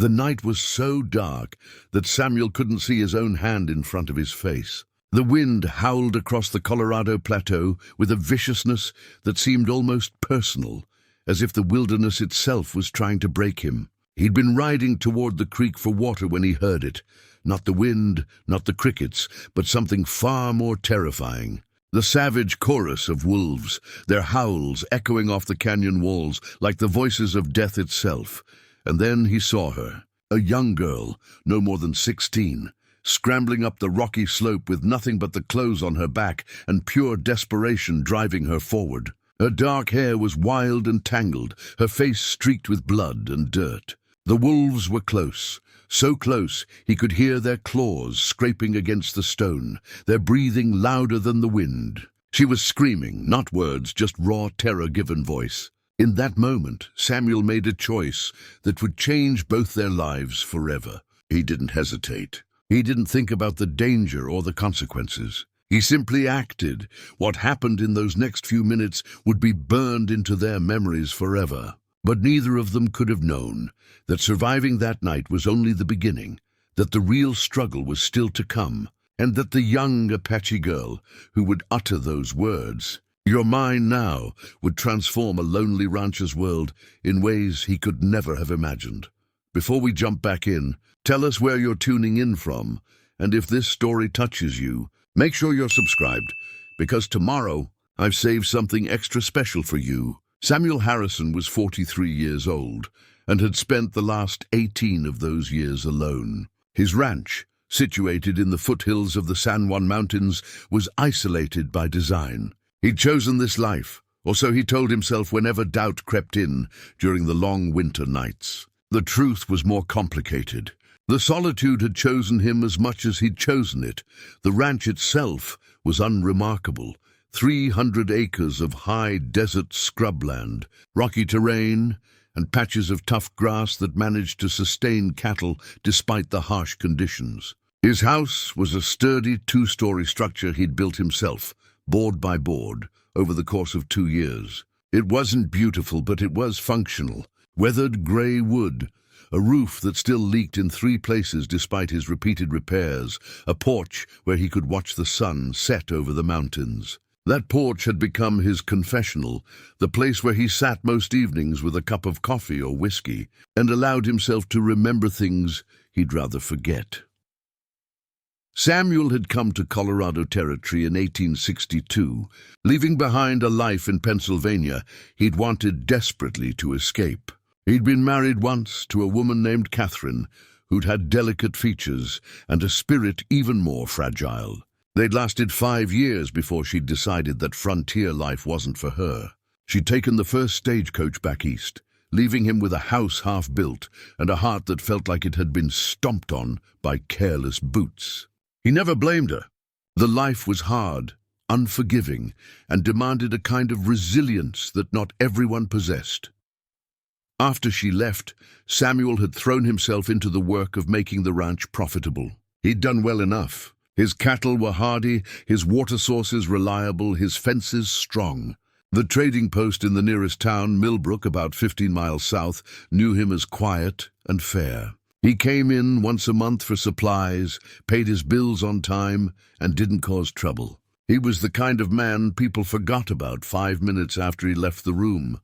The night was so dark that Samuel couldn't see his own hand in front of his face. The wind howled across the Colorado Plateau with a viciousness that seemed almost personal, as if the wilderness itself was trying to break him. He'd been riding toward the creek for water when he heard it. Not the wind, not the crickets, but something far more terrifying. The savage chorus of wolves, their howls echoing off the canyon walls like the voices of death itself. And then he saw her, a young girl, no more than 16, scrambling up the rocky slope with nothing but the clothes on her back and pure desperation driving her forward. Her dark hair was wild and tangled, her face streaked with blood and dirt. The wolves were close, so close he could hear their claws scraping against the stone, their breathing louder than the wind. She was screaming, not words, just raw terror-given voice. In that moment, Samuel made a choice that would change both their lives forever. He didn't hesitate. He didn't think about the danger or the consequences. He simply acted. What happened in those next few minutes would be burned into their memories forever. But neither of them could have known that surviving that night was only the beginning, that the real struggle was still to come, and that the young Apache girl who would utter those words, "You're mine now," would transform a lonely rancher's world in ways he could never have imagined. Before we jump back in, tell us where you're tuning in from, and if this story touches you, make sure you're subscribed, because tomorrow I've saved something extra special for you. Samuel Harrison was 43 years old and had spent the last 18 of those years alone. His ranch, situated in the foothills of the San Juan Mountains, was isolated by design. He'd chosen this life, or so he told himself whenever doubt crept in during the long winter nights. The truth was more complicated. The solitude had chosen him as much as he'd chosen it. The ranch itself was unremarkable. 300 acres of high desert scrubland, rocky terrain, and patches of tough grass that managed to sustain cattle despite the harsh conditions. His house was a sturdy 2-story structure he'd built himself, board by board, over the course of 2 years. It wasn't beautiful, but it was functional. Weathered gray wood, a roof that still leaked in 3 places despite his repeated repairs, a porch where he could watch the sun set over the mountains. That porch had become his confessional, the place where he sat most evenings with a cup of coffee or whiskey, and allowed himself to remember things he'd rather forget. Samuel had come to Colorado Territory in 1862, leaving behind a life in Pennsylvania he'd wanted desperately to escape. He'd been married once to a woman named Catherine, who'd had delicate features and a spirit even more fragile. They'd lasted 5 years before she'd decided that frontier life wasn't for her. She'd taken the first stagecoach back east, leaving him with a house half-built and a heart that felt like it had been stomped on by careless boots. He never blamed her. The life was hard, unforgiving, and demanded a kind of resilience that not everyone possessed. After she left, Samuel had thrown himself into the work of making the ranch profitable. He'd done well enough. His cattle were hardy, his water sources reliable, his fences strong. The trading post in the nearest town, Millbrook, about 15 miles south, knew him as quiet and fair. He came in once a month for supplies, paid his bills on time, and didn't cause trouble. He was the kind of man people forgot about 5 minutes after he left the room.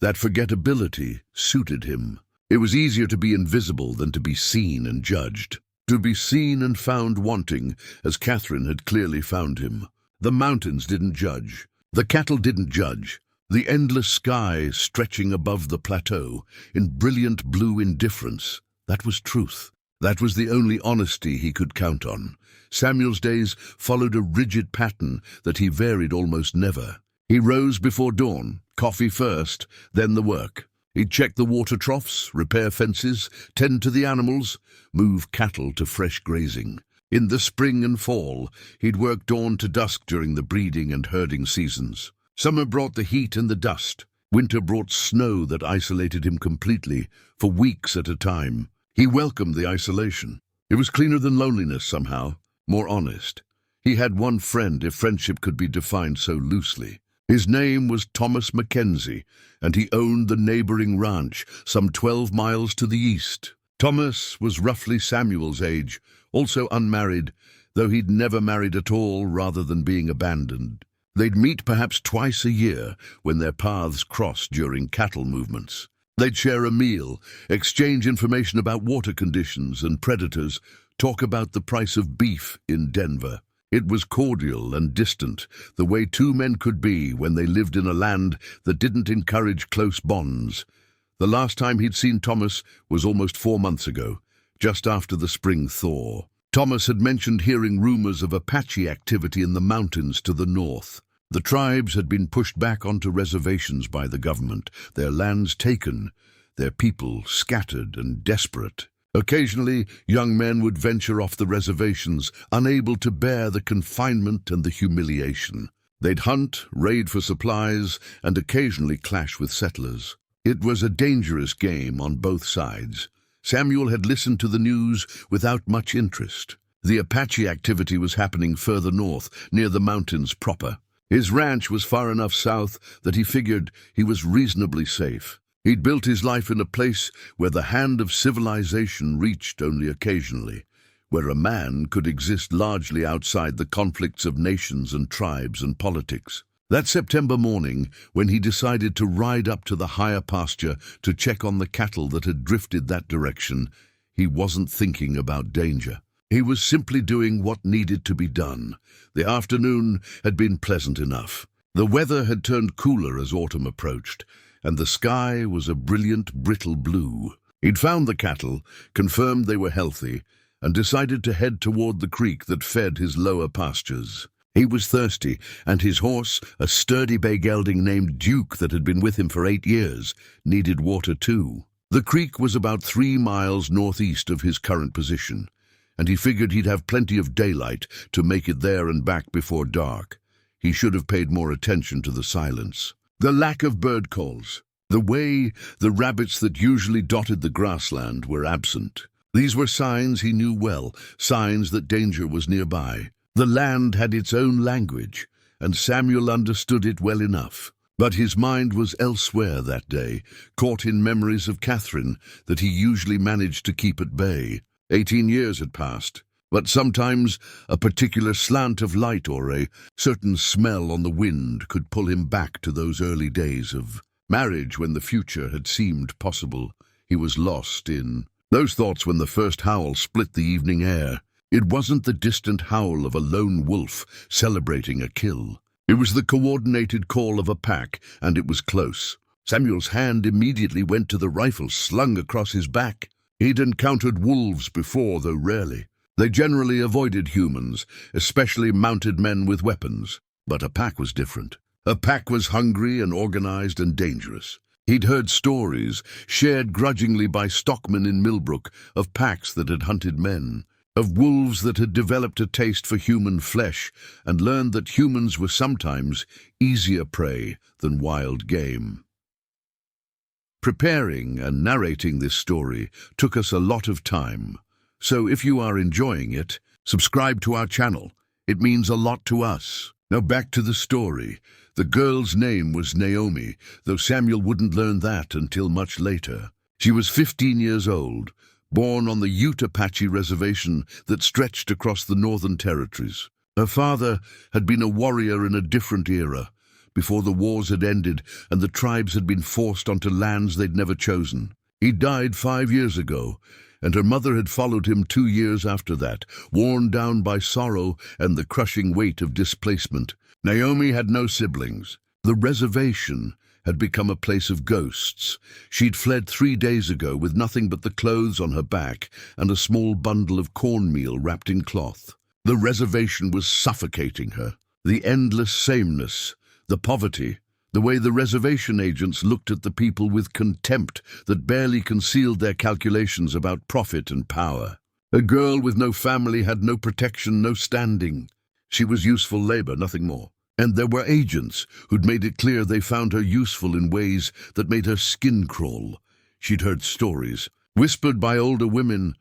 That forgettability suited him. It was easier to be invisible than to be seen and judged. To be seen and found wanting, as Catherine had clearly found him. The mountains didn't judge. The cattle didn't judge. The endless sky stretching above the plateau, in brilliant blue indifference. That was truth. That was the only honesty he could count on. Samuel's days followed a rigid pattern that he varied almost never. He rose before dawn, coffee first, then the work. He'd check the water troughs, repair fences, tend to the animals, move cattle to fresh grazing. In the spring and fall, he'd work dawn to dusk during the breeding and herding seasons. Summer brought the heat and the dust. Winter brought snow that isolated him completely, for weeks at a time. He welcomed the isolation. It was cleaner than loneliness somehow, more honest. He had one friend, if friendship could be defined so loosely. His name was Thomas Mackenzie, and he owned the neighboring ranch, some 12 miles to the east. Thomas was roughly Samuel's age, also unmarried, though he'd never married at all rather than being abandoned. They'd meet perhaps twice a year when their paths crossed during cattle movements. They'd share a meal, exchange information about water conditions and predators, talk about the price of beef in Denver. It was cordial and distant, the way two men could be when they lived in a land that didn't encourage close bonds. The last time he'd seen Thomas was almost 4 months ago, just after the spring thaw. Thomas had mentioned hearing rumors of Apache activity in the mountains to the north. The tribes had been pushed back onto reservations by the government, their lands taken, their people scattered and desperate. Occasionally, young men would venture off the reservations, unable to bear the confinement and the humiliation. They'd hunt, raid for supplies, and occasionally clash with settlers. It was a dangerous game on both sides. Samuel had listened to the news without much interest. The Apache activity was happening further north, near the mountains proper. His ranch was far enough south that he figured he was reasonably safe. He'd built his life in a place where the hand of civilization reached only occasionally, where a man could exist largely outside the conflicts of nations and tribes and politics. That September morning, when he decided to ride up to the higher pasture to check on the cattle that had drifted that direction, he wasn't thinking about danger. He was simply doing what needed to be done. The afternoon had been pleasant enough. The weather had turned cooler as autumn approached, and the sky was a brilliant, brittle blue. He'd found the cattle, confirmed they were healthy, and decided to head toward the creek that fed his lower pastures. He was thirsty, and his horse, a sturdy bay gelding named Duke that had been with him for 8 years, needed water too. The creek was about 3 miles northeast of his current position, and he figured he'd have plenty of daylight to make it there and back before dark. He should have paid more attention to the silence. The lack of bird calls. The way the rabbits that usually dotted the grassland were absent. These were signs he knew well, signs that danger was nearby. The land had its own language, and Samuel understood it well enough. But his mind was elsewhere that day, caught in memories of Catherine that he usually managed to keep at bay. 18 years had passed, but sometimes a particular slant of light or a certain smell on the wind could pull him back to those early days of marriage when the future had seemed possible. He was lost in those thoughts when the first howl split the evening air. It wasn't the distant howl of a lone wolf celebrating a kill. It was the coordinated call of a pack, and it was close. Samuel's hand immediately went to the rifle slung across his back. He'd encountered wolves before, though rarely. They generally avoided humans, especially mounted men with weapons. But a pack was different. A pack was hungry and organized and dangerous. He'd heard stories, shared grudgingly by stockmen in Millbrook, of packs that had hunted men, of wolves that had developed a taste for human flesh and learned that humans were sometimes easier prey than wild game. Preparing and narrating this story took us a lot of time, so if you are enjoying it, subscribe to our channel. It means a lot to us. Now back to the story. The girl's name was Naomi, though Samuel wouldn't learn that until much later. She was 15 years old, born on the Ute Apache reservation that stretched across the Northern Territories. Her father had been a warrior in a different era, before the wars had ended and the tribes had been forced onto lands they'd never chosen. He died 5 years ago, and her mother had followed him 2 years after that, worn down by sorrow and the crushing weight of displacement. Naomi had no siblings. The reservation had become a place of ghosts. She'd fled 3 days ago with nothing but the clothes on her back and a small bundle of cornmeal wrapped in cloth. The reservation was suffocating her. The endless sameness, the poverty, the way the reservation agents looked at the people with contempt that barely concealed their calculations about profit and power. A girl with no family had no protection, no standing. She was useful labor, nothing more. And there were agents who'd made it clear they found her useful in ways that made her skin crawl. She'd heard stories, whispered by older women,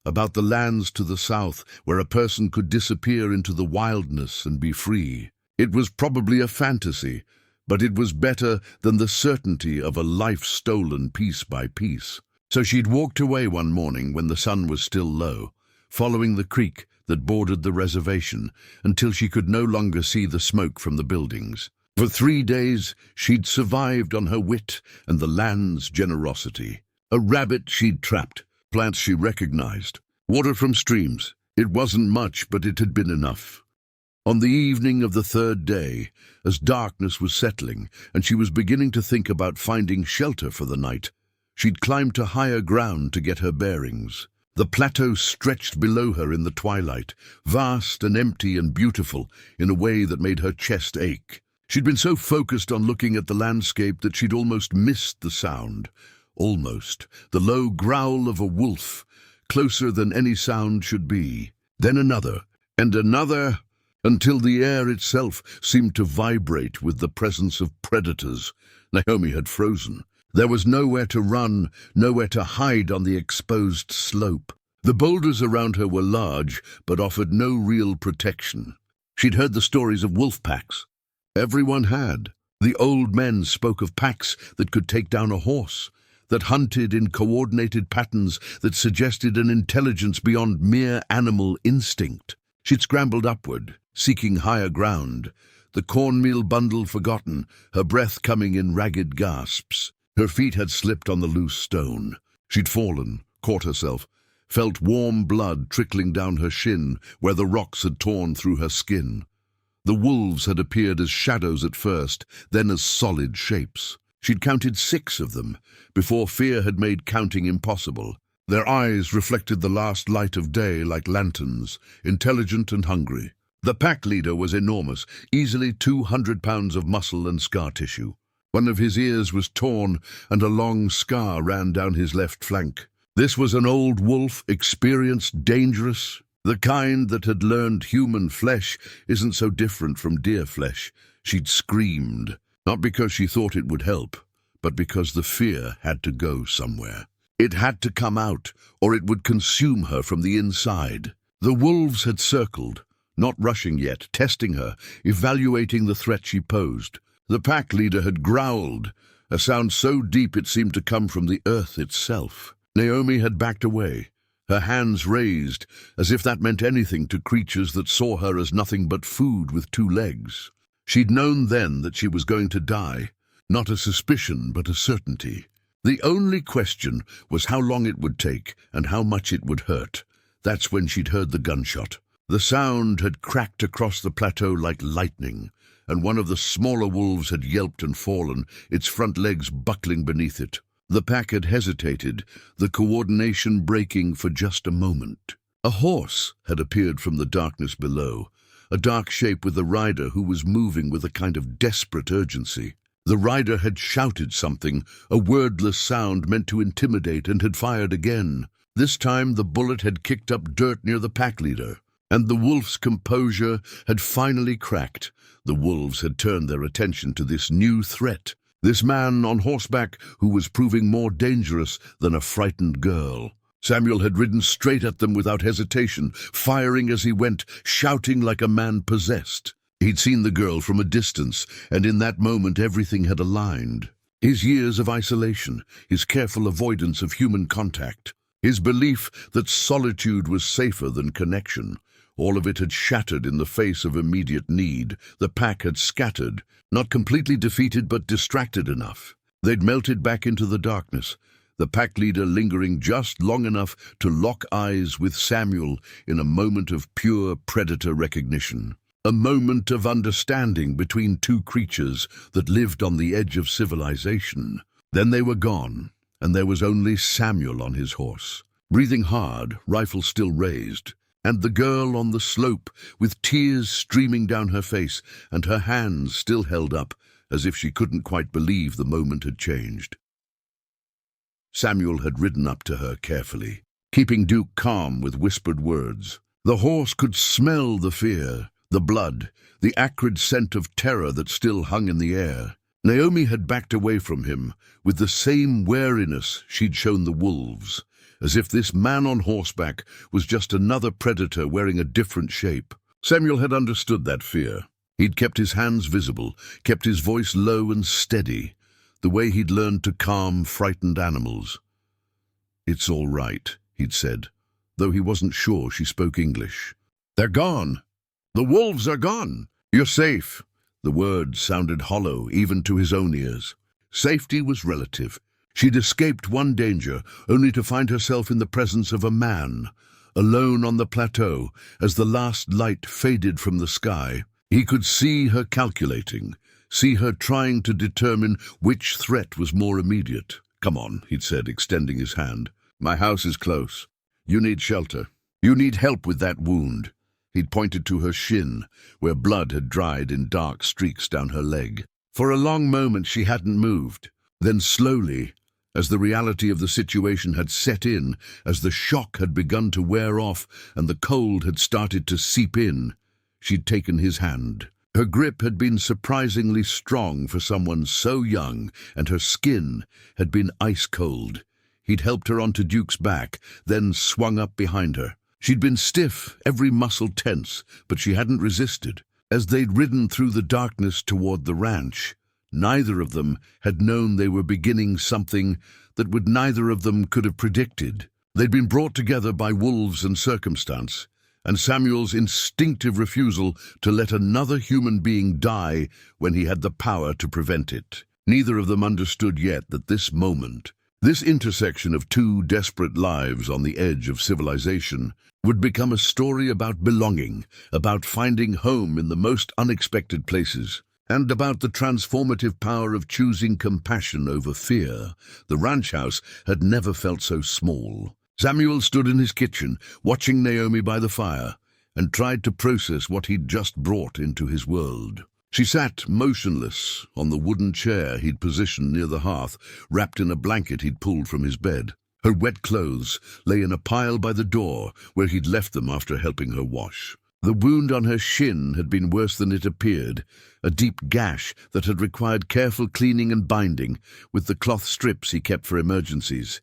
about the lands to the south where a person could disappear into the wildness and be free. It was probably a fantasy, but it was better than the certainty of a life stolen piece by piece. So she'd walked away one morning when the sun was still low, following the creek that bordered the reservation until she could no longer see the smoke from the buildings. For 3 days, she'd survived on her wit and the land's generosity. A rabbit she'd trapped, plants she recognized, water from streams. It wasn't much, but it had been enough. On the evening of the 3rd day, as darkness was settling and she was beginning to think about finding shelter for the night, she'd climbed to higher ground to get her bearings. The plateau stretched below her in the twilight, vast and empty and beautiful in a way that made her chest ache. She'd been so focused on looking at the landscape that she'd almost missed the sound. Almost. The low growl of a wolf, closer than any sound should be. Then another, and another, until the air itself seemed to vibrate with the presence of predators. Naomi had frozen. There was nowhere to run, nowhere to hide on the exposed slope. The boulders around her were large, but offered no real protection. She'd heard the stories of wolf packs. Everyone had. The old men spoke of packs that could take down a horse, that hunted in coordinated patterns that suggested an intelligence beyond mere animal instinct. She'd scrambled upward, seeking higher ground, the cornmeal bundle forgotten, her breath coming in ragged gasps. Her feet had slipped on the loose stone. She'd fallen, caught herself, felt warm blood trickling down her shin where the rocks had torn through her skin. The wolves had appeared as shadows at first, then as solid shapes. She'd counted 6 of them, before fear had made counting impossible. Their eyes reflected the last light of day like lanterns, intelligent and hungry. The pack leader was enormous, easily 200 pounds of muscle and scar tissue. One of his ears was torn, and a long scar ran down his left flank. This was an old wolf, experienced, dangerous. The kind that had learned human flesh isn't so different from deer flesh. She'd screamed, not because she thought it would help, but because the fear had to go somewhere. It had to come out, or it would consume her from the inside. The wolves had circled, not rushing yet, testing her, evaluating the threat she posed. The pack leader had growled, a sound so deep it seemed to come from the earth itself. Naomi had backed away, her hands raised, as if that meant anything to creatures that saw her as nothing but food with 2 legs. She'd known then that she was going to die, not a suspicion but a certainty. The only question was how long it would take and how much it would hurt. That's when she'd heard the gunshot. The sound had cracked across the plateau like lightning, and one of the smaller wolves had yelped and fallen, its front legs buckling beneath it. The pack had hesitated, the coordination breaking for just a moment. A horse had appeared from the darkness below, a dark shape with a rider who was moving with a kind of desperate urgency. The rider had shouted something, a wordless sound meant to intimidate, and had fired again. This time the bullet had kicked up dirt near the pack leader, and the wolf's composure had finally cracked. The wolves had turned their attention to this new threat, this man on horseback who was proving more dangerous than a frightened girl. Samuel had ridden straight at them without hesitation, firing as he went, shouting like a man possessed. He'd seen the girl from a distance, and in that moment everything had aligned. His years of isolation, his careful avoidance of human contact, his belief that solitude was safer than connection, all of it had shattered in the face of immediate need. The pack had scattered, not completely defeated but distracted enough. They'd melted back into the darkness, the pack leader lingering just long enough to lock eyes with Samuel in a moment of pure predator recognition. A moment of understanding between 2 creatures that lived on the edge of civilization. Then they were gone, and there was only Samuel on his horse, breathing hard, rifle still raised, and the girl on the slope with tears streaming down her face and her hands still held up as if she couldn't quite believe the moment had changed. Samuel had ridden up to her carefully, keeping Duke calm with whispered words. The horse could smell the fear, the blood, the acrid scent of terror that still hung in the air. Naomi had backed away from him with the same wariness she'd shown the wolves, as if this man on horseback was just another predator wearing a different shape. Samuel had understood that fear. He'd kept his hands visible, kept his voice low and steady, the way he'd learned to calm frightened animals. "It's all right," he'd said, though he wasn't sure she spoke English. "They're gone. The wolves are gone. You're safe." The words sounded hollow even to his own ears. Safety was relative. She'd escaped one danger, only to find herself in the presence of a man, alone on the plateau as the last light faded from the sky. He could see her calculating, see her trying to determine which threat was more immediate. "Come on," he'd said, extending his hand. "My house is close. You need shelter. You need help with that wound." He'd pointed to her shin, where blood had dried in dark streaks down her leg. For a long moment she hadn't moved. Then slowly, as the reality of the situation had set in, as the shock had begun to wear off and the cold had started to seep in, she'd taken his hand. Her grip had been surprisingly strong for someone so young, and her skin had been ice cold. He'd helped her onto Duke's back, then swung up behind her. She'd been stiff, every muscle tense, but she hadn't resisted. As they'd ridden through the darkness toward the ranch, neither of them had known they were beginning something that neither of them could have predicted. They'd been brought together by wolves and circumstance, and Samuel's instinctive refusal to let another human being die when he had the power to prevent it. Neither of them understood yet that this moment, this intersection of two desperate lives on the edge of civilization, would become a story about belonging, about finding home in the most unexpected places, and about the transformative power of choosing compassion over fear. The ranch house had never felt so small. Samuel stood in his kitchen, watching Naomi by the fire, and tried to process what he'd just brought into his world. She sat motionless on the wooden chair he'd positioned near the hearth, wrapped in a blanket he'd pulled from his bed. Her wet clothes lay in a pile by the door, where he'd left them after helping her wash. The wound on her shin had been worse than it appeared, a deep gash that had required careful cleaning and binding, with the cloth strips he kept for emergencies.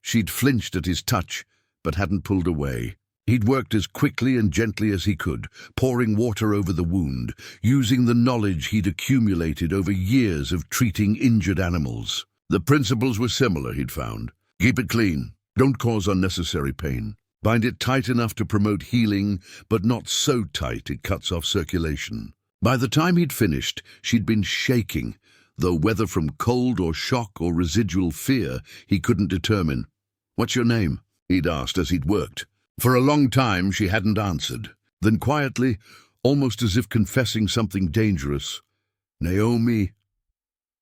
She'd flinched at his touch, but hadn't pulled away. He'd worked as quickly and gently as he could, pouring water over the wound, using the knowledge he'd accumulated over years of treating injured animals. The principles were similar, he'd found. Keep it clean. Don't cause unnecessary pain. Bind it tight enough to promote healing, but not so tight it cuts off circulation. By the time he'd finished, she'd been shaking, though whether from cold or shock or residual fear, he couldn't determine. "What's your name?" he'd asked as he'd worked. For a long time she hadn't answered. Then quietly, almost as if confessing something dangerous, "Naomi."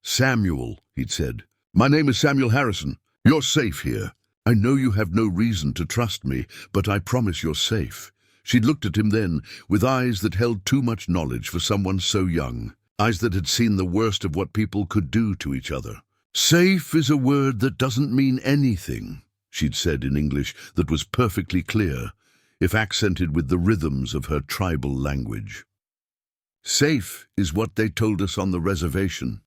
"Samuel," he'd said. "My name is Samuel Harrison. You're safe here. I know you have no reason to trust me, but I promise you're safe." She'd looked at him then, with eyes that held too much knowledge for someone so young, eyes that had seen the worst of what people could do to each other. "Safe is a word that doesn't mean anything," she'd said in English that was perfectly clear, if accented with the rhythms of her tribal language. "Safe is what they told us on the reservation."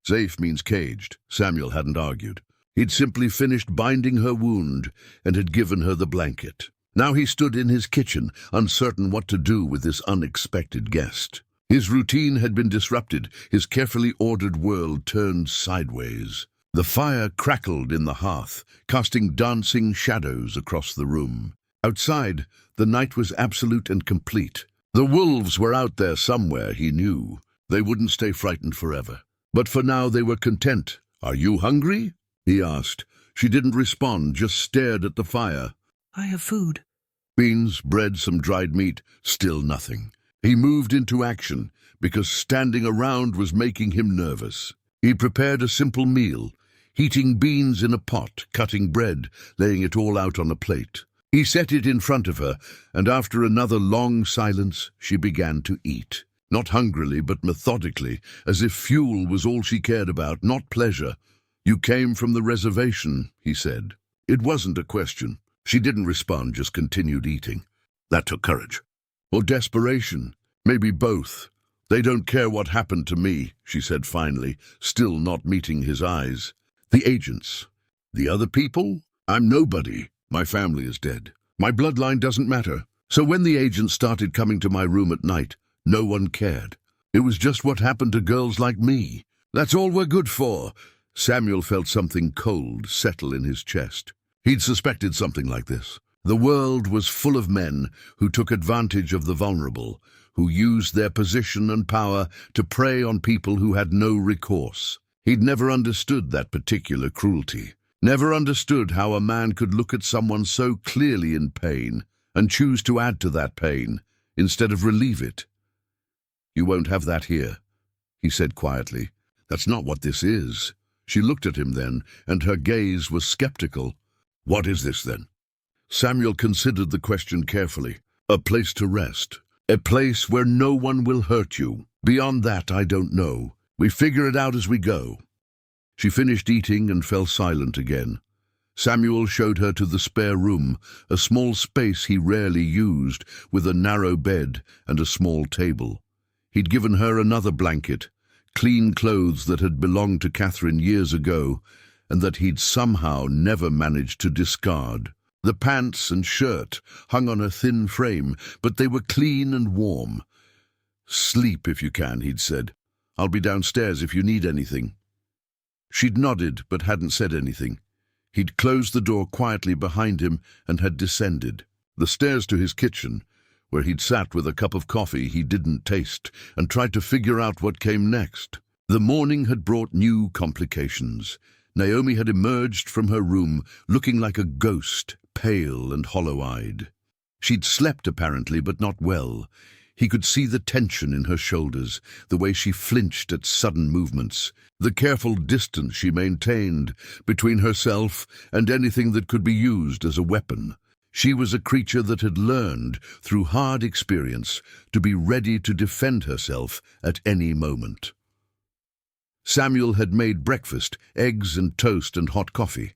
Safe means caged, Samuel hadn't argued. He'd simply finished binding her wound and had given her the blanket. Now he stood in his kitchen, uncertain what to do with this unexpected guest. His routine had been disrupted, his carefully ordered world turned sideways. The fire crackled in the hearth, casting dancing shadows across the room. Outside, the night was absolute and complete. The wolves were out there somewhere, he knew. They wouldn't stay frightened forever. But for now they were content. "Are you hungry?" he asked. She didn't respond, just stared at the fire. "I have food." Beans, bread, some dried meat, still nothing. He moved into action, because standing around was making him nervous. He prepared a simple meal, heating beans in a pot, cutting bread, laying it all out on a plate. He set it in front of her, and after another long silence, she began to eat. Not hungrily, but methodically, as if fuel was all she cared about, not pleasure. "You came from the reservation," he said. It wasn't a question. She didn't respond, just continued eating. That took courage. Or desperation. Maybe both. "They don't care what happened to me," she said finally, still not meeting his eyes. "The agents. The other people? I'm nobody. My family is dead. My bloodline doesn't matter. So when the agents started coming to my room at night, no one cared. It was just what happened to girls like me. That's all we're good for." Samuel felt something cold settle in his chest. He'd suspected something like this. The world was full of men who took advantage of the vulnerable, who used their position and power to prey on people who had no recourse. He'd never understood that particular cruelty, never understood how a man could look at someone so clearly in pain and choose to add to that pain instead of relieve it. "You won't have that here," he said quietly. "That's not what this is." She looked at him then, and her gaze was skeptical. "What is this then?" Samuel considered the question carefully. "A place to rest. A place where no one will hurt you. Beyond that, I don't know. We figure it out as we go." She finished eating and fell silent again. Samuel showed her to the spare room, a small space he rarely used, with a narrow bed and a small table. He'd given her another blanket, clean clothes that had belonged to Catherine years ago, and that he'd somehow never managed to discard. The pants and shirt hung on a thin frame, but they were clean and warm. "Sleep if you can," he'd said. "I'll be downstairs if you need anything." She'd nodded, but hadn't said anything. He'd closed the door quietly behind him and had descended. The stairs to his kitchen, where he'd sat with a cup of coffee he didn't taste, and tried to figure out what came next. The morning had brought new complications. Naomi had emerged from her room, looking like a ghost, pale and hollow-eyed. She'd slept apparently, but not well. He could see the tension in her shoulders, the way she flinched at sudden movements, the careful distance she maintained between herself and anything that could be used as a weapon. She was a creature that had learned, through hard experience, to be ready to defend herself at any moment. Samuel had made breakfast, eggs and toast and hot coffee.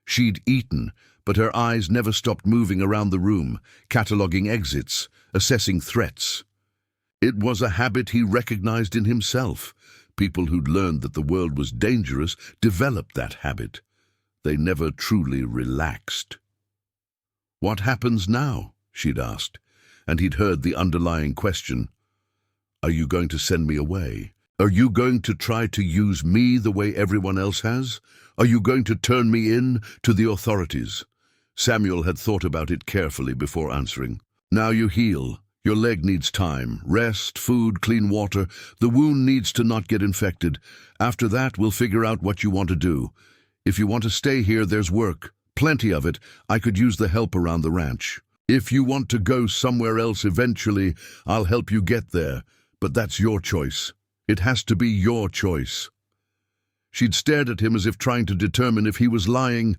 She'd eaten, but her eyes never stopped moving around the room, cataloguing exits, assessing threats. It was a habit he recognized in himself. People who'd learned that the world was dangerous developed that habit. They never truly relaxed. "What happens now?" she'd asked, and he'd heard the underlying question. "Are you going to send me away? Are you going to try to use me the way everyone else has? Are you going to turn me in to the authorities?" Samuel had thought about it carefully before answering. "Now you heal. Your leg needs time, rest, food, clean water. The wound needs to not get infected. After that, we'll figure out what you want to do. If you want to stay here, there's work. Plenty of it. I could use the help around the ranch. If you want to go somewhere else eventually, I'll help you get there. But that's your choice. It has to be your choice." She'd stared at him as if trying to determine if he was lying.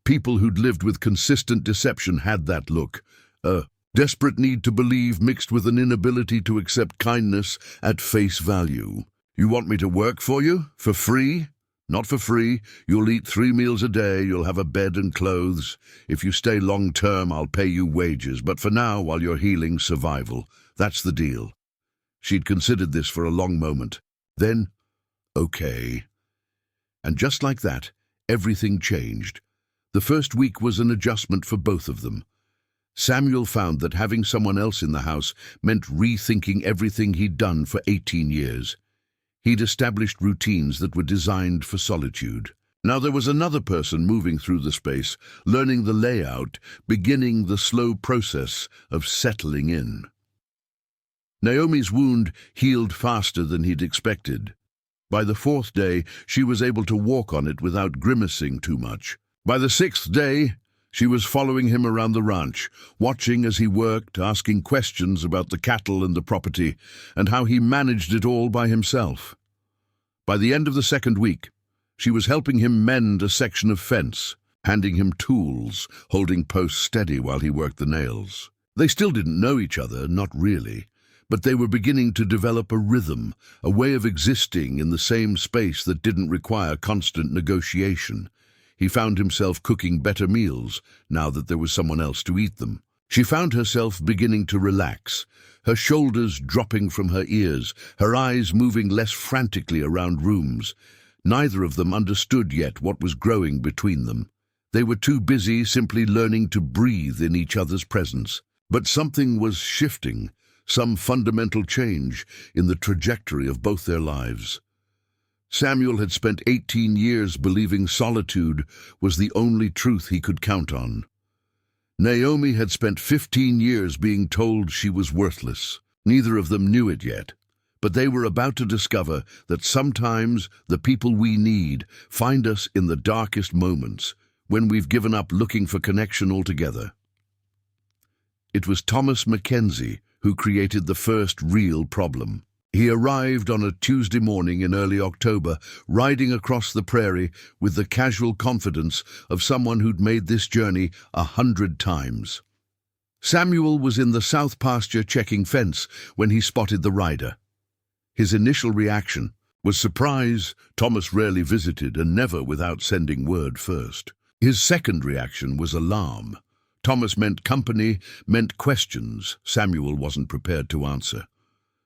People who'd lived with consistent deception had that look. A desperate need to believe mixed with an inability to accept kindness at face value. "You want me to work for you? For free?" "Not for free. You'll eat 3 meals a day, you'll have a bed and clothes. If you stay long-term, I'll pay you wages, but for now, while you're healing, survival. That's the deal." She'd considered this for a long moment. Then, okay. And just like that, everything changed. The first week was an adjustment for both of them. Samuel found that having someone else in the house meant rethinking everything he'd done for 18 years. He'd established routines that were designed for solitude. Now there was another person moving through the space, learning the layout, beginning the slow process of settling in. Naomi's wound healed faster than he'd expected. By the 4th day, she was able to walk on it without grimacing too much. By the 6th day, she was following him around the ranch, watching as he worked, asking questions about the cattle and the property, and how he managed it all by himself. By the end of the 2nd week, she was helping him mend a section of fence, handing him tools, holding posts steady while he worked the nails. They still didn't know each other, not really, but they were beginning to develop a rhythm, a way of existing in the same space that didn't require constant negotiation. He found himself cooking better meals now that there was someone else to eat them. She found herself beginning to relax, her shoulders dropping from her ears, her eyes moving less frantically around rooms. Neither of them understood yet what was growing between them. They were too busy simply learning to breathe in each other's presence. But something was shifting, some fundamental change in the trajectory of both their lives. Samuel had spent 18 years believing solitude was the only truth he could count on. Naomi had spent 15 years being told she was worthless. Neither of them knew it yet, but they were about to discover that sometimes the people we need find us in the darkest moments, when we've given up looking for connection altogether. It was Thomas Mackenzie who created the first real problem. He arrived on a Tuesday morning in early October, riding across the prairie with the casual confidence of someone who'd made this journey 100 times. Samuel was in the south pasture checking fence when he spotted the rider. His initial reaction was surprise. Thomas rarely visited, and never without sending word first. His second reaction was alarm. Thomas meant company, meant questions Samuel wasn't prepared to answer.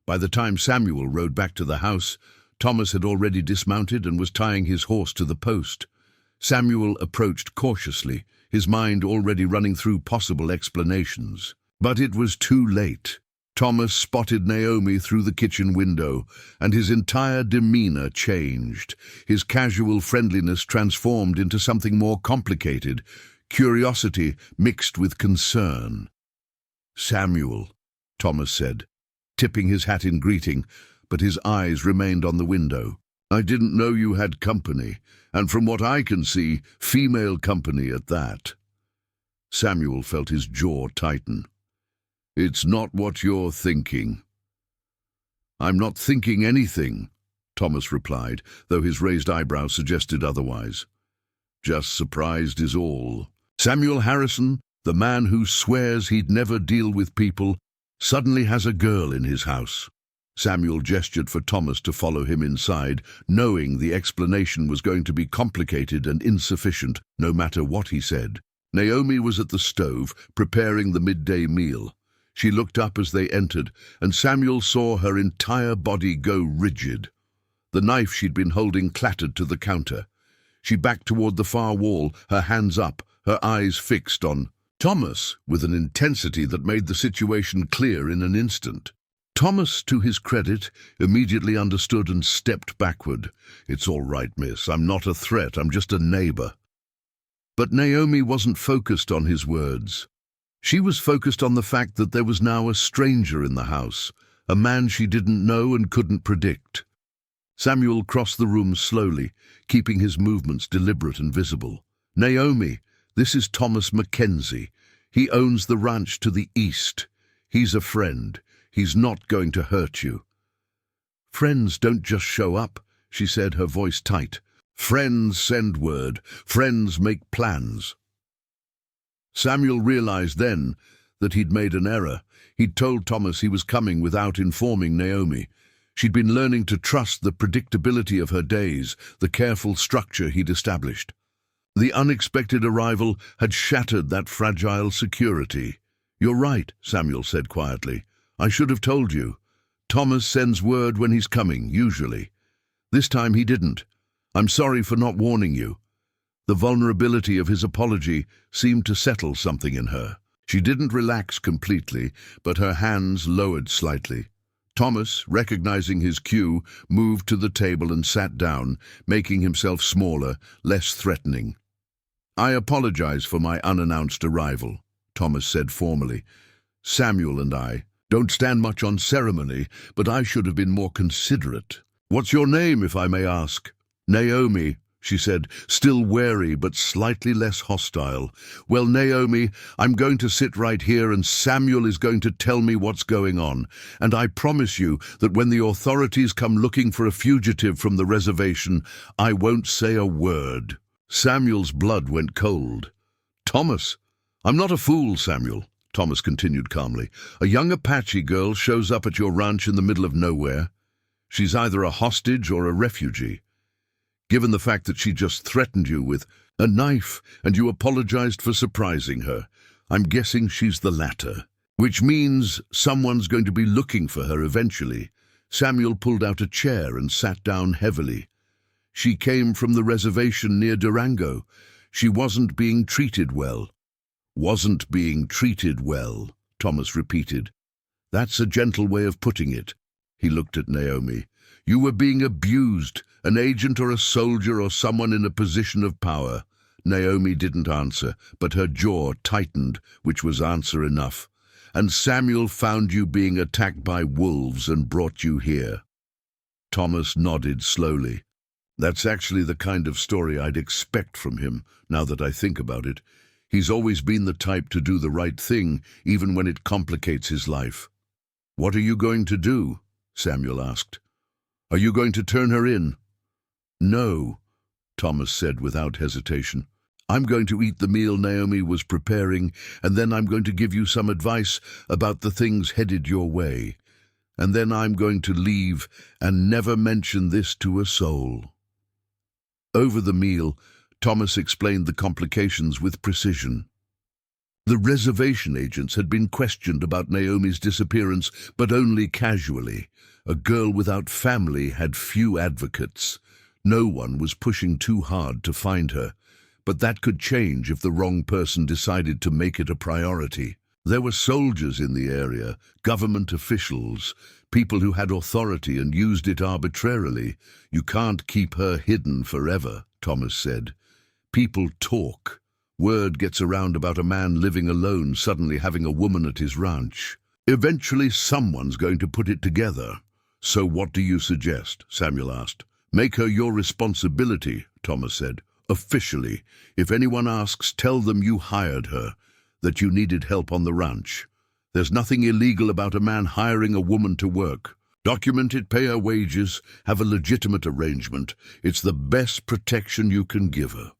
By the time Samuel rode back to the house, Thomas had already dismounted and was tying his horse to the post. Samuel approached cautiously, his mind already running through possible explanations. But it was too late. Thomas spotted Naomi through the kitchen window, and his entire demeanor changed. His casual friendliness transformed into something more complicated, curiosity mixed with concern. "Samuel," Thomas said, tipping his hat in greeting, but his eyes remained on the window. "I didn't know you had company, and from what I can see, female company at that." Samuel felt his jaw tighten. "It's not what you're thinking." "I'm not thinking anything," Thomas replied, though his raised eyebrows suggested otherwise. "Just surprised is all." Samuel Harrison, the man who swears he'd never deal with people, suddenly has a girl in his house. Samuel gestured for Thomas to follow him inside, knowing the explanation was going to be complicated and insufficient, no matter what he said. Naomi was at the stove, preparing the midday meal. She looked up as they entered, and Samuel saw her entire body go rigid. The knife she'd been holding clattered to the counter. She backed toward the far wall, her hands up, her eyes fixed on Thomas, with an intensity that made the situation clear in an instant. Thomas, to his credit, immediately understood and stepped backward. "It's all right, miss. I'm not a threat. I'm just a neighbor." But Naomi wasn't focused on his words. She was focused on the fact that there was now a stranger in the house, a man she didn't know and couldn't predict. Samuel crossed the room slowly, keeping his movements deliberate and visible. "Naomi, this is Thomas Mackenzie. He owns the ranch to the east. He's a friend. He's not going to hurt you." "Friends don't just show up," she said, her voice tight. "Friends send word. Friends make plans." Samuel realized then that he'd made an error. He'd told Thomas he was coming without informing Naomi. She'd been learning to trust the predictability of her days, the careful structure he'd established. The unexpected arrival had shattered that fragile security. "You're right," Samuel said quietly. "I should have told you. Thomas sends word when he's coming, usually. This time he didn't. I'm sorry for not warning you." The vulnerability of his apology seemed to settle something in her. She didn't relax completely, but her hands lowered slightly. Thomas, recognizing his cue, moved to the table and sat down, making himself smaller, less threatening. "I apologize for my unannounced arrival," Thomas said formally. "Samuel and I don't stand much on ceremony, but I should have been more considerate." "What's your name, if I may ask?" "Naomi," she said, still wary but slightly less hostile. "Well, Naomi, I'm going to sit right here and Samuel is going to tell me what's going on. And I promise you that when the authorities come looking for a fugitive from the reservation, I won't say a word." Samuel's blood went cold. "Thomas, I'm not a fool, Samuel," Thomas continued calmly. "A young Apache girl shows up at your ranch in the middle of nowhere. She's either a hostage or a refugee. Given the fact that she just threatened you with a knife and you apologized for surprising her, I'm guessing she's the latter, which means someone's going to be looking for her eventually." Samuel pulled out a chair and sat down heavily. "She came from the reservation near Durango. She wasn't being treated well." "Wasn't being treated well," Thomas repeated. "That's a gentle way of putting it." He looked at Naomi. You were being abused, an agent or a soldier or someone in a position of power. Naomi didn't answer, but her jaw tightened, which was answer enough. And Samuel found you being attacked by wolves and brought you here. Thomas nodded slowly. That's actually the kind of story I'd expect from him, now that I think about it. He's always been the type to do the right thing, even when it complicates his life. What are you going to do? Samuel asked. Are you going to turn her in? No, Thomas said without hesitation. I'm going to eat the meal Naomi was preparing, and then I'm going to give you some advice about the things headed your way. And then I'm going to leave and never mention this to a soul. Over the meal, Thomas explained the complications with precision. The reservation agents had been questioned about Naomi's disappearance, but only casually. A girl without family had few advocates. No one was pushing too hard to find her. But that could change if the wrong person decided to make it a priority. There were soldiers in the area, government officials, people who had authority and used it arbitrarily. You can't keep her hidden forever, Thomas said. People talk. Word gets around about a man living alone suddenly having a woman at his ranch. Eventually someone's going to put it together. So what do you suggest? Samuel asked. Make her your responsibility, Thomas said. Officially, if anyone asks, tell them you hired her, that you needed help on the ranch. There's nothing illegal about a man hiring a woman to work. Document it, pay her wages, have a legitimate arrangement. It's the best protection you can give her.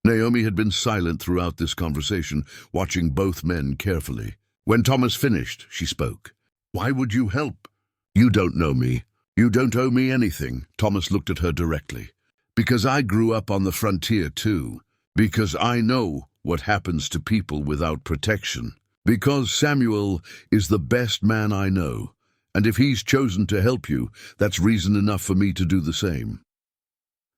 Naomi had been silent throughout this conversation, watching both men carefully. When Thomas finished, she spoke. Why would you help? You don't know me. You don't owe me anything. Thomas looked at her directly. Because I grew up on the frontier too. Because I know what happens to people without protection. Because Samuel is the best man I know. And if he's chosen to help you, that's reason enough for me to do the same.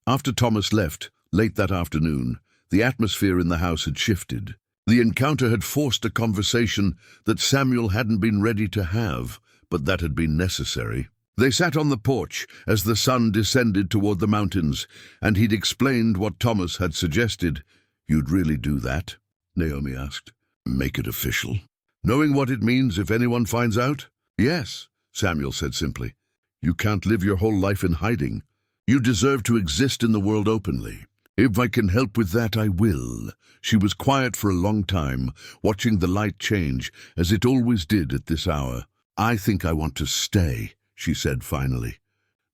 After Thomas left, late that afternoon, the atmosphere in the house had shifted. The encounter had forced a conversation that Samuel hadn't been ready to have, but that had been necessary. They sat on the porch as the sun descended toward the mountains, and he'd explained what Thomas had suggested. You'd really do that? Naomi asked. Make it official. Knowing what it means if anyone finds out? Yes, Samuel said simply. You can't live your whole life in hiding. You deserve to exist in the world openly. If I can help with that, I will. She was quiet for a long time, watching the light change, as it always did at this hour. I think I want to stay, she said finally.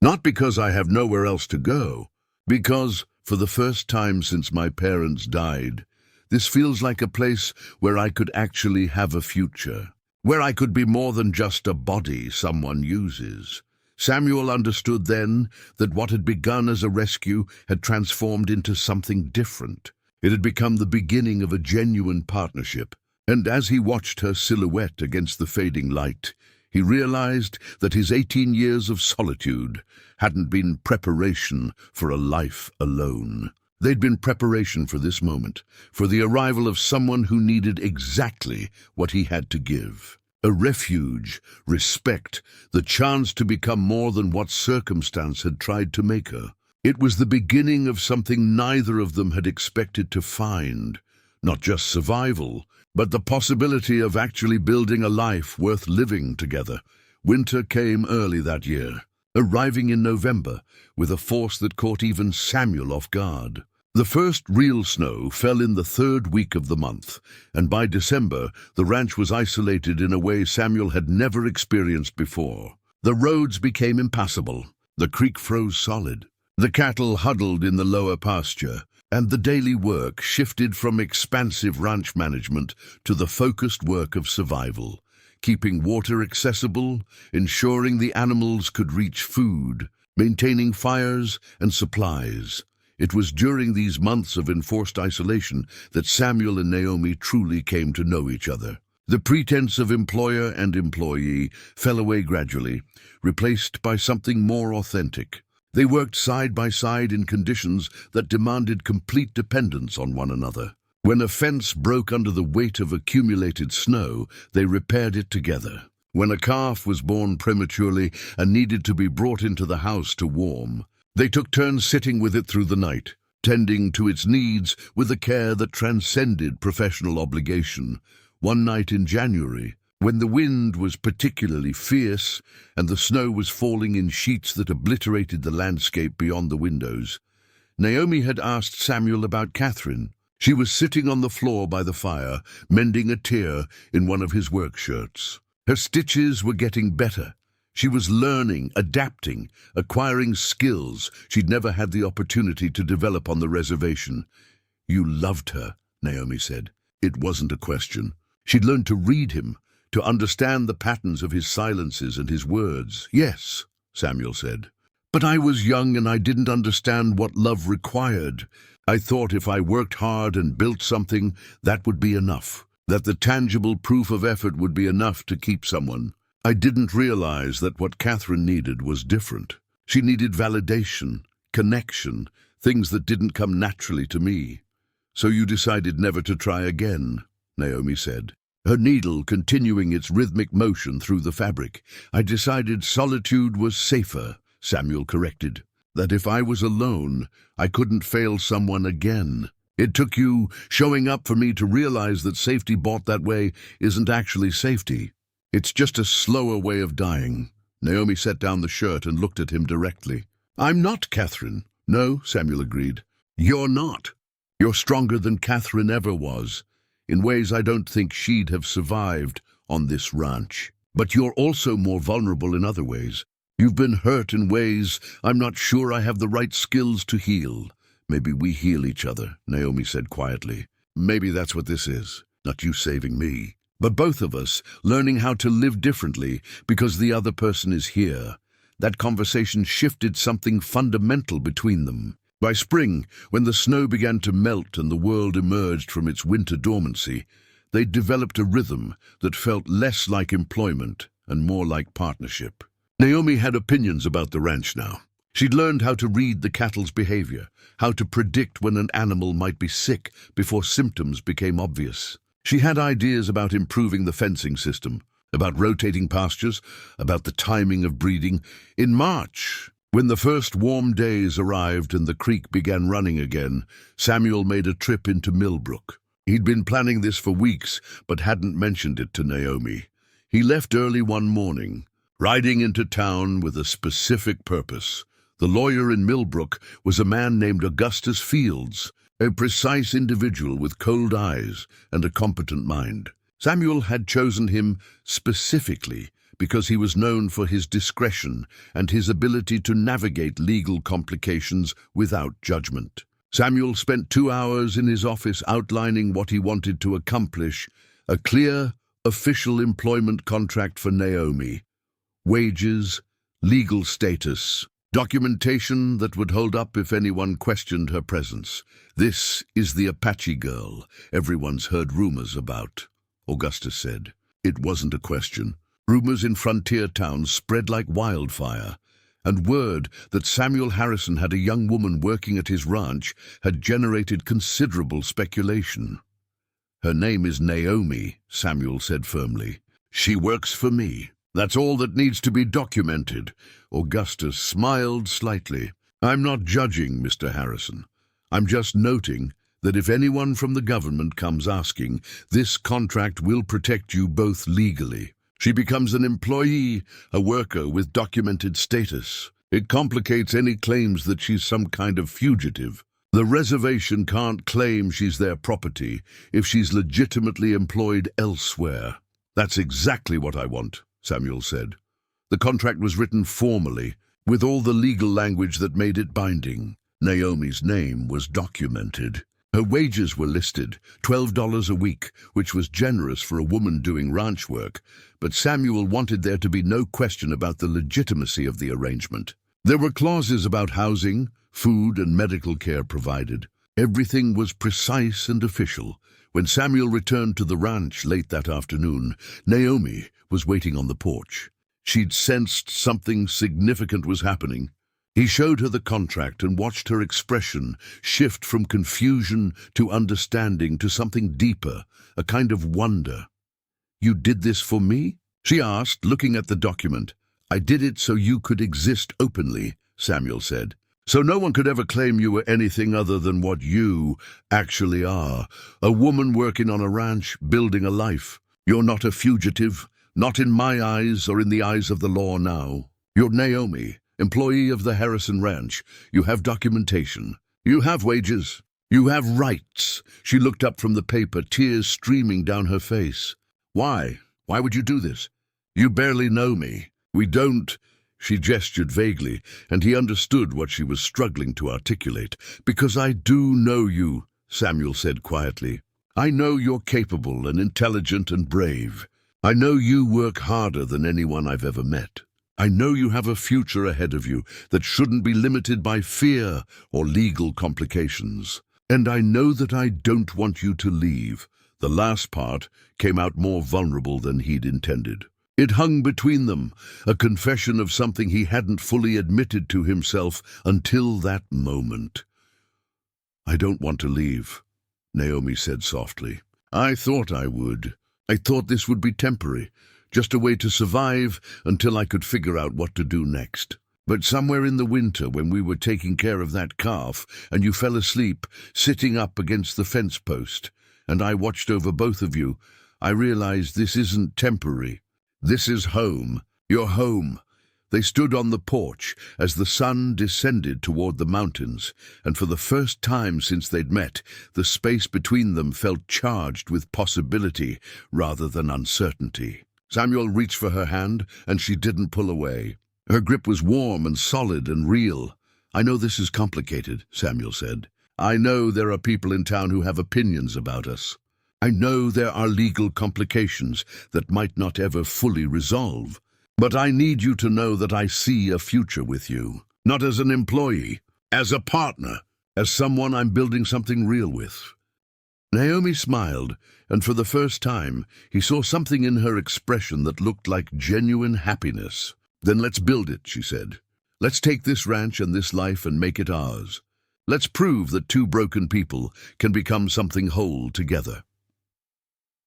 Not because I have nowhere else to go, because, for the first time since my parents died, this feels like a place where I could actually have a future, where I could be more than just a body someone uses. Samuel understood then that what had begun as a rescue had transformed into something different. It had become the beginning of a genuine partnership, and as he watched her silhouette against the fading light, he realized that his 18 years of solitude hadn't been preparation for a life alone. They'd been preparation for this moment, for the arrival of someone who needed exactly what he had to give. A refuge, respect, the chance to become more than what circumstance had tried to make her. It was the beginning of something neither of them had expected to find, not just survival, but the possibility of actually building a life worth living together. Winter came early that year, arriving in November with a force that caught even Samuel off guard. The first real snow fell in the third week of the month, and by December, the ranch was isolated in a way Samuel had never experienced before. The roads became impassable, the creek froze solid, the cattle huddled in the lower pasture, and the daily work shifted from expansive ranch management to the focused work of survival, keeping water accessible, ensuring the animals could reach food, maintaining fires and supplies. It was during these months of enforced isolation that Samuel and Naomi truly came to know each other. The pretense of employer and employee fell away gradually, replaced by something more authentic. They worked side by side in conditions that demanded complete dependence on one another. When a fence broke under the weight of accumulated snow, they repaired it together. when a calf was born prematurely and needed to be brought into the house to warm. They took turns sitting with it through the night, tending to its needs with a care that transcended professional obligation. One night in January, when the wind was particularly fierce and the snow was falling in sheets that obliterated the landscape beyond the windows, Naomi had asked Samuel about Catherine. She was sitting on the floor by the fire, mending a tear in one of his work shirts. Her stitches were getting better. She was learning, adapting, acquiring skills she'd never had the opportunity to develop on the reservation. "You loved her," Naomi said. It wasn't a question. She'd learned to read him, to understand the patterns of his silences and his words. "Yes," Samuel said. "But I was young and I didn't understand what love required. I thought if I worked hard and built something, that would be enough, that the tangible proof of effort would be enough to keep someone. I didn't realize that what Catherine needed was different. She needed validation, connection, things that didn't come naturally to me." "So you decided never to try again," Naomi said, her needle continuing its rhythmic motion through the fabric. "I decided solitude was safer," Samuel corrected. "That if I was alone, I couldn't fail someone again. It took you showing up for me to realize that safety bought that way isn't actually safety. It's just a slower way of dying." Naomi set down the shirt and looked at him directly. "I'm not Catherine." "No," Samuel agreed. "You're not. You're stronger than Catherine ever was, in ways I don't think she'd have survived on this ranch. But you're also more vulnerable in other ways. You've been hurt in ways I'm not sure I have the right skills to heal." "Maybe we heal each other," Naomi said quietly. "Maybe that's what this is, not you saving me, but both of us learning how to live differently because the other person is here." That conversation shifted something fundamental between them. By spring, when the snow began to melt and the world emerged from its winter dormancy, they'd developed a rhythm that felt less like employment and more like partnership. Naomi had opinions about the ranch now. She'd learned how to read the cattle's behavior, how to predict when an animal might be sick before symptoms became obvious. She had ideas about improving the fencing system, about rotating pastures, about the timing of breeding. In March, when the first warm days arrived and the creek began running again, Samuel made a trip into Millbrook. He'd been planning this for weeks, but hadn't mentioned it to Naomi. He left early one morning, riding into town with a specific purpose. The lawyer in Millbrook was a man named Augustus Fields, a precise individual with cold eyes and a competent mind. Samuel had chosen him specifically because he was known for his discretion and his ability to navigate legal complications without judgment. Samuel spent 2 hours in his office outlining what he wanted to accomplish: a clear, official employment contract for Naomi, wages, legal status, documentation that would hold up if anyone questioned her presence. "This is the Apache girl everyone's heard rumors about," Augustus said. It wasn't a question. Rumors in frontier towns spread like wildfire, and word that Samuel Harrison had a young woman working at his ranch had generated considerable speculation. "Her name is Naomi," Samuel said firmly. "She works for me. That's all that needs to be documented." Augustus smiled slightly. "I'm not judging, Mr. Harrison. I'm just noting that if anyone from the government comes asking, this contract will protect you both legally. She becomes an employee, a worker with documented status. It complicates any claims that she's some kind of fugitive. The reservation can't claim she's their property if she's legitimately employed elsewhere." "That's exactly what I want," Samuel said. The contract was written formally, with all the legal language that made it binding. Naomi's name was documented. Her wages were listed, $12 a week, which was generous for a woman doing ranch work, but Samuel wanted there to be no question about the legitimacy of the arrangement. There were clauses about housing, food, and medical care provided. Everything was precise and official. When Samuel returned to the ranch late that afternoon, Naomi was waiting on the porch. She'd sensed something significant was happening. He showed her the contract and watched her expression shift from confusion to understanding to something deeper, a kind of wonder. "You did this for me?" she asked, looking at the document. I did it so you could exist openly, Samuel said. So no one could ever claim you were anything other than what you actually are. A woman working on a ranch, building a life. You're not a fugitive, not in my eyes or in the eyes of the law now. You're Naomi, employee of the Harrison Ranch. You have documentation. You have wages. You have rights. She looked up from the paper, tears streaming down her face. Why? Why would you do this? You barely know me. We don't... She gestured vaguely, and he understood what she was struggling to articulate. Because I do know you, Samuel said quietly. I know you're capable and intelligent and brave. I know you work harder than anyone I've ever met. I know you have a future ahead of you that shouldn't be limited by fear or legal complications. And I know that I don't want you to leave. The last part came out more vulnerable than he'd intended. It hung between them, a confession of something he hadn't fully admitted to himself until that moment. I don't want to leave, Naomi said softly. I thought I would. I thought this would be temporary, just a way to survive until I could figure out what to do next. But somewhere in the winter, when we were taking care of that calf, and you fell asleep, sitting up against the fence post, and I watched over both of you, I realized this isn't temporary. This is home. Your home. They stood on the porch as the sun descended toward the mountains, and for the first time since they'd met, the space between them felt charged with possibility rather than uncertainty. Samuel reached for her hand, and she didn't pull away. Her grip was warm and solid and real. I know this is complicated, Samuel said. I know there are people in town who have opinions about us. I know there are legal complications that might not ever fully resolve. But I need you to know that I see a future with you. Not as an employee, as a partner, as someone I'm building something real with. Naomi smiled, and for the first time, he saw something in her expression that looked like genuine happiness. Then let's build it, she said. Let's take this ranch and this life and make it ours. Let's prove that two broken people can become something whole together.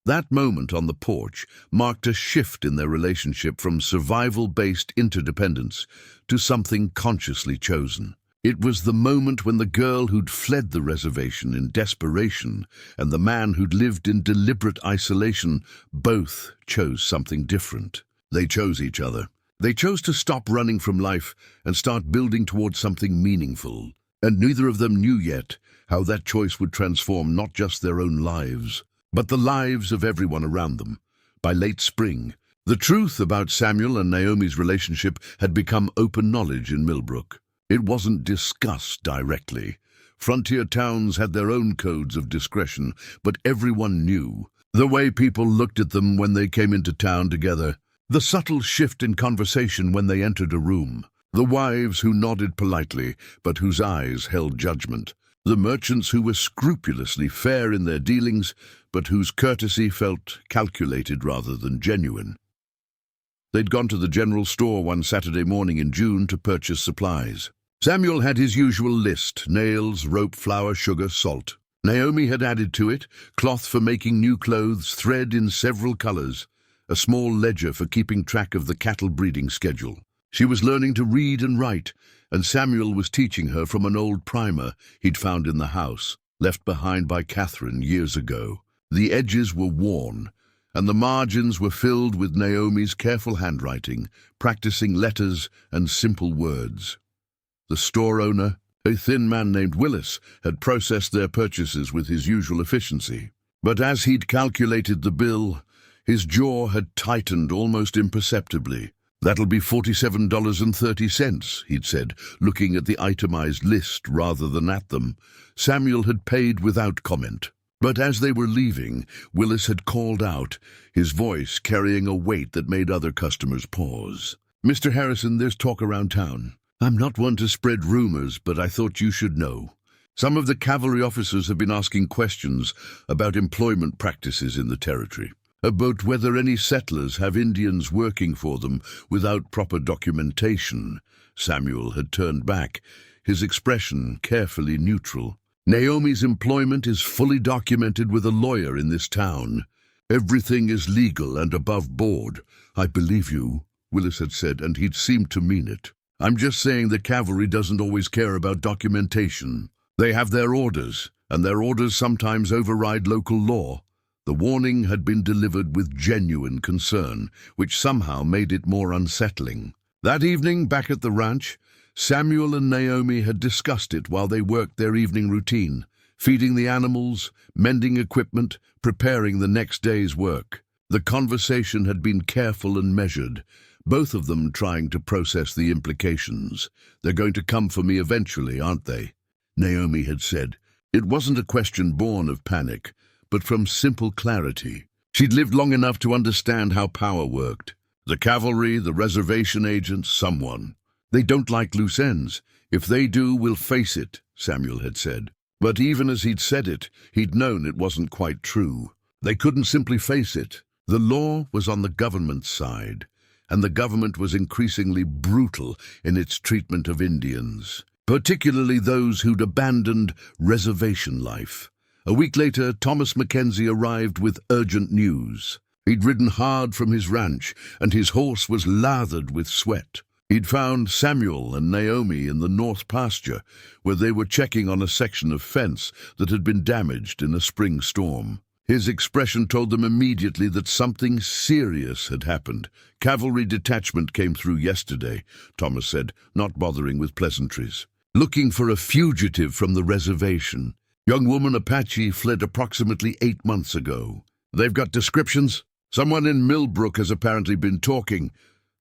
That moment on the porch marked a shift in their relationship from survival-based interdependence to something consciously chosen. It was the moment when the girl who'd fled the reservation in desperation and the man who'd lived in deliberate isolation both chose something different. They chose each other. They chose to stop running from life and start building towards something meaningful. And neither of them knew yet how that choice would transform not just their own lives, but the lives of everyone around them. By late spring, the truth about Samuel and Naomi's relationship had become open knowledge in Millbrook. It wasn't discussed directly. Frontier towns had their own codes of discretion, but everyone knew. The way people looked at them when they came into town together, the subtle shift in conversation when they entered a room, the wives who nodded politely but whose eyes held judgment, the merchants who were scrupulously fair in their dealings but whose courtesy felt calculated rather than genuine. They'd gone to the general store one Saturday morning in June to purchase supplies. Samuel had his usual list: nails, rope, flour, sugar, salt. Naomi had added to it cloth for making new clothes, thread in several colors, a small ledger for keeping track of the cattle breeding schedule. She was learning to read and write, and Samuel was teaching her from an old primer he'd found in the house, left behind by Catherine years ago. The edges were worn, and the margins were filled with Naomi's careful handwriting, practicing letters and simple words. The store owner, a thin man named Willis, had processed their purchases with his usual efficiency. But as he'd calculated the bill, his jaw had tightened almost imperceptibly. "That'll be $47.30, he'd said, looking at the itemized list rather than at them. Samuel had paid without comment. But as they were leaving, Willis had called out, his voice carrying a weight that made other customers pause. "Mr. Harrison, there's talk around town. I'm not one to spread rumors, but I thought you should know. Some of the cavalry officers have been asking questions about employment practices in the territory, about whether any settlers have Indians working for them without proper documentation." Samuel had turned back, his expression carefully neutral. "Naomi's employment is fully documented with a lawyer in this town. Everything is legal and above board. I believe you, Willis had said, and he'd seemed to mean it. I'm just saying the cavalry doesn't always care about documentation. They have their orders, and their orders sometimes override local law. The warning had been delivered with genuine concern, which somehow made it more unsettling. That evening, back at the ranch, Samuel and Naomi had discussed it while they worked their evening routine, feeding the animals, mending equipment, preparing the next day's work. The conversation had been careful and measured, both of them trying to process the implications. They're going to come for me eventually, aren't they? Naomi had said. It wasn't a question born of panic, but from simple clarity. She'd lived long enough to understand how power worked. The cavalry, the reservation agents, someone. They don't like loose ends. If they do, we'll face it, Samuel had said. But even as he'd said it, he'd known it wasn't quite true. They couldn't simply face it. The law was on the government's side, and the government was increasingly brutal in its treatment of Indians, particularly those who'd abandoned reservation life. A week later, Thomas Mackenzie arrived with urgent news. He'd ridden hard from his ranch, and his horse was lathered with sweat. He'd found Samuel and Naomi in the north pasture, where they were checking on a section of fence that had been damaged in a spring storm. His expression told them immediately that something serious had happened. Cavalry detachment came through yesterday, Thomas said, not bothering with pleasantries. Looking for a fugitive from the reservation. Young woman Apache fled approximately 8 months ago. They've got descriptions? Someone in Millbrook has apparently been talking.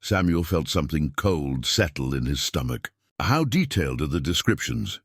Samuel felt something cold settle in his stomach. How detailed are the descriptions?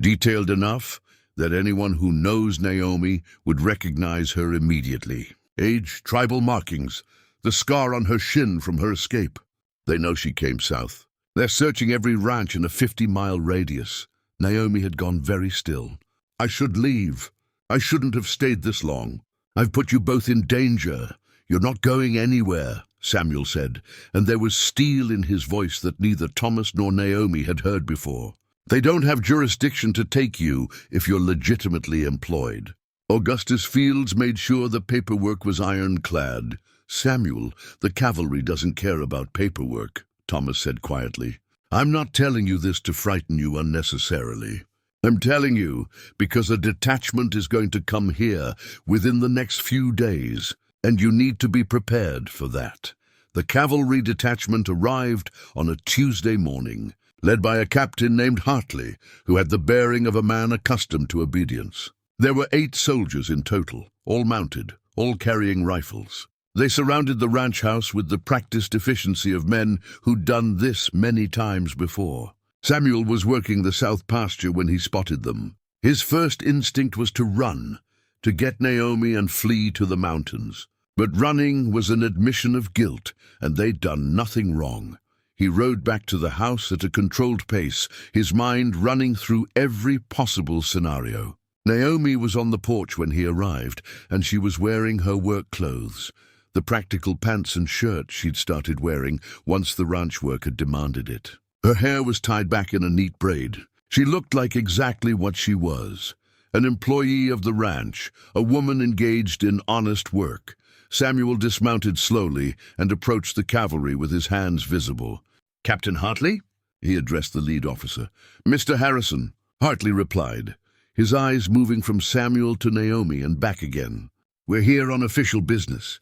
Detailed enough that anyone who knows Naomi would recognize her immediately. Age, tribal markings, the scar on her shin from her escape. They know she came south. They're searching every ranch in a 50-mile radius. Naomi had gone very still. I should leave. I shouldn't have stayed this long. I've put you both in danger. You're not going anywhere, Samuel said, and there was steel in his voice that neither Thomas nor Naomi had heard before. They don't have jurisdiction to take you if you're legitimately employed. Augustus Fields made sure the paperwork was ironclad. Samuel, the cavalry doesn't care about paperwork, Thomas said quietly. I'm not telling you this to frighten you unnecessarily. I'm telling you because a detachment is going to come here within the next few days, and you need to be prepared for that. The cavalry detachment arrived on a Tuesday morning, led by a captain named Hartley, who had the bearing of a man accustomed to obedience. There were 8 soldiers in total, all mounted, all carrying rifles. They surrounded the ranch house with the practiced efficiency of men who'd done this many times before. Samuel was working the south pasture when he spotted them. His first instinct was to run, to get Naomi and flee to the mountains. But running was an admission of guilt, and they'd done nothing wrong. He rode back to the house at a controlled pace, his mind running through every possible scenario. Naomi was on the porch when he arrived, and she was wearing her work clothes, the practical pants and shirt she'd started wearing once the ranch work had demanded it. Her hair was tied back in a neat braid. She looked like exactly what she was, an employee of the ranch, a woman engaged in honest work. Samuel dismounted slowly and approached the cavalry with his hands visible. "Captain Hartley?" he addressed the lead officer. "Mr. Harrison," Hartley replied, his eyes moving from Samuel to Naomi and back again. "We're here on official business.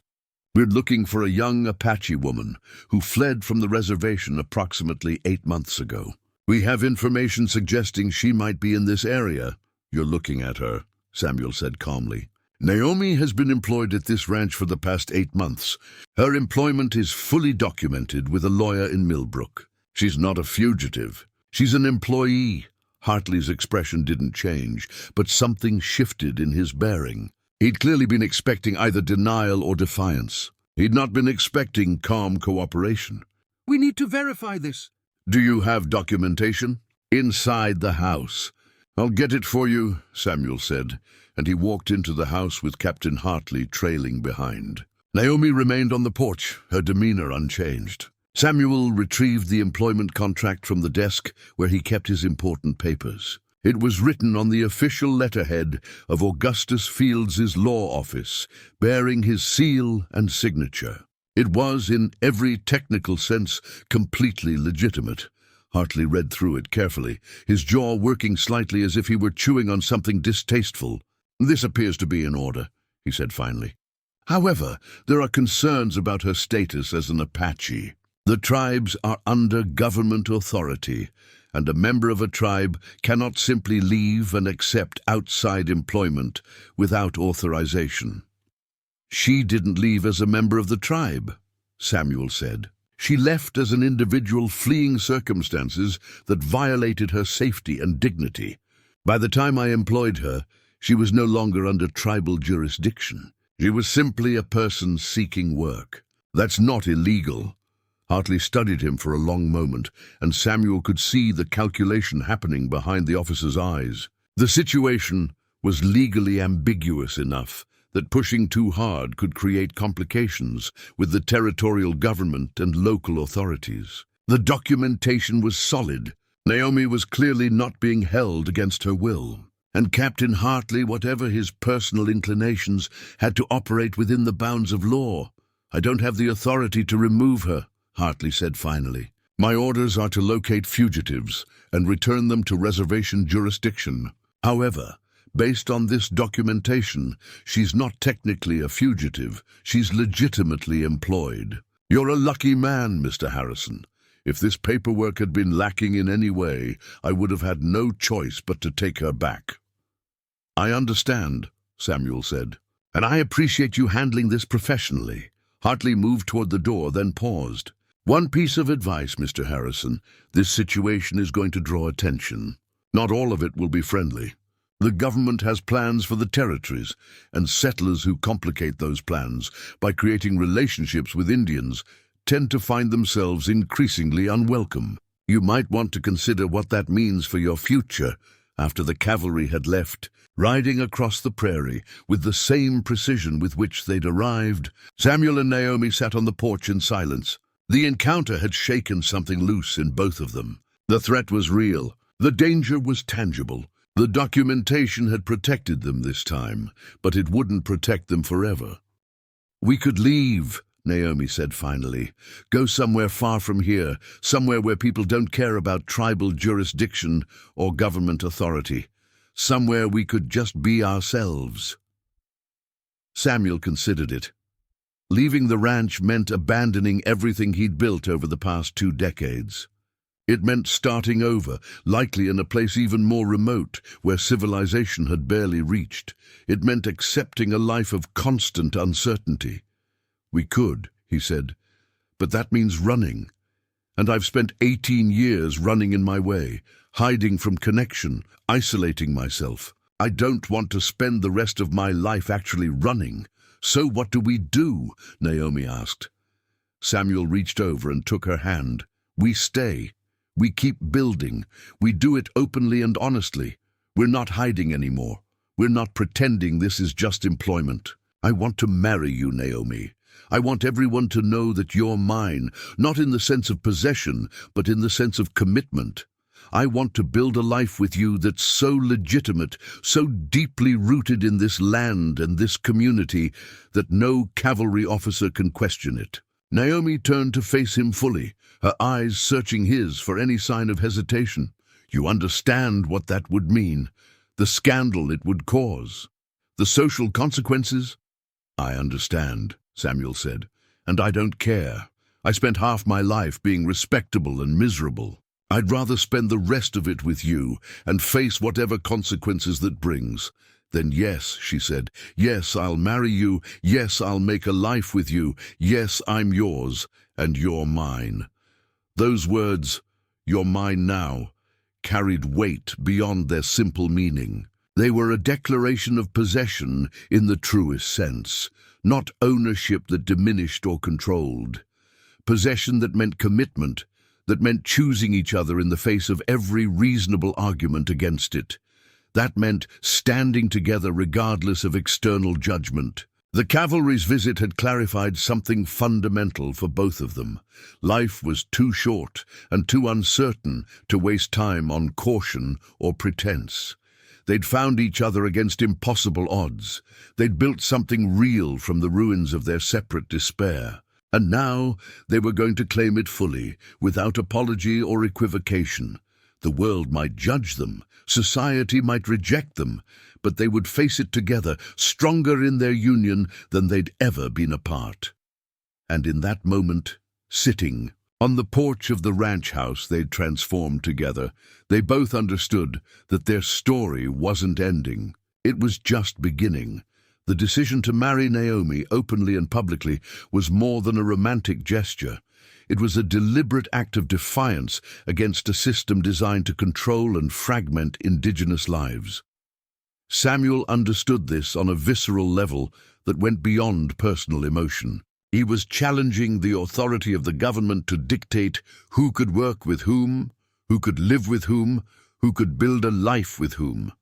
We're looking for a young Apache woman who fled from the reservation approximately 8 months ago. We have information suggesting she might be in this area." "You're looking at her," Samuel said calmly. "Naomi has been employed at this ranch for the past 8 months. Her employment is fully documented with a lawyer in Millbrook. She's not a fugitive. She's an employee." Hartley's expression didn't change, but something shifted in his bearing. He'd clearly been expecting either denial or defiance. He'd not been expecting calm cooperation. "We need to verify this." "Do you have documentation?" "Inside the house." "I'll get it for you," Samuel said, and he walked into the house with Captain Hartley trailing behind. Naomi remained on the porch, her demeanor unchanged. Samuel retrieved the employment contract from the desk where he kept his important papers. It was written on the official letterhead of Augustus Fields's law office, bearing his seal and signature. It was, in every technical sense, completely legitimate. Hartley read through it carefully, his jaw working slightly as if he were chewing on something distasteful. "This appears to be in order," he said finally. "However, there are concerns about her status as an Apache. The tribes are under government authority, and a member of a tribe cannot simply leave and accept outside employment without authorization." "She didn't leave as a member of the tribe," Samuel said. "She left as an individual fleeing circumstances that violated her safety and dignity. By the time I employed her, she was no longer under tribal jurisdiction. She was simply a person seeking work. That's not illegal." Hartley studied him for a long moment, and Samuel could see the calculation happening behind the officer's eyes. The situation was legally ambiguous enough that pushing too hard could create complications with the territorial government and local authorities. The documentation was solid. Naomi was clearly not being held against her will. And Captain Hartley, whatever his personal inclinations, had to operate within the bounds of law. "I don't have the authority to remove her," Hartley said finally. "My orders are to locate fugitives and return them to reservation jurisdiction. However, based on this documentation, she's not technically a fugitive. She's legitimately employed. You're a lucky man, Mr. Harrison. If this paperwork had been lacking in any way, I would have had no choice but to take her back." "I understand," Samuel said, "and I appreciate you handling this professionally." Hartley moved toward the door, then paused. "One piece of advice, Mr. Harrison. This situation is going to draw attention. Not all of it will be friendly. The government has plans for the territories, and settlers who complicate those plans by creating relationships with Indians tend to find themselves increasingly unwelcome. You might want to consider what that means for your future." After the cavalry had left, riding across the prairie with the same precision with which they'd arrived, Samuel and Naomi sat on the porch in silence. The encounter had shaken something loose in both of them. The threat was real. The danger was tangible. The documentation had protected them this time, but it wouldn't protect them forever. "We could leave," Naomi said finally. "Go somewhere far from here, somewhere where people don't care about tribal jurisdiction or government authority. Somewhere we could just be ourselves." Samuel considered it. Leaving the ranch meant abandoning everything he'd built over the past 2 decades. It meant starting over, likely in a place even more remote, where civilization had barely reached. It meant accepting a life of constant uncertainty. "We could," he said, "but that means running. And I've spent 18 years running in my way, hiding from connection, isolating myself. I don't want to spend the rest of my life actually running." "So what do we do?" Naomi asked. Samuel reached over and took her hand. "We stay. We keep building. We do it openly and honestly. We're not hiding anymore. We're not pretending this is just employment. I want to marry you, Naomi. I want everyone to know that you're mine, not in the sense of possession, but in the sense of commitment. I want to build a life with you that's so legitimate, so deeply rooted in this land and this community, that no cavalry officer can question it." Naomi turned to face him fully, her eyes searching his for any sign of hesitation. "You understand what that would mean, the scandal it would cause, the social consequences?" "I understand," Samuel said, "and I don't care. I spent half my life being respectable and miserable. I'd rather spend the rest of it with you and face whatever consequences that brings." "Then yes," she said, "yes, I'll marry you. Yes, I'll make a life with you. Yes, I'm yours, and you're mine." Those words, "you're mine now," carried weight beyond their simple meaning. They were a declaration of possession in the truest sense, not ownership that diminished or controlled. Possession that meant commitment, that meant choosing each other in the face of every reasonable argument against it. That meant standing together regardless of external judgment. The cavalry's visit had clarified something fundamental for both of them. Life was too short and too uncertain to waste time on caution or pretense. They'd found each other against impossible odds. They'd built something real from the ruins of their separate despair. And now they were going to claim it fully, without apology or equivocation. The world might judge them, society might reject them, but they would face it together, stronger in their union than they'd ever been apart. And in that moment, sitting on the porch of the ranch house they'd transformed together, they both understood that their story wasn't ending. It was just beginning. The decision to marry Naomi openly and publicly was more than a romantic gesture. It was a deliberate act of defiance against a system designed to control and fragment indigenous lives. Samuel understood this on a visceral level that went beyond personal emotion. He was challenging the authority of the government to dictate who could work with whom, who could live with whom, who could build a life with whom.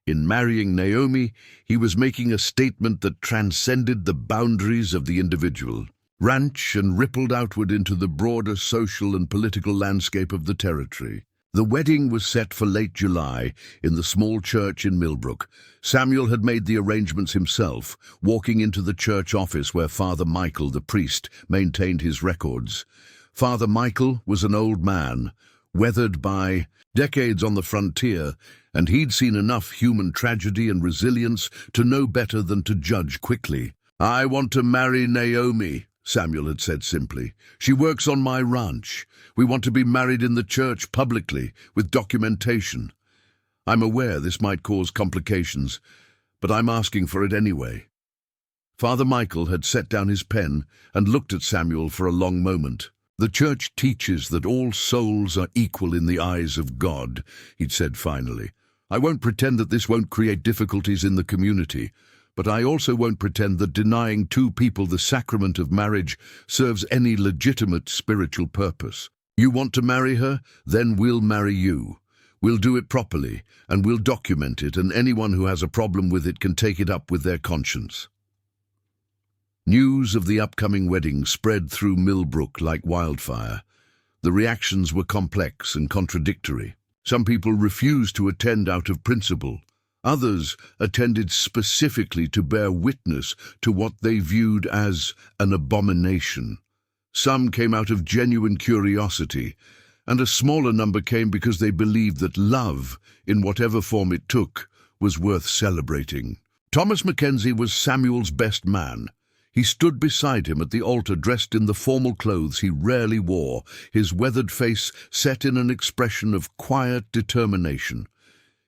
In marrying Naomi, he was making a statement that transcended the boundaries of the individual, ranch and rippled outward into the broader social and political landscape of the territory. The wedding was set for late July in the small church in Millbrook. Samuel had made the arrangements himself, walking into the church office where Father Michael, the priest, maintained his records. Father Michael was an old man, weathered by decades on the frontier, and he'd seen enough human tragedy and resilience to know better than to judge quickly. "I want to marry Naomi," Samuel had said simply. "She works on my ranch. We want to be married in the church publicly, with documentation. I'm aware this might cause complications, but I'm asking for it anyway." Father Michael had set down his pen and looked at Samuel for a long moment. "The church teaches that all souls are equal in the eyes of God," he'd said finally. "I won't pretend that this won't create difficulties in the community, but I also won't pretend that denying two people the sacrament of marriage serves any legitimate spiritual purpose. You want to marry her? Then we'll marry you. We'll do it properly, and we'll document it, and anyone who has a problem with it can take it up with their conscience." News of the upcoming wedding spread through Millbrook like wildfire. The reactions were complex and contradictory. Some people refused to attend out of principle. Others attended specifically to bear witness to what they viewed as an abomination. Some came out of genuine curiosity, and a smaller number came because they believed that love, in whatever form it took, was worth celebrating. Thomas Mackenzie was Samuel's best man. He stood beside him at the altar dressed in the formal clothes he rarely wore, his weathered face set in an expression of quiet determination.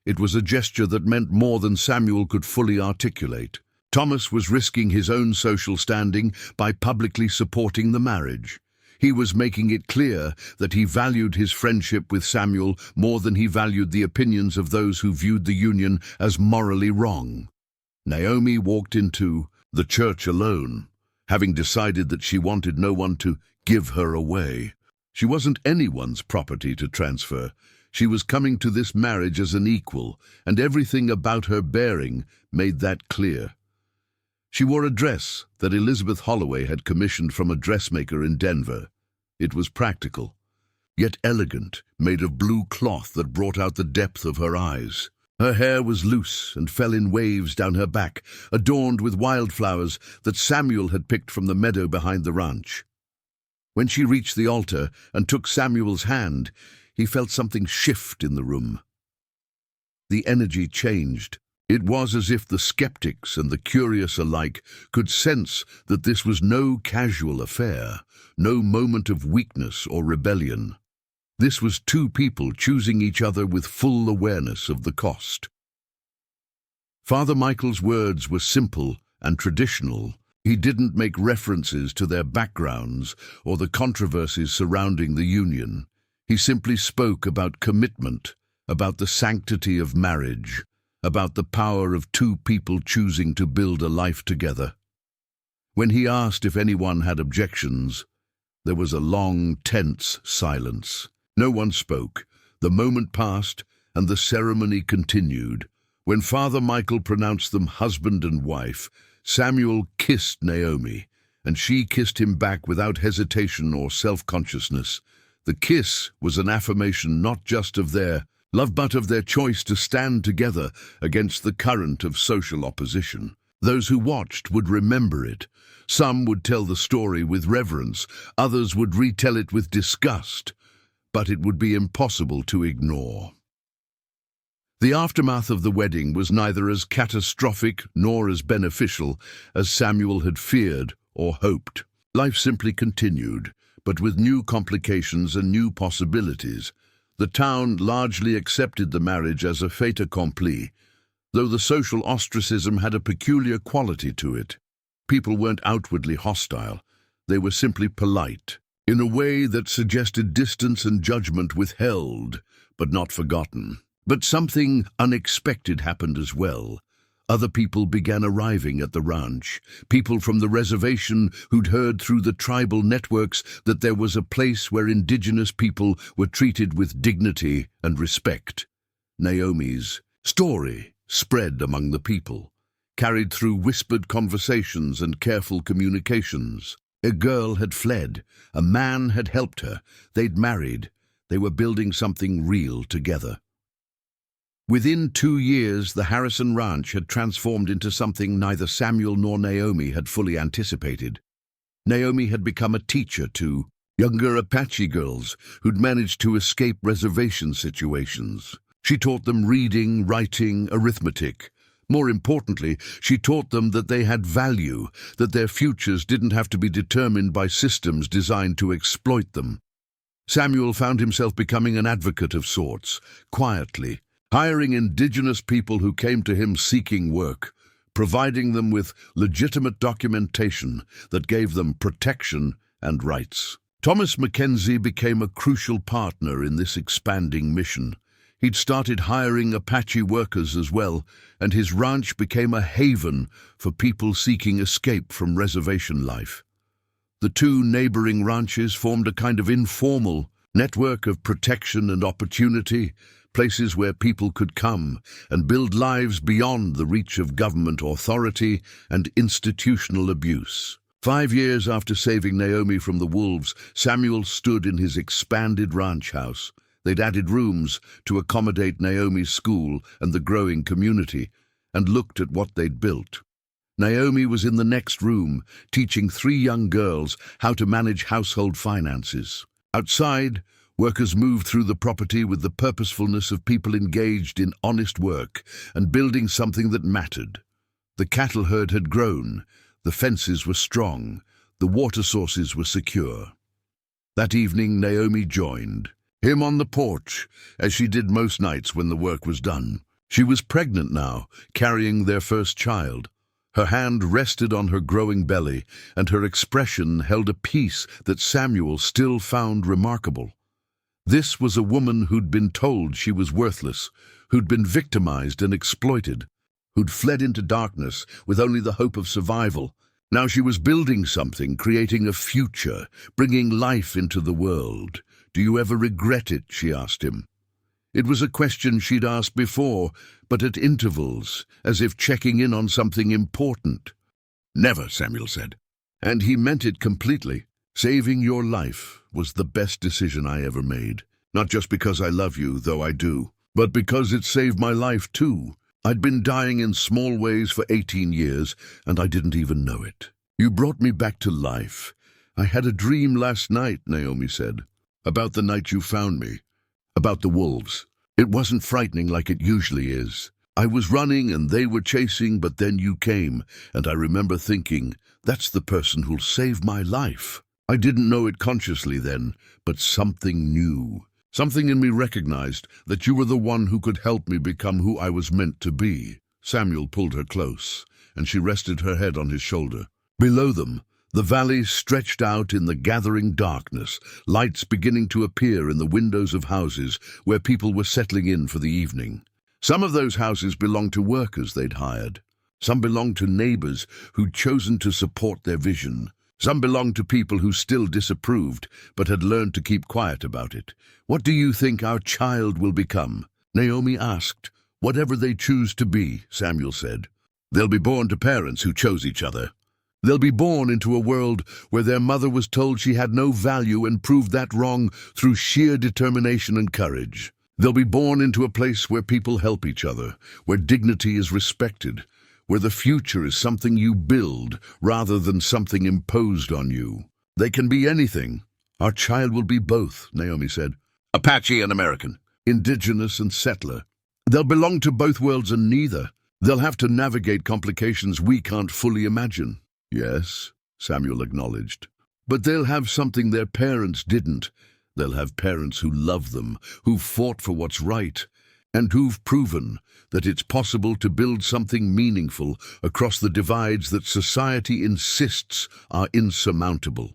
It was a gesture that meant more than Samuel could fully articulate. Thomas was risking his own social standing by publicly supporting the marriage. He was making it clear that he valued his friendship with Samuel more than he valued the opinions of those who viewed the union as morally wrong. Naomi walked into the church alone, having decided that she wanted no one to give her away. She wasn't anyone's property to transfer. She was coming to this marriage as an equal, and everything about her bearing made that clear. She wore a dress that Elizabeth Holloway had commissioned from a dressmaker in Denver. It was practical, yet elegant, made of blue cloth that brought out the depth of her eyes. Her hair was loose and fell in waves down her back, adorned with wildflowers that Samuel had picked from the meadow behind the ranch. When she reached the altar and took Samuel's hand, he felt something shift in the room. The energy changed. It was as if the skeptics and the curious alike could sense that this was no casual affair, no moment of weakness or rebellion. This was two people choosing each other with full awareness of the cost. Father Michael's words were simple and traditional. He didn't make references to their backgrounds or the controversies surrounding the union. He simply spoke about commitment, about the sanctity of marriage, about the power of two people choosing to build a life together. When he asked if anyone had objections, there was a long, tense silence. No one spoke. The moment passed, and the ceremony continued. When Father Michael pronounced them husband and wife, Samuel kissed Naomi, and she kissed him back without hesitation or self-consciousness. The kiss was an affirmation not just of their love but of their choice to stand together against the current of social opposition. Those who watched would remember it. Some would tell the story with reverence, others would retell it with disgust, but it would be impossible to ignore. The aftermath of the wedding was neither as catastrophic nor as beneficial as Samuel had feared or hoped. Life simply continued, but with new complications and new possibilities. The town largely accepted the marriage as a fait accompli, though the social ostracism had a peculiar quality to it. People weren't outwardly hostile, they were simply polite, in a way that suggested distance and judgment withheld, but not forgotten. But something unexpected happened as well. Other people began arriving at the ranch, people from the reservation who'd heard through the tribal networks that there was a place where indigenous people were treated with dignity and respect. Naomi's story spread among the people, carried through whispered conversations and careful communications. A girl had fled, a man had helped her, they'd married, they were building something real together. Within 2 years, the Harrison Ranch had transformed into something neither Samuel nor Naomi had fully anticipated. Naomi had become a teacher to younger Apache girls who'd managed to escape reservation situations. She taught them reading, writing, arithmetic. More importantly, she taught them that they had value, that their futures didn't have to be determined by systems designed to exploit them. Samuel found himself becoming an advocate of sorts, quietly, hiring indigenous people who came to him seeking work, providing them with legitimate documentation that gave them protection and rights. Thomas Mackenzie became a crucial partner in this expanding mission. He'd started hiring Apache workers as well, and his ranch became a haven for people seeking escape from reservation life. The two neighboring ranches formed a kind of informal network of protection and opportunity, places where people could come and build lives beyond the reach of government authority and institutional abuse. 5 years after saving Naomi from the wolves, Samuel stood in his expanded ranch house. They'd added rooms to accommodate Naomi's school and the growing community, and looked at what they'd built. Naomi was in the next room, teaching 3 young girls how to manage household finances. Outside, workers moved through the property with the purposefulness of people engaged in honest work and building something that mattered. The cattle herd had grown, the fences were strong, the water sources were secure. That evening, Naomi joined him on the porch, as she did most nights when the work was done. She was pregnant now, carrying their first child. Her hand rested on her growing belly, and her expression held a peace that Samuel still found remarkable. This was a woman who'd been told she was worthless, who'd been victimized and exploited, who'd fled into darkness with only the hope of survival. Now she was building something, creating a future, bringing life into the world. "Do you ever regret it?" she asked him. It was a question she'd asked before, but at intervals, as if checking in on something important. "Never," Samuel said. And he meant it completely. Saving your life was the best decision I ever made. Not just because I love you, though I do, but because it saved my life too. I'd been dying in small ways for 18 years, and I didn't even know it. You brought me back to life. I had a dream last night, Naomi said, about the night you found me, about the wolves. It wasn't frightening like it usually is. I was running and they were chasing, but then you came, and I remember thinking, that's the person who'll save my life. I didn't know it consciously then, but something knew. Something in me recognized that you were the one who could help me become who I was meant to be." Samuel pulled her close, and she rested her head on his shoulder. Below them, the valley stretched out in the gathering darkness, lights beginning to appear in the windows of houses where people were settling in for the evening. Some of those houses belonged to workers they'd hired. Some belonged to neighbors who'd chosen to support their vision. Some belonged to people who still disapproved, but had learned to keep quiet about it. "What do you think our child will become?" Naomi asked. "Whatever they choose to be," Samuel said. They'll be born to parents who chose each other. They'll be born into a world where their mother was told she had no value and proved that wrong through sheer determination and courage. They'll be born into a place where people help each other, where dignity is respected, where the future is something you build rather than something imposed on you. They can be anything. Our child will be both, Naomi said. Apache and American, indigenous and settler. They'll belong to both worlds and neither. They'll have to navigate complications we can't fully imagine. Yes, Samuel acknowledged. But they'll have something their parents didn't. They'll have parents who love them, who've fought for what's right, and who've proven that it's possible to build something meaningful across the divides that society insists are insurmountable.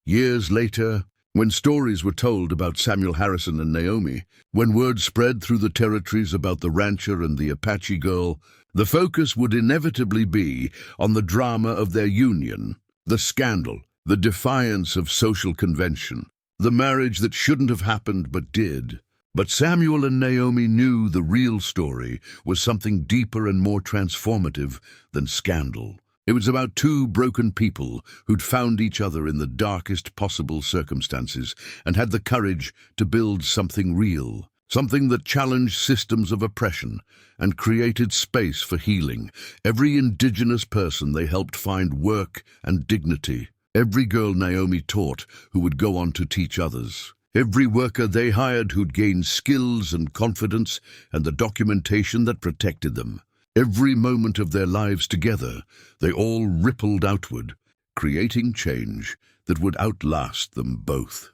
Years later, when stories were told about Samuel Harrison and Naomi, when word spread through the territories about the rancher and the Apache girl, the focus would inevitably be on the drama of their union, the scandal, the defiance of social convention, the marriage that shouldn't have happened but did. But Samuel and Naomi knew the real story was something deeper and more transformative than scandal. It was about two broken people who'd found each other in the darkest possible circumstances and had the courage to build something real, something that challenged systems of oppression and created space for healing. Every indigenous person they helped find work and dignity. Every girl Naomi taught who would go on to teach others. Every worker they hired who'd gained skills and confidence and the documentation that protected them. Every moment of their lives together, they all rippled outward, creating change that would outlast them both.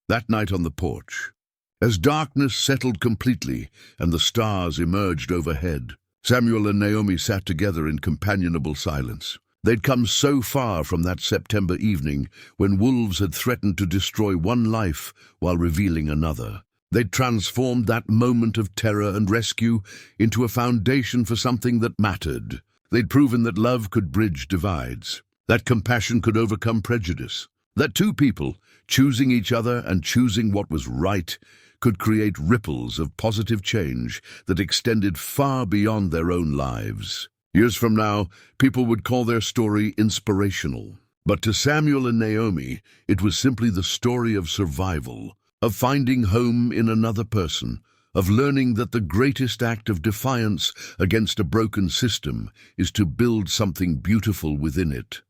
That night on the porch, as darkness settled completely and the stars emerged overhead, Samuel and Naomi sat together in companionable silence. They'd come so far from that September evening when wolves had threatened to destroy one life while revealing another. They'd transformed that moment of terror and rescue into a foundation for something that mattered. They'd proven that love could bridge divides, that compassion could overcome prejudice, that two people, choosing each other and choosing what was right, could create ripples of positive change that extended far beyond their own lives. Years from now, people would call their story inspirational. But to Samuel and Naomi, it was simply the story of survival, of finding home in another person, of learning that the greatest act of defiance against a broken system is to build something beautiful within it.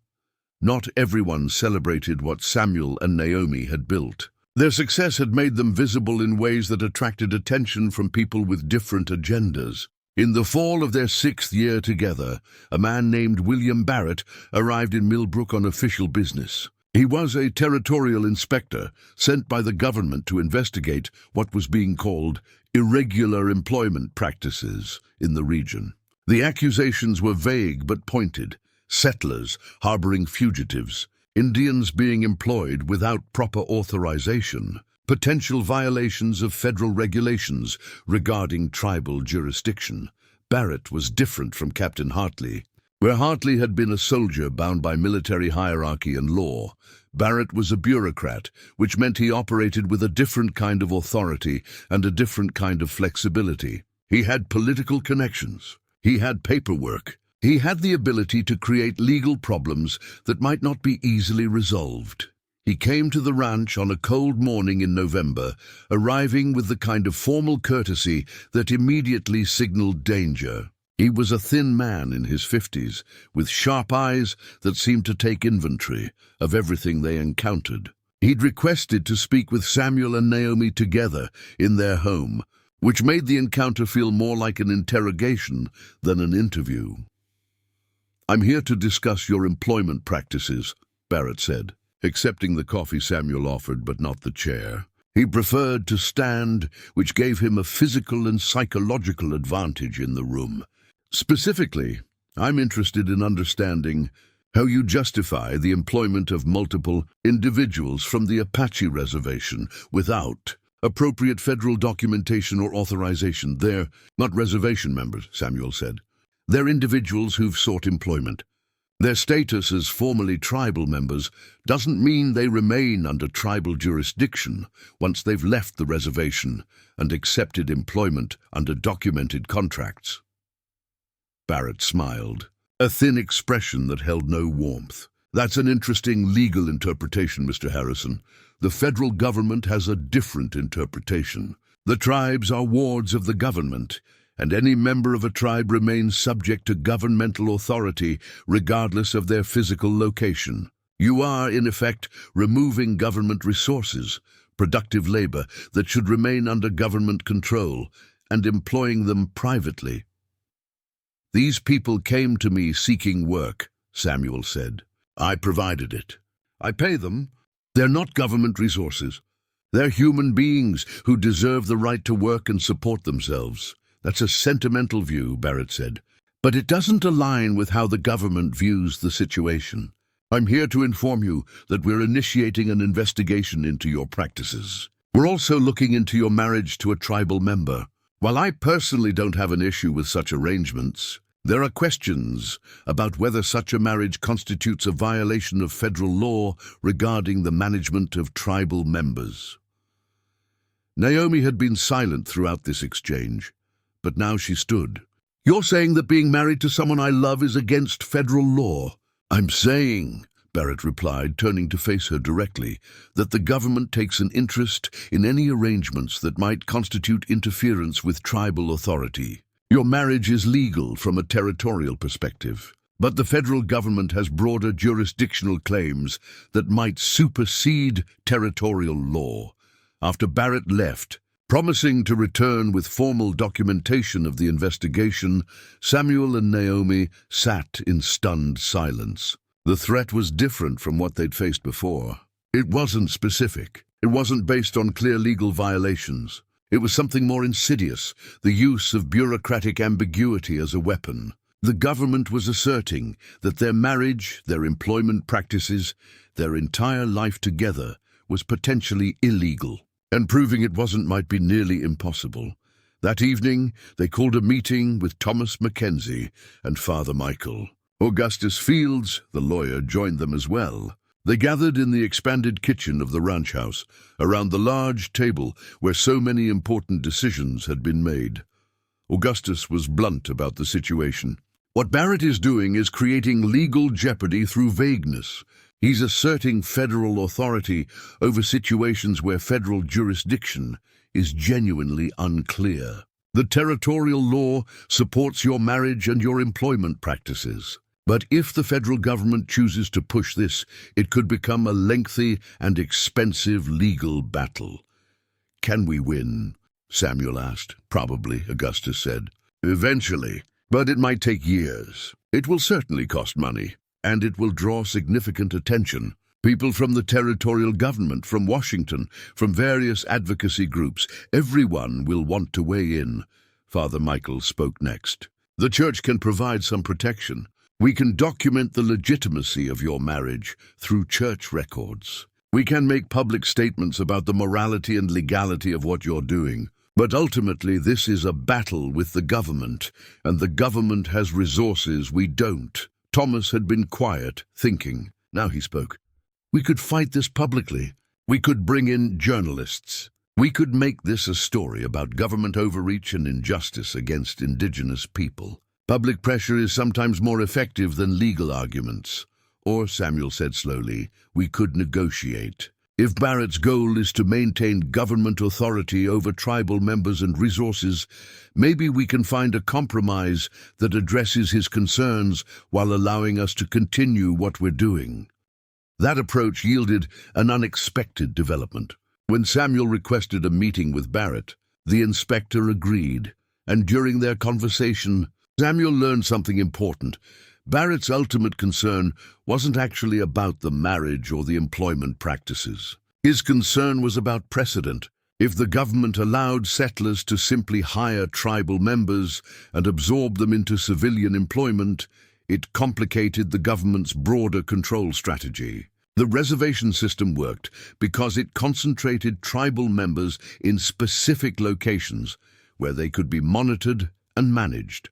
Not everyone celebrated what Samuel and Naomi had built. Their success had made them visible in ways that attracted attention from people with different agendas. In the fall of their 6th year together, a man named William Barrett arrived in Millbrook on official business. He was a territorial inspector sent by the government to investigate what was being called irregular employment practices in the region. The accusations were vague but pointed: settlers harboring fugitives, Indians being employed without proper authorization, potential violations of federal regulations regarding tribal jurisdiction. Barrett was different from Captain Hartley. Where Hartley had been a soldier bound by military hierarchy and law, Barrett was a bureaucrat, which meant he operated with a different kind of authority and a different kind of flexibility. He had political connections. He had paperwork. He had the ability to create legal problems that might not be easily resolved. He came to the ranch on a cold morning in November, arriving with the kind of formal courtesy that immediately signaled danger. He was a thin man in his 50s, with sharp eyes that seemed to take inventory of everything they encountered. He'd requested to speak with Samuel and Naomi together in their home, which made the encounter feel more like an interrogation than an interview. "I'm here to discuss your employment practices," Barrett said, accepting the coffee Samuel offered but not the chair. He preferred to stand, which gave him a physical and psychological advantage in the room. "Specifically, I'm interested in understanding how you justify the employment of multiple individuals from the Apache reservation without appropriate federal documentation or authorization. They're not reservation members," Samuel said. "They're individuals who've sought employment. Their status as formerly tribal members doesn't mean they remain under tribal jurisdiction once they've left the reservation and accepted employment under documented contracts." Barrett smiled, a thin expression that held no warmth. That's an interesting legal interpretation, Mr. Harrison. The federal government has a different interpretation. The tribes are wards of the government, and any member of a tribe remains subject to governmental authority regardless of their physical location. You are, in effect, removing government resources, productive labor, that should remain under government control, and employing them privately. These people came to me seeking work, Samuel said. I provided it. I pay them. They're not government resources. They're human beings who deserve the right to work and support themselves. That's a sentimental view, Barrett said, but it doesn't align with how the government views the situation. I'm here to inform you that we're initiating an investigation into your practices. We're also looking into your marriage to a tribal member. While I personally don't have an issue with such arrangements, there are questions about whether such a marriage constitutes a violation of federal law regarding the management of tribal members. Naomi had been silent throughout this exchange, but now she stood. You're saying that being married to someone I love is against federal law? I'm saying, Barrett replied, turning to face her directly, that the government takes an interest in any arrangements that might constitute interference with tribal authority. Your marriage is legal from a territorial perspective, but the federal government has broader jurisdictional claims that might supersede territorial law. After Barrett left, promising to return with formal documentation of the investigation, Samuel and Naomi sat in stunned silence. The threat was different from what they'd faced before. It wasn't specific. It wasn't based on clear legal violations. It was something more insidious, the use of bureaucratic ambiguity as a weapon. The government was asserting that their marriage, their employment practices, their entire life together was potentially illegal, and proving it wasn't might be nearly impossible. That evening, they called a meeting with Thomas Mackenzie and Father Michael. Augustus Fields, the lawyer, joined them as well. They gathered in the expanded kitchen of the ranch house, around the large table where so many important decisions had been made. Augustus was blunt about the situation. What Barrett is doing is creating legal jeopardy through vagueness. He's asserting federal authority over situations where federal jurisdiction is genuinely unclear. The territorial law supports your marriage and your employment practices. But if the federal government chooses to push this, it could become a lengthy and expensive legal battle. Can we win? Samuel asked. Probably, Augustus said. Eventually, but it might take years. It will certainly cost money, and it will draw significant attention. People from the territorial government, from Washington, from various advocacy groups, everyone will want to weigh in. Father Michael spoke next. The church can provide some protection. We can document the legitimacy of your marriage through church records. We can make public statements about the morality and legality of what you're doing. But ultimately, this is a battle with the government, and the government has resources we don't. Thomas had been quiet, thinking. Now he spoke. We could fight this publicly. We could bring in journalists. We could make this a story about government overreach and injustice against indigenous people. Public pressure is sometimes more effective than legal arguments. Or, Samuel said slowly, we could negotiate. If Barrett's goal is to maintain government authority over tribal members and resources, maybe we can find a compromise that addresses his concerns while allowing us to continue what we're doing. That approach yielded an unexpected development. When Samuel requested a meeting with Barrett, the inspector agreed, and during their conversation, Samuel learned something important. Barrett's ultimate concern wasn't actually about the marriage or the employment practices. His concern was about precedent. If the government allowed settlers to simply hire tribal members and absorb them into civilian employment, it complicated the government's broader control strategy. The reservation system worked because it concentrated tribal members in specific locations where they could be monitored and managed.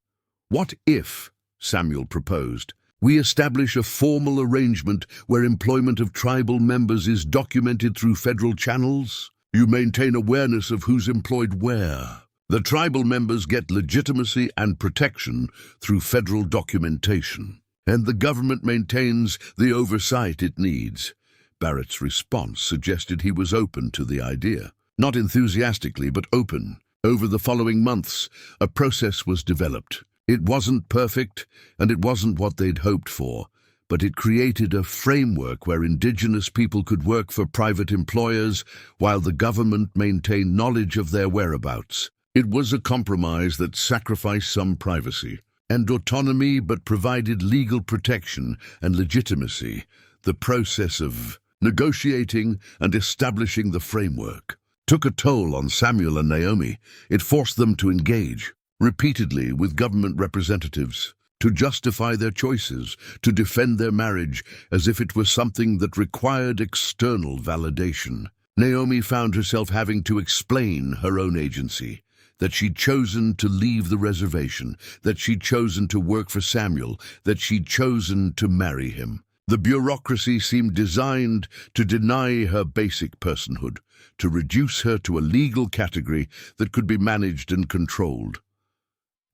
What if, Samuel proposed, we establish a formal arrangement where employment of tribal members is documented through federal channels? You maintain awareness of who's employed where. The tribal members get legitimacy and protection through federal documentation, and the government maintains the oversight it needs. Barrett's response suggested he was open to the idea. Not enthusiastically, but open. Over the following months, a process was developed. It wasn't perfect, and it wasn't what they'd hoped for, but it created a framework where indigenous people could work for private employers while the government maintained knowledge of their whereabouts. It was a compromise that sacrificed some privacy and autonomy but provided legal protection and legitimacy. The process of negotiating and establishing the framework took a toll on Samuel and Naomi. It forced them to engage repeatedly with government representatives, to justify their choices, to defend their marriage as if it was something that required external validation. Naomi found herself having to explain her own agency, that she'd chosen to leave the reservation, that she'd chosen to work for Samuel, that she'd chosen to marry him. The bureaucracy seemed designed to deny her basic personhood, to reduce her to a legal category that could be managed and controlled.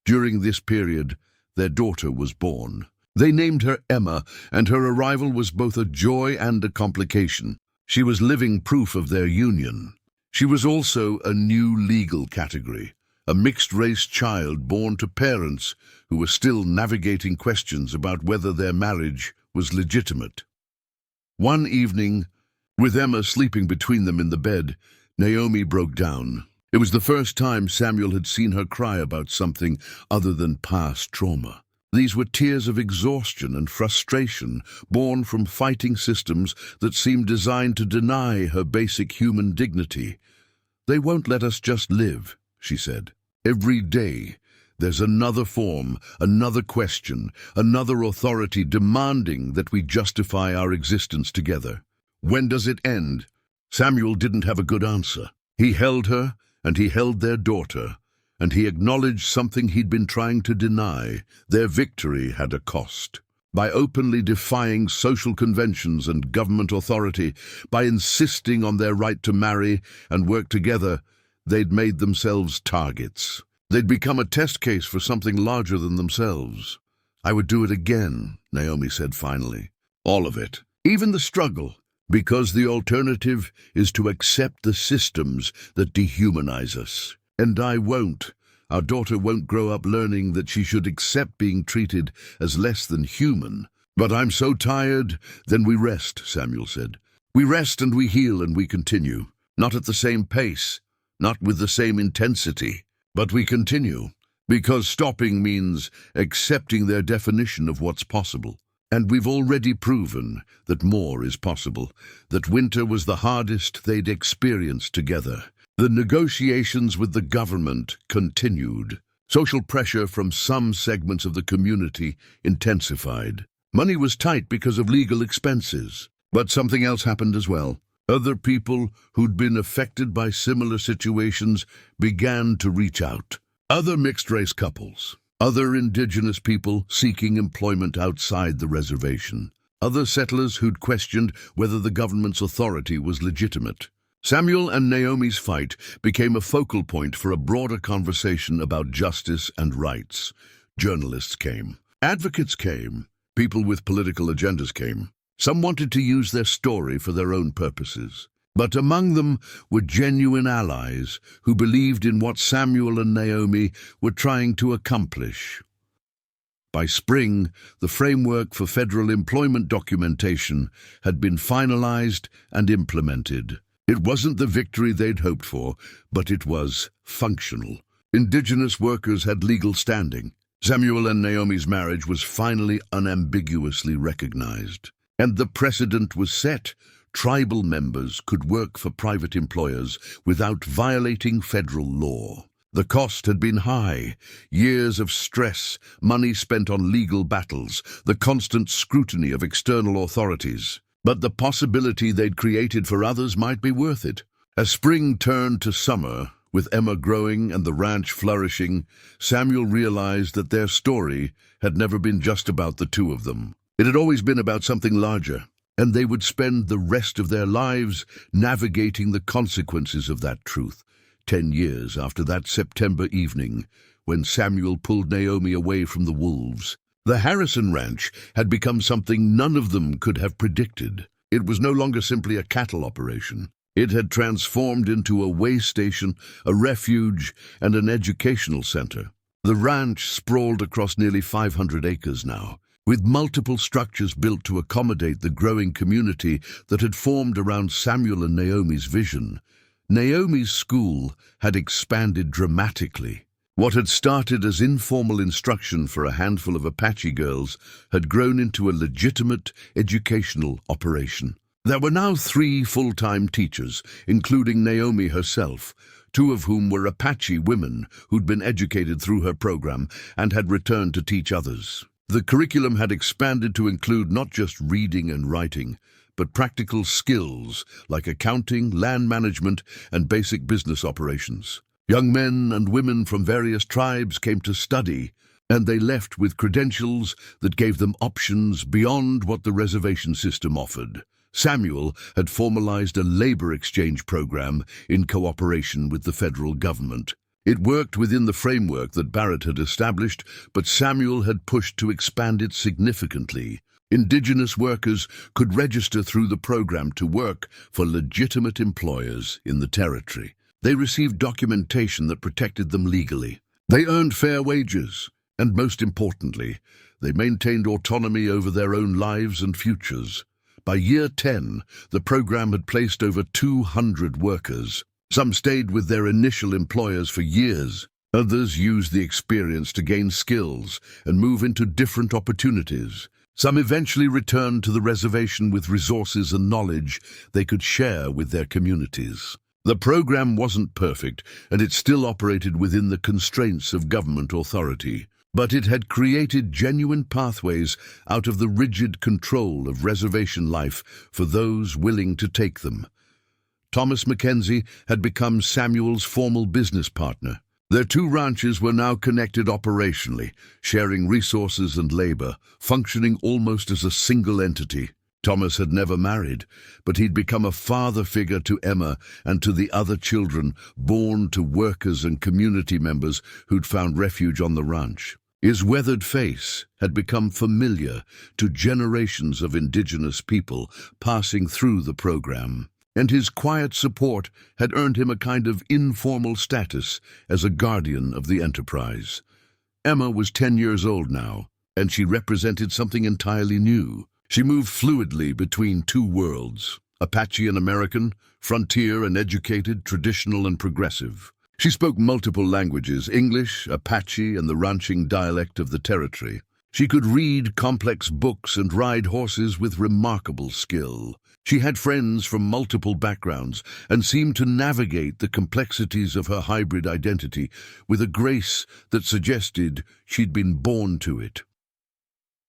During this period, their daughter was born. They named her Emma, and her arrival was both a joy and a complication. She was living proof of their union. She was also a new legal category, a mixed-race child born to parents who were still navigating questions about whether their marriage was legitimate. One evening, with Emma sleeping between them in the bed, Naomi broke down. It was the first time Samuel had seen her cry about something other than past trauma. These were tears of exhaustion and frustration, born from fighting systems that seemed designed to deny her basic human dignity. "They won't let us just live," she said. "Every day, there's another form, another question, another authority demanding that we justify our existence together. When does it end?" Samuel didn't have a good answer. He held her, and he held their daughter, and he acknowledged something he'd been trying to deny. Their victory had a cost. By openly defying social conventions and government authority, by insisting on their right to marry and work together, they'd made themselves targets. They'd become a test case for something larger than themselves. "I would do it again," Naomi said finally. "All of it. Even the struggle. Because the alternative is to accept the systems that dehumanize us. And I won't. Our daughter won't grow up learning that she should accept being treated as less than human." "But I'm so tired." "Then we rest," Samuel said. "We rest and we heal and we continue. Not at the same pace, not with the same intensity, but we continue. Because stopping means accepting their definition of what's possible. And we've already proven that more is possible, that winter was the hardest they'd experienced together." The negotiations with the government continued. Social pressure from some segments of the community intensified. Money was tight because of legal expenses. But something else happened as well. Other people who'd been affected by similar situations began to reach out. Other mixed-race couples. Other indigenous people seeking employment outside the reservation. Other settlers who'd questioned whether the government's authority was legitimate. Samuel and Naomi's fight became a focal point for a broader conversation about justice and rights. Journalists came. Advocates came. People with political agendas came. Some wanted to use their story for their own purposes. But among them were genuine allies who believed in what Samuel and Naomi were trying to accomplish. By spring, the framework for federal employment documentation had been finalized and implemented. It wasn't the victory they'd hoped for, but it was functional. Indigenous workers had legal standing. Samuel and Naomi's marriage was finally unambiguously recognized. And the precedent was set. Tribal members could work for private employers without violating federal law. The cost had been high. Years of stress, money spent on legal battles, the constant scrutiny of external authorities. But the possibility they'd created for others might be worth it. As spring turned to summer, with Emma growing and the ranch flourishing, Samuel realized that their story had never been just about the two of them. It had always been about something larger. And they would spend the rest of their lives navigating the consequences of that truth, 10 years after that September evening when Samuel pulled Naomi away from the wolves. The Harrison Ranch had become something none of them could have predicted. It was no longer simply a cattle operation. It had transformed into a way station, a refuge, and an educational center. The ranch sprawled across nearly 500 acres now, with multiple structures built to accommodate the growing community that had formed around Samuel and Naomi's vision. Naomi's school had expanded dramatically. What had started as informal instruction for a handful of Apache girls had grown into a legitimate educational operation. There were now 3 full-time teachers, including Naomi herself, 2 of whom were Apache women who'd been educated through her program and had returned to teach others. The curriculum had expanded to include not just reading and writing, but practical skills like accounting, land management, and basic business operations. Young men and women from various tribes came to study, and they left with credentials that gave them options beyond what the reservation system offered. Samuel had formalized a labor exchange program in cooperation with the federal government. It worked within the framework that Barrett had established, but Samuel had pushed to expand it significantly. Indigenous workers could register through the program to work for legitimate employers in the territory. They received documentation that protected them legally. They earned fair wages, and most importantly, they maintained autonomy over their own lives and futures. By year 10, the program had placed over 200 workers. Some stayed with their initial employers for years. Others used the experience to gain skills and move into different opportunities. Some eventually returned to the reservation with resources and knowledge they could share with their communities. The program wasn't perfect, and it still operated within the constraints of government authority. But it had created genuine pathways out of the rigid control of reservation life for those willing to take them. Thomas Mackenzie had become Samuel's formal business partner. Their 2 ranches were now connected operationally, sharing resources and labor, functioning almost as a single entity. Thomas had never married, but he'd become a father figure to Emma and to the other children born to workers and community members who'd found refuge on the ranch. His weathered face had become familiar to generations of indigenous people passing through the program, and his quiet support had earned him a kind of informal status as a guardian of the enterprise. Emma was 10 years old now, and she represented something entirely new. She moved fluidly between 2 worlds, Apache and American, frontier and educated, traditional and progressive. She spoke multiple languages, English, Apache, and the ranching dialect of the territory. She could read complex books and ride horses with remarkable skill. She had friends from multiple backgrounds and seemed to navigate the complexities of her hybrid identity with a grace that suggested she'd been born to it.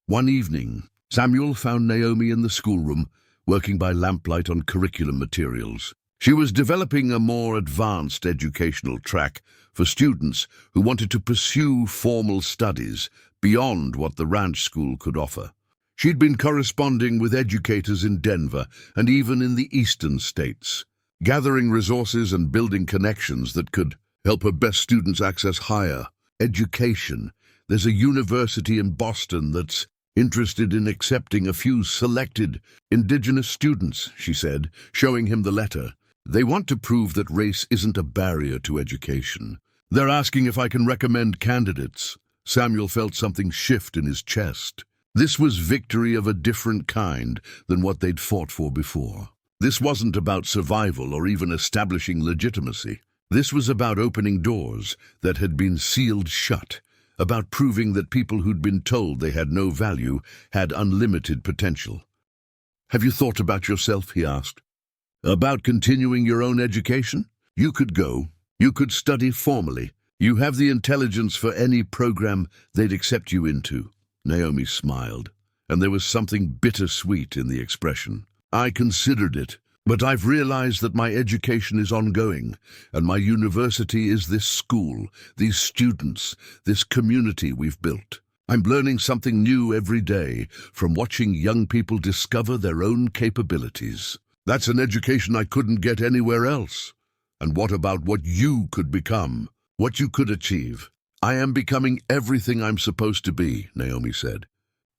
One evening, Samuel found Naomi in the schoolroom, working by lamplight on curriculum materials. She was developing a more advanced educational track for students who wanted to pursue formal studies beyond what the ranch school could offer. She'd been corresponding with educators in Denver and even in the eastern states, gathering resources and building connections that could help her best students access higher education. There's a university in Boston that's interested in accepting a few selected indigenous students, she said, showing him the letter. They want to prove that race isn't a barrier to education. They're asking if I can recommend candidates. Samuel felt something shift in his chest. This was victory of a different kind than what they'd fought for before. This wasn't about survival or even establishing legitimacy. This was about opening doors that had been sealed shut, about proving that people who'd been told they had no value had unlimited potential. "Have you thought about yourself?" he asked. "About continuing your own education? You could go. You could study formally. You have the intelligence for any program they'd accept you into." Naomi smiled, and there was something bittersweet in the expression. "I considered it, but I've realized that my education is ongoing, and my university is this school, these students, this community we've built. I'm learning something new every day from watching young people discover their own capabilities. That's an education I couldn't get anywhere else." And what about what you could become, what you could achieve? I am becoming everything I'm supposed to be, Naomi said.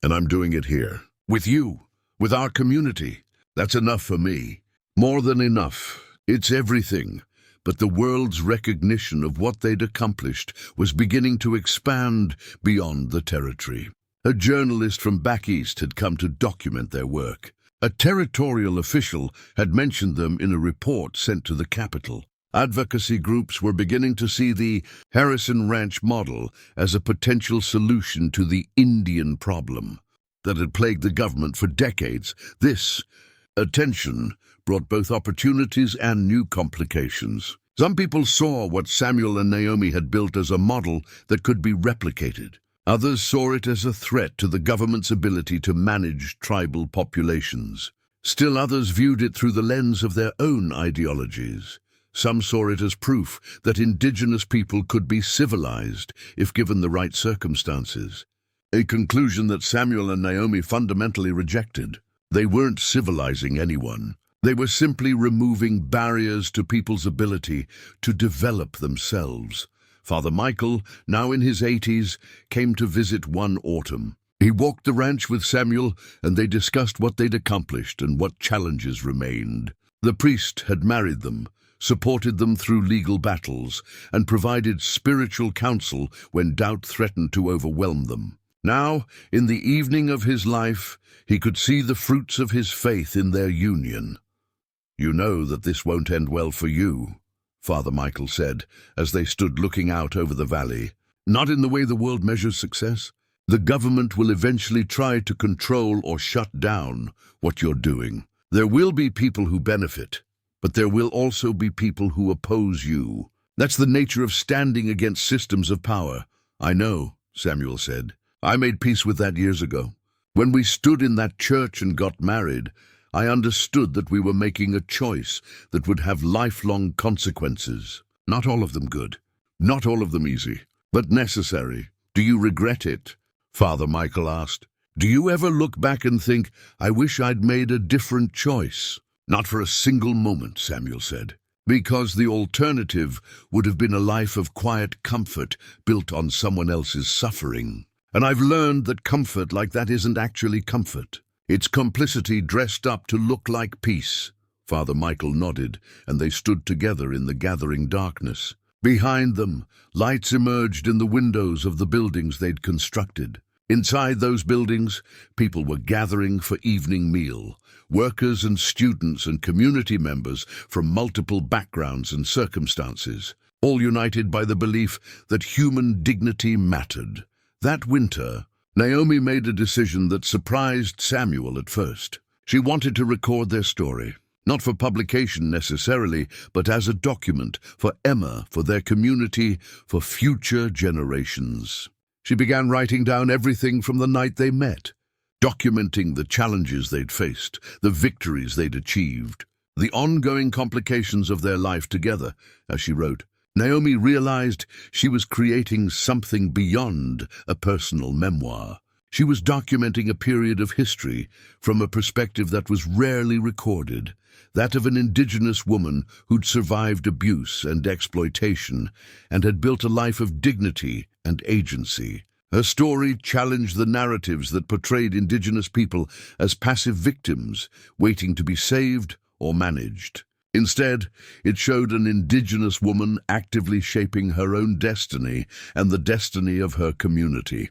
And I'm doing it here, with you, with our community. That's enough for me. More than enough. It's everything. But the world's recognition of what they'd accomplished was beginning to expand beyond the territory. A journalist from back east had come to document their work. A territorial official had mentioned them in a report sent to the capital. Advocacy groups were beginning to see the Harrison Ranch model as a potential solution to the Indian problem that had plagued the government for decades. This attention brought both opportunities and new complications. Some people saw what Samuel and Naomi had built as a model that could be replicated. Others saw it as a threat to the government's ability to manage tribal populations. Still others viewed it through the lens of their own ideologies. Some saw it as proof that indigenous people could be civilized if given the right circumstances. A conclusion that Samuel and Naomi fundamentally rejected. They weren't civilizing anyone. They were simply removing barriers to people's ability to develop themselves. Father Michael, now in his 80s, came to visit one autumn. He walked the ranch with Samuel, and they discussed what they'd accomplished and what challenges remained. The priest had married them, supported them through legal battles, and provided spiritual counsel when doubt threatened to overwhelm them. Now, in the evening of his life, he could see the fruits of his faith in their union. "You know that this won't end well for you," Father Michael said, as they stood looking out over the valley. "Not in the way the world measures success. The government will eventually try to control or shut down what you're doing. There will be people who benefit, but there will also be people who oppose you. That's the nature of standing against systems of power." "I know," Samuel said. "I made peace with that years ago. When we stood in that church and got married, I understood that we were making a choice that would have lifelong consequences. Not all of them good, not all of them easy, but necessary. Do you regret it?" Father Michael asked. "Do you ever look back and think, I wish I'd made a different choice?" "Not for a single moment," Samuel said, "because the alternative would have been a life of quiet comfort built on someone else's suffering. And I've learned that comfort like that isn't actually comfort. It's complicity dressed up to look like peace." Father Michael nodded, and they stood together in the gathering darkness. Behind them, lights emerged in the windows of the buildings they'd constructed. Inside those buildings, people were gathering for evening meal. Workers and students and community members from multiple backgrounds and circumstances, all united by the belief that human dignity mattered. That winter, Naomi made a decision that surprised Samuel at first. She wanted to record their story, not for publication necessarily, but as a document for Emma, for their community, for future generations. She began writing down everything from the night they met, documenting the challenges they'd faced, the victories they'd achieved, the ongoing complications of their life together. As she wrote, Naomi realized she was creating something beyond a personal memoir. She was documenting a period of history from a perspective that was rarely recorded, that of an indigenous woman who'd survived abuse and exploitation and had built a life of dignity and agency. Her story challenged the narratives that portrayed indigenous people as passive victims, waiting to be saved or managed. Instead, it showed an indigenous woman actively shaping her own destiny and the destiny of her community.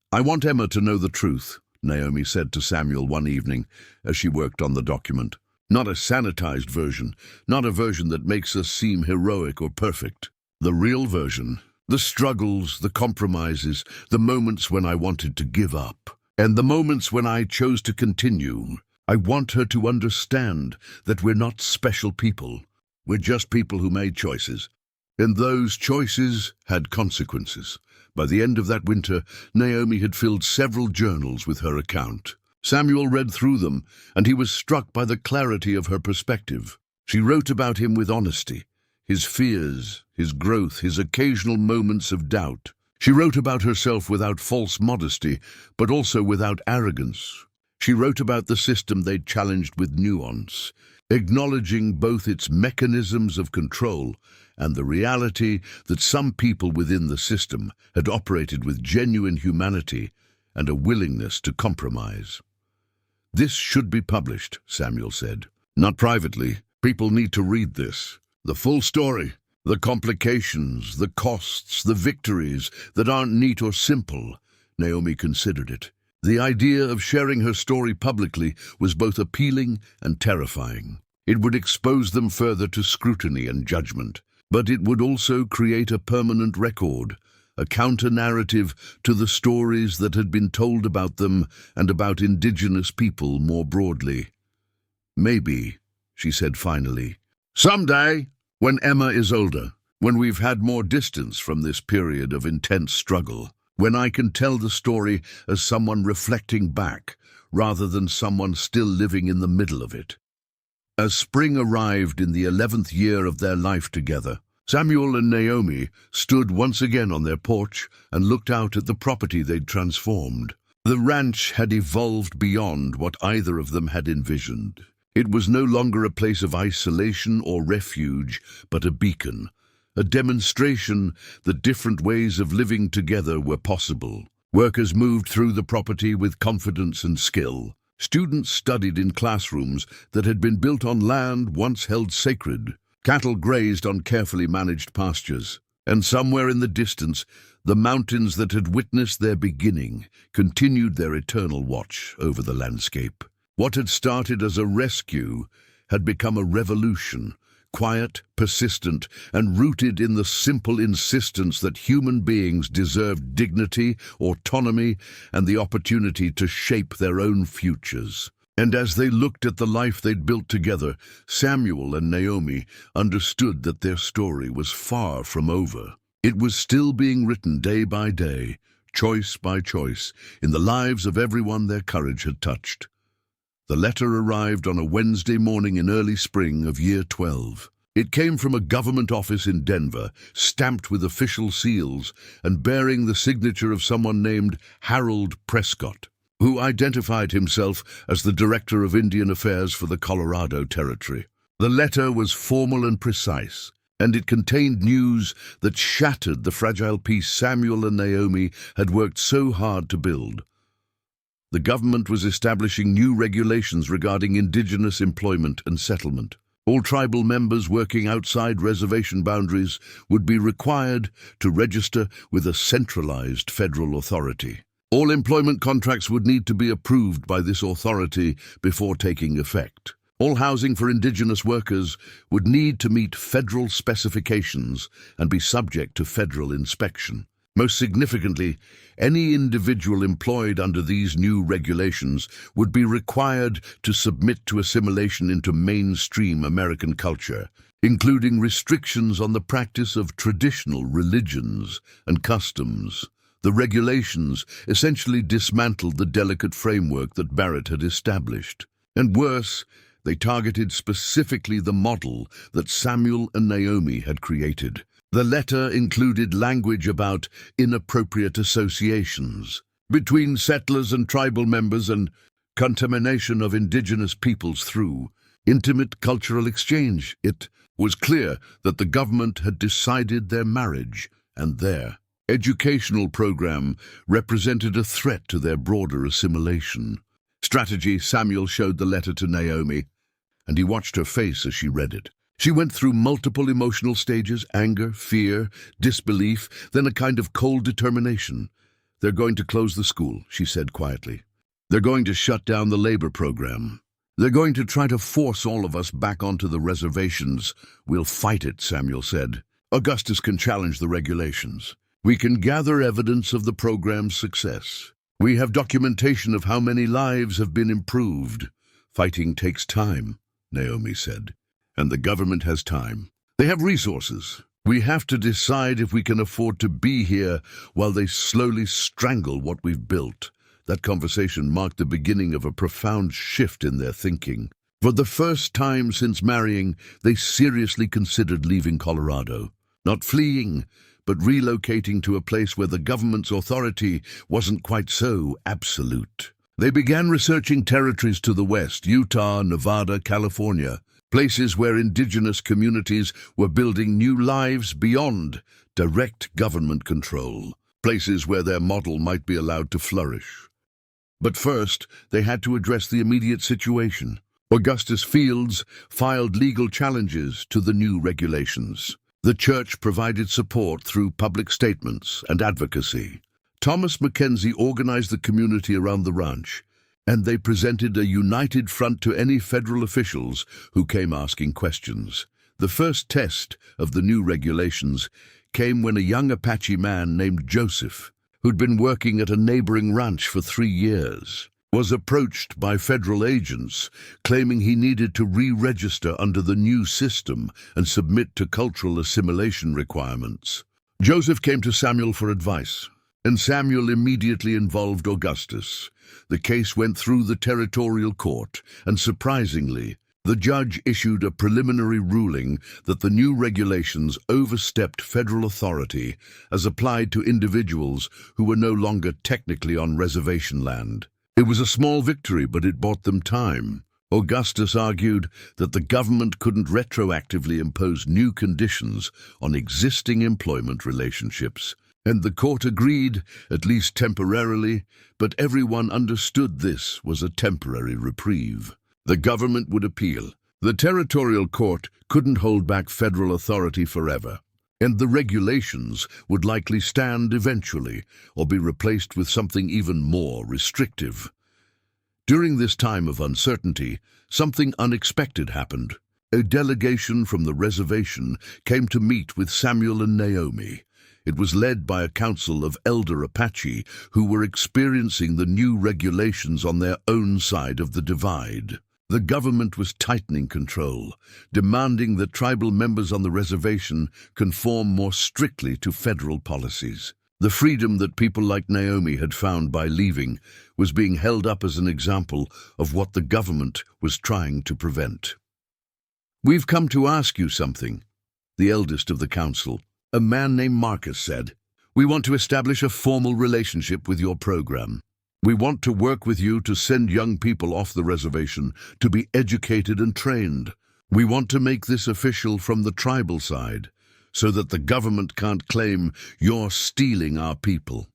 "I want Emma to know the truth," Naomi said to Samuel one evening as she worked on the document. "Not a sanitized version, not a version that makes us seem heroic or perfect. The real version, the struggles, the compromises, the moments when I wanted to give up, and the moments when I chose to continue. I want her to understand that we're not special people. We're just people who made choices. And those choices had consequences." By the end of that winter, Naomi had filled several journals with her account. Samuel read through them, and he was struck by the clarity of her perspective. She wrote about him with honesty, his fears, his growth, his occasional moments of doubt. She wrote about herself without false modesty, but also without arrogance. She wrote about the system they'd challenged with nuance, acknowledging both its mechanisms of control and the reality that some people within the system had operated with genuine humanity and a willingness to compromise. "This should be published," Samuel said. "Not privately. People need to read this. The full story, the complications, the costs, the victories that aren't neat or simple." Naomi considered it. The idea of sharing her story publicly was both appealing and terrifying. It would expose them further to scrutiny and judgment, but it would also create a permanent record, a counter-narrative to the stories that had been told about them and about indigenous people more broadly. "Maybe," she said finally, "someday, when Emma is older, when we've had more distance from this period of intense struggle, when I can tell the story as someone reflecting back rather than someone still living in the middle of it." As spring arrived in the 11th year of their life together, Samuel and Naomi stood once again on their porch and looked out at the property they'd transformed. The ranch had evolved beyond what either of them had envisioned. It was no longer a place of isolation or refuge, but a beacon, a demonstration that different ways of living together were possible. Workers moved through the property with confidence and skill. Students studied in classrooms that had been built on land once held sacred. Cattle grazed on carefully managed pastures, and somewhere in the distance, the mountains that had witnessed their beginning continued their eternal watch over the landscape. What had started as a rescue had become a revolution, quiet, persistent, and rooted in the simple insistence that human beings deserved dignity, autonomy, and the opportunity to shape their own futures. And as they looked at the life they'd built together, Samuel and Naomi understood that their story was far from over. It was still being written day by day, choice by choice, in the lives of everyone their courage had touched. The letter arrived on a Wednesday morning in early spring of year 12. It came from a government office in Denver, stamped with official seals and bearing the signature of someone named Harold Prescott, who identified himself as the Director of Indian Affairs for the Colorado Territory. The letter was formal and precise, and it contained news that shattered the fragile peace Samuel and Naomi had worked so hard to build. The government was establishing new regulations regarding indigenous employment and settlement. All tribal members working outside reservation boundaries would be required to register with a centralized federal authority. All employment contracts would need to be approved by this authority before taking effect. All housing for indigenous workers would need to meet federal specifications and be subject to federal inspection. Most significantly, any individual employed under these new regulations would be required to submit to assimilation into mainstream American culture, including restrictions on the practice of traditional religions and customs. The regulations essentially dismantled the delicate framework that Barrett had established. And worse, they targeted specifically the model that Samuel and Naomi had created. The letter included language about inappropriate associations between settlers and tribal members and contamination of indigenous peoples through intimate cultural exchange. It was clear that the government had decided their marriage and their educational program represented a threat to their broader assimilation. Strategy. Samuel showed the letter to Naomi, and he watched her face as she read it. She went through multiple emotional stages: anger, fear, disbelief, then a kind of cold determination. "They're going to close the school," she said quietly. "They're going to shut down the labor program. They're going to try to force all of us back onto the reservations." "We'll fight it," Samuel said. "Augustus can challenge the regulations. We can gather evidence of the program's success. We have documentation of how many lives have been improved." "Fighting takes time," Naomi said. "And the government has time. They have resources. We have to decide if we can afford to be here while they slowly strangle what we've built." That conversation marked the beginning of a profound shift in their thinking. For the first time since marrying, they seriously considered leaving Colorado. Not fleeing, but relocating to a place where the government's authority wasn't quite so absolute. They began researching territories to the west, Utah, Nevada, California, places where indigenous communities were building new lives beyond direct government control, places where their model might be allowed to flourish. But first, they had to address the immediate situation. Augustus Fields filed legal challenges to the new regulations. The church provided support through public statements and advocacy. Thomas Mackenzie organized the community around the ranch, and they presented a united front to any federal officials who came asking questions. The first test of the new regulations came when a young Apache man named Joseph, who'd been working at a neighboring ranch for 3 years, was approached by federal agents claiming he needed to re-register under the new system and submit to cultural assimilation requirements. Joseph came to Samuel for advice, and Samuel immediately involved Augustus. The case went through the territorial court, and surprisingly, the judge issued a preliminary ruling that the new regulations overstepped federal authority as applied to individuals who were no longer technically on reservation land. It was a small victory, but it bought them time. Augustus argued that the government couldn't retroactively impose new conditions on existing employment relationships, and the court agreed, at least temporarily, but everyone understood this was a temporary reprieve. The government would appeal. The territorial court couldn't hold back federal authority forever, and the regulations would likely stand eventually or be replaced with something even more restrictive. During this time of uncertainty, something unexpected happened. A delegation from the reservation came to meet with Samuel and Naomi. It was led by a council of elder Apache who were experiencing the new regulations on their own side of the divide. The government was tightening control, demanding that tribal members on the reservation conform more strictly to federal policies. The freedom that people like Naomi had found by leaving was being held up as an example of what the government was trying to prevent. "We've come to ask you something," the eldest of the council, a man named Marcus, said. "We want to establish a formal relationship with your program. We want to work with you to send young people off the reservation to be educated and trained. We want to make this official from the tribal side, so that the government can't claim you're stealing our people."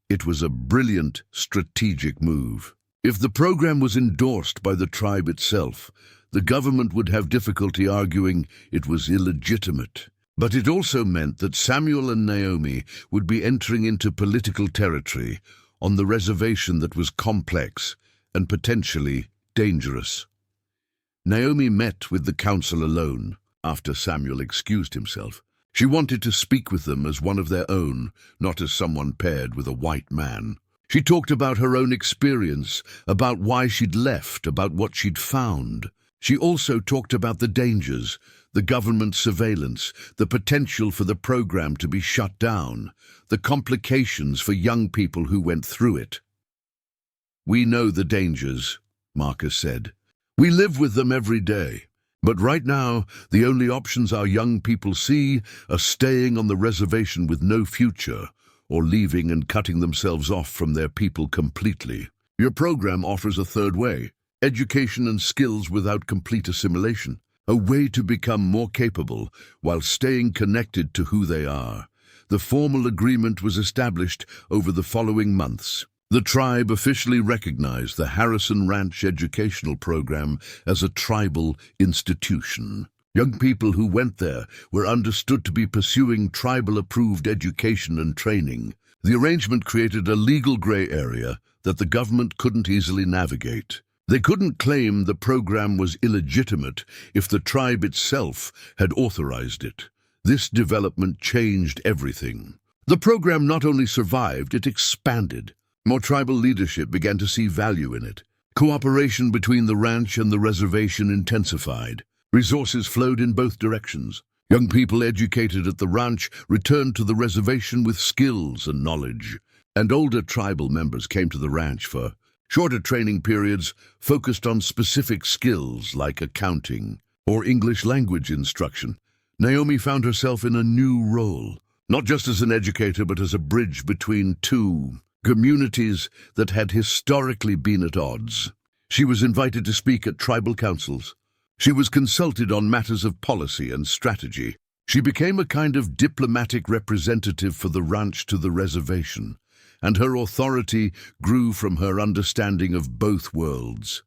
It was a brilliant strategic move. If the program was endorsed by the tribe itself, the government would have difficulty arguing it was illegitimate. But it also meant that Samuel and Naomi would be entering into political territory on the reservation that was complex and potentially dangerous. Naomi met with the council alone after Samuel excused himself. She wanted to speak with them as one of their own, not as someone paired with a white man. She talked about her own experience, about why she'd left, about what she'd found. She also talked about the dangers, the government surveillance, the potential for the program to be shut down, the complications for young people who went through it. "We know the dangers," Marcus said. "We live with them every day. But right now, the only options our young people see are staying on the reservation with no future, or leaving and cutting themselves off from their people completely. Your program offers a third way: education and skills without complete assimilation, a way to become more capable while staying connected to who they are." The formal agreement was established over the following months. The tribe officially recognized the Harrison Ranch Educational Program as a tribal institution. Young people who went there were understood to be pursuing tribal-approved education and training. The arrangement created a legal gray area that the government couldn't easily navigate. They couldn't claim the program was illegitimate if the tribe itself had authorized it. This development changed everything. The program not only survived, it expanded. More tribal leadership began to see value in it. Cooperation between the ranch and the reservation intensified. Resources flowed in both directions. Young people educated at the ranch returned to the reservation with skills and knowledge, and older tribal members came to the ranch for shorter training periods focused on specific skills like accounting or English language instruction. Naomi found herself in a new role, not just as an educator but as a bridge between two communities that had historically been at odds. She was invited to speak at tribal councils. She was consulted on matters of policy and strategy. She became a kind of diplomatic representative for the ranch to the reservation, and her authority grew from her understanding of both worlds.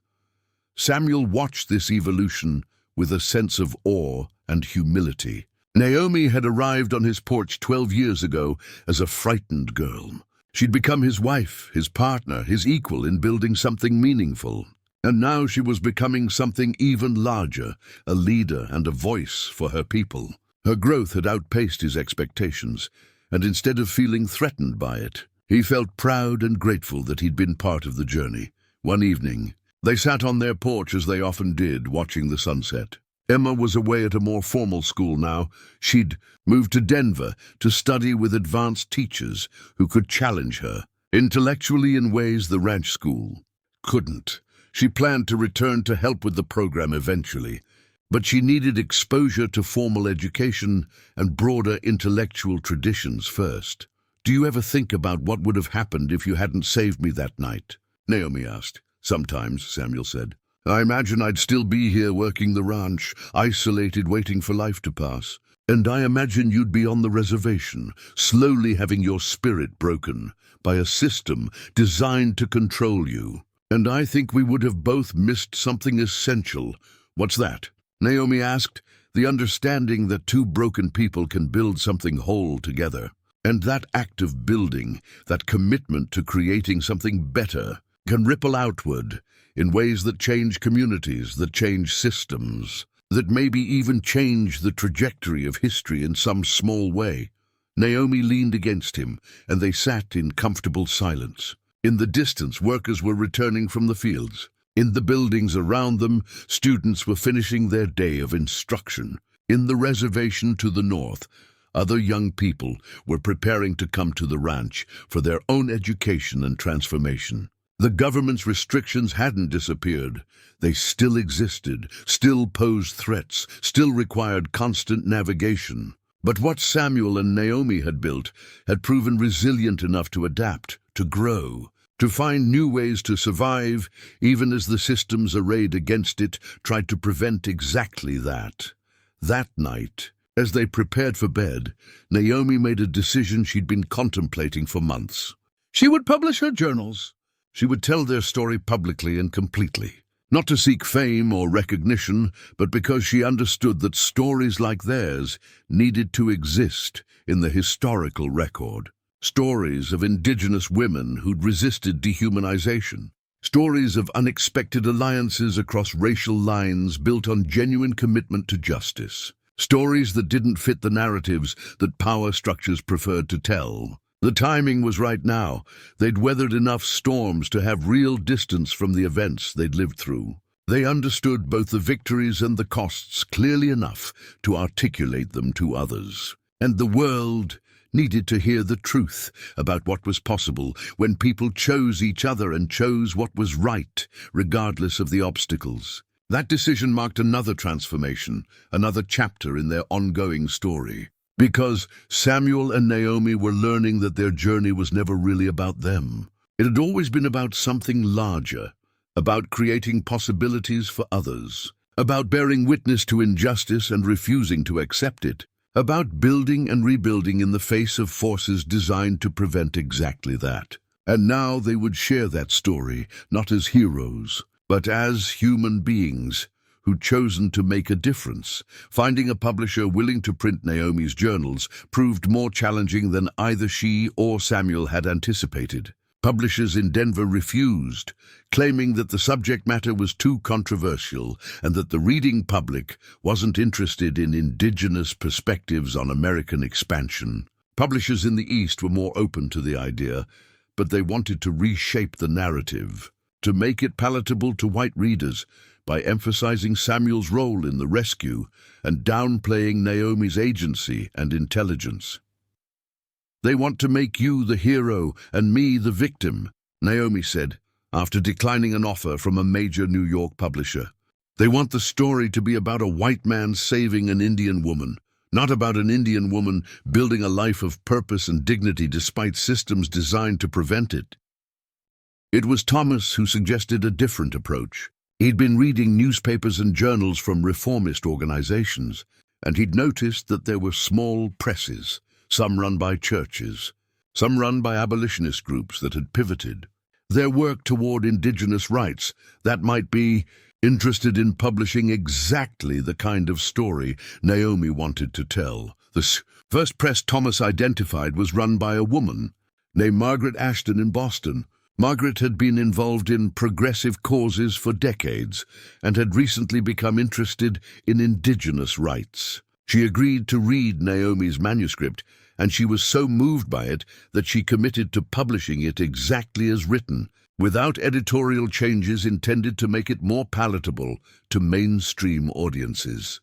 Samuel watched this evolution with a sense of awe and humility. Naomi had arrived on his porch 12 years ago as a frightened girl. She'd become his wife, his partner, his equal in building something meaningful. And now she was becoming something even larger, a leader and a voice for her people. Her growth had outpaced his expectations, and instead of feeling threatened by it, he felt proud and grateful that he'd been part of the journey. One evening, they sat on their porch as they often did, watching the sunset. Emma was away at a more formal school now. She'd moved to Denver to study with advanced teachers who could challenge her intellectually in ways the ranch school couldn't. She planned to return to help with the program eventually, but she needed exposure to formal education and broader intellectual traditions first. "Do you ever think about what would have happened if you hadn't saved me that night?" Naomi asked. "Sometimes," Samuel said. "I imagine I'd still be here working the ranch, isolated, waiting for life to pass. And I imagine you'd be on the reservation, slowly having your spirit broken by a system designed to control you. And I think we would have both missed something essential." "What's that?" Naomi asked. "The understanding that two broken people can build something whole together. And that act of building, that commitment to creating something better, can ripple outward in ways that change communities, that change systems, that maybe even change the trajectory of history in some small way." Naomi leaned against him, and they sat in comfortable silence. In the distance, workers were returning from the fields. In the buildings around them, students were finishing their day of instruction. In the reservation to the north, other young people were preparing to come to the ranch for their own education and transformation. The government's restrictions hadn't disappeared. They still existed, still posed threats, still required constant navigation. But what Samuel and Naomi had built had proven resilient enough to adapt, to grow, to find new ways to survive, even as the systems arrayed against it tried to prevent exactly that. That night, as they prepared for bed, Naomi made a decision she'd been contemplating for months. She would publish her journals. She would tell their story publicly and completely, not to seek fame or recognition, but because she understood that stories like theirs needed to exist in the historical record. Stories of indigenous women who'd resisted dehumanization. Stories of unexpected alliances across racial lines built on genuine commitment to justice. Stories that didn't fit the narratives that power structures preferred to tell. The timing was right now. They'd weathered enough storms to have real distance from the events they'd lived through. They understood both the victories and the costs clearly enough to articulate them to others. And the world needed to hear the truth about what was possible when people chose each other and chose what was right, regardless of the obstacles. That decision marked another transformation, another chapter in their ongoing story. Because Samuel and Naomi were learning that their journey was never really about them. It had always been about something larger, about creating possibilities for others, about bearing witness to injustice and refusing to accept it, about building and rebuilding in the face of forces designed to prevent exactly that. And now they would share that story, not as heroes, but as human beings who'd chosen to make a difference. Finding a publisher willing to print Naomi's journals proved more challenging than either she or Samuel had anticipated. Publishers in Denver refused, claiming that the subject matter was too controversial and that the reading public wasn't interested in indigenous perspectives on American expansion. Publishers in the East were more open to the idea, but they wanted to reshape the narrative, to make it palatable to white readers, by emphasizing Samuel's role in the rescue and downplaying Naomi's agency and intelligence. "They want to make you the hero and me the victim," Naomi said, after declining an offer from a major New York publisher. "They want the story to be about a white man saving an Indian woman, not about an Indian woman building a life of purpose and dignity despite systems designed to prevent it. It was Thomas who suggested a different approach. He'd been reading newspapers and journals from reformist organizations, and he'd noticed that there were small presses, some run by churches, some run by abolitionist groups that had pivoted. Their work toward indigenous rights, that might be interested in publishing exactly the kind of story Naomi wanted to tell. The first press Thomas identified was run by a woman named Margaret Ashton in Boston. Margaret had been involved in progressive causes for decades and had recently become interested in indigenous rights. She agreed to read Naomi's manuscript, and she was so moved by it that she committed to publishing it exactly as written, without editorial changes intended to make it more palatable to mainstream audiences.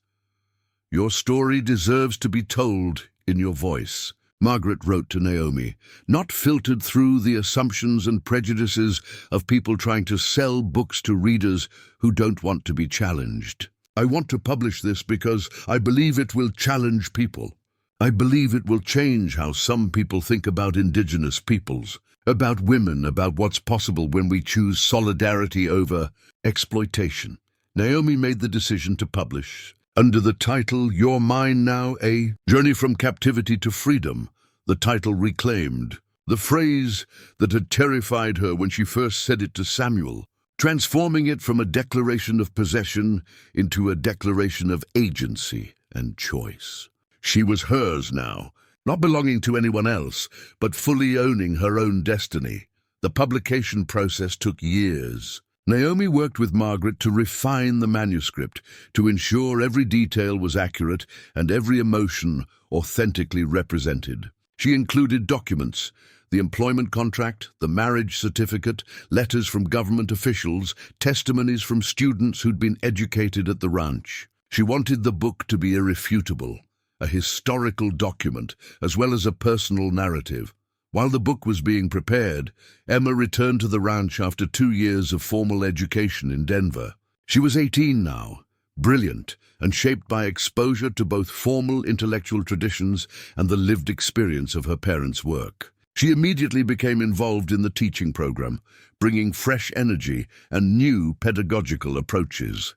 "Your story deserves to be told in your voice," Margaret wrote to Naomi, "not filtered through the assumptions and prejudices of people trying to sell books to readers who don't want to be challenged. I want to publish this because I believe it will challenge people. I believe it will change how some people think about indigenous peoples, about women, about what's possible when we choose solidarity over exploitation." Naomi made the decision to publish under the title "You're Mine Now, A Journey from Captivity to Freedom," the title reclaimed the phrase that had terrified her when she first said it to Samuel, transforming it from a declaration of possession into a declaration of agency and choice. She was hers now, not belonging to anyone else, but fully owning her own destiny. The publication process took years. Naomi worked with Margaret to refine the manuscript, to ensure every detail was accurate and every emotion authentically represented. She included documents, the employment contract, the marriage certificate, letters from government officials, testimonies from students who'd been educated at the ranch. She wanted the book to be irrefutable, a historical document, as well as a personal narrative. While the book was being prepared, Emma returned to the ranch after 2 years of formal education in Denver. She was 18 now, brilliant, and shaped by exposure to both formal intellectual traditions and the lived experience of her parents' work. She immediately became involved in the teaching program, bringing fresh energy and new pedagogical approaches.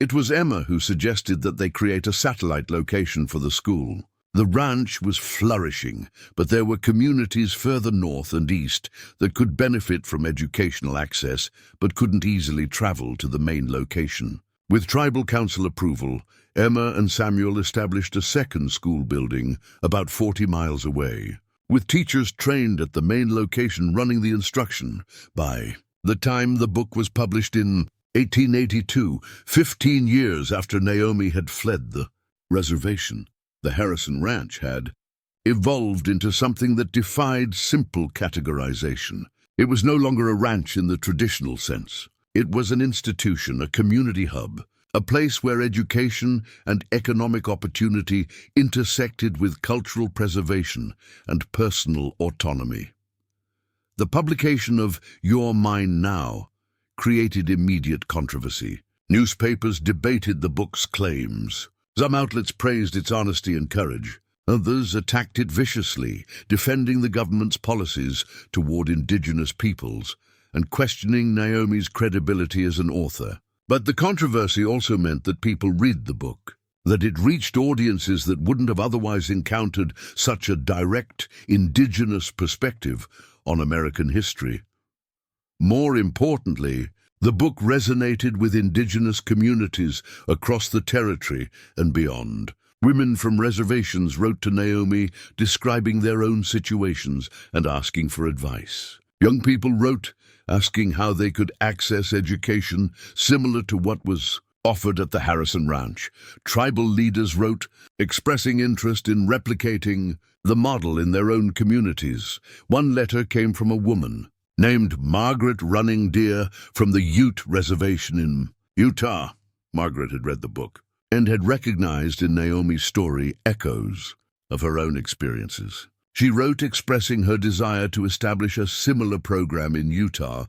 It was Emma who suggested that they create a satellite location for the school. The ranch was flourishing, but there were communities further north and east that could benefit from educational access but couldn't easily travel to the main location. With tribal council approval, Emma and Samuel established a second school building about 40 miles away, with teachers trained at the main location running the instruction. By the time the book was published in 1882, 15 years after Naomi had fled the reservation, the Harrison Ranch had evolved into something that defied simple categorization. It was no longer a ranch in the traditional sense. It was an institution, a community hub, a place where education and economic opportunity intersected with cultural preservation and personal autonomy. The publication of You're Mine Now created immediate controversy. Newspapers debated the book's claims. Some outlets praised its honesty and courage. Others attacked it viciously, defending the government's policies toward indigenous peoples and questioning Naomi's credibility as an author. But the controversy also meant that people read the book, that it reached audiences that wouldn't have otherwise encountered such a direct, indigenous perspective on American history. More importantly, the book resonated with indigenous communities across the territory and beyond. Women from reservations wrote to Naomi describing their own situations and asking for advice. Young people wrote asking how they could access education similar to what was offered at the Harrison Ranch. Tribal leaders wrote expressing interest in replicating the model in their own communities. One letter came from a woman named Margaret Running Deer from the Ute Reservation in Utah. Margaret had read the book and had recognized in Naomi's story echoes of her own experiences. She wrote expressing her desire to establish a similar program in Utah,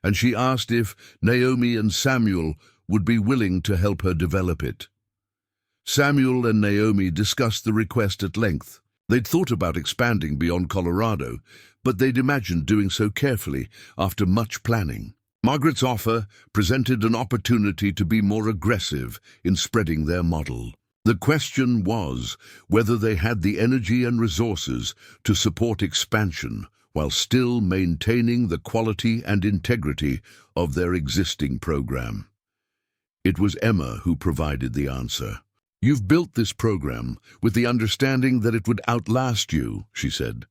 and she asked if Naomi and Samuel would be willing to help her develop it. Samuel and Naomi discussed the request at length. They'd thought about expanding beyond Colorado, but they'd imagined doing so carefully after much planning. Margaret's offer presented an opportunity to be more aggressive in spreading their model. The question was whether they had the energy and resources to support expansion while still maintaining the quality and integrity of their existing program. It was Emma who provided the answer. "You've built this program with the understanding that it would outlast you," she said.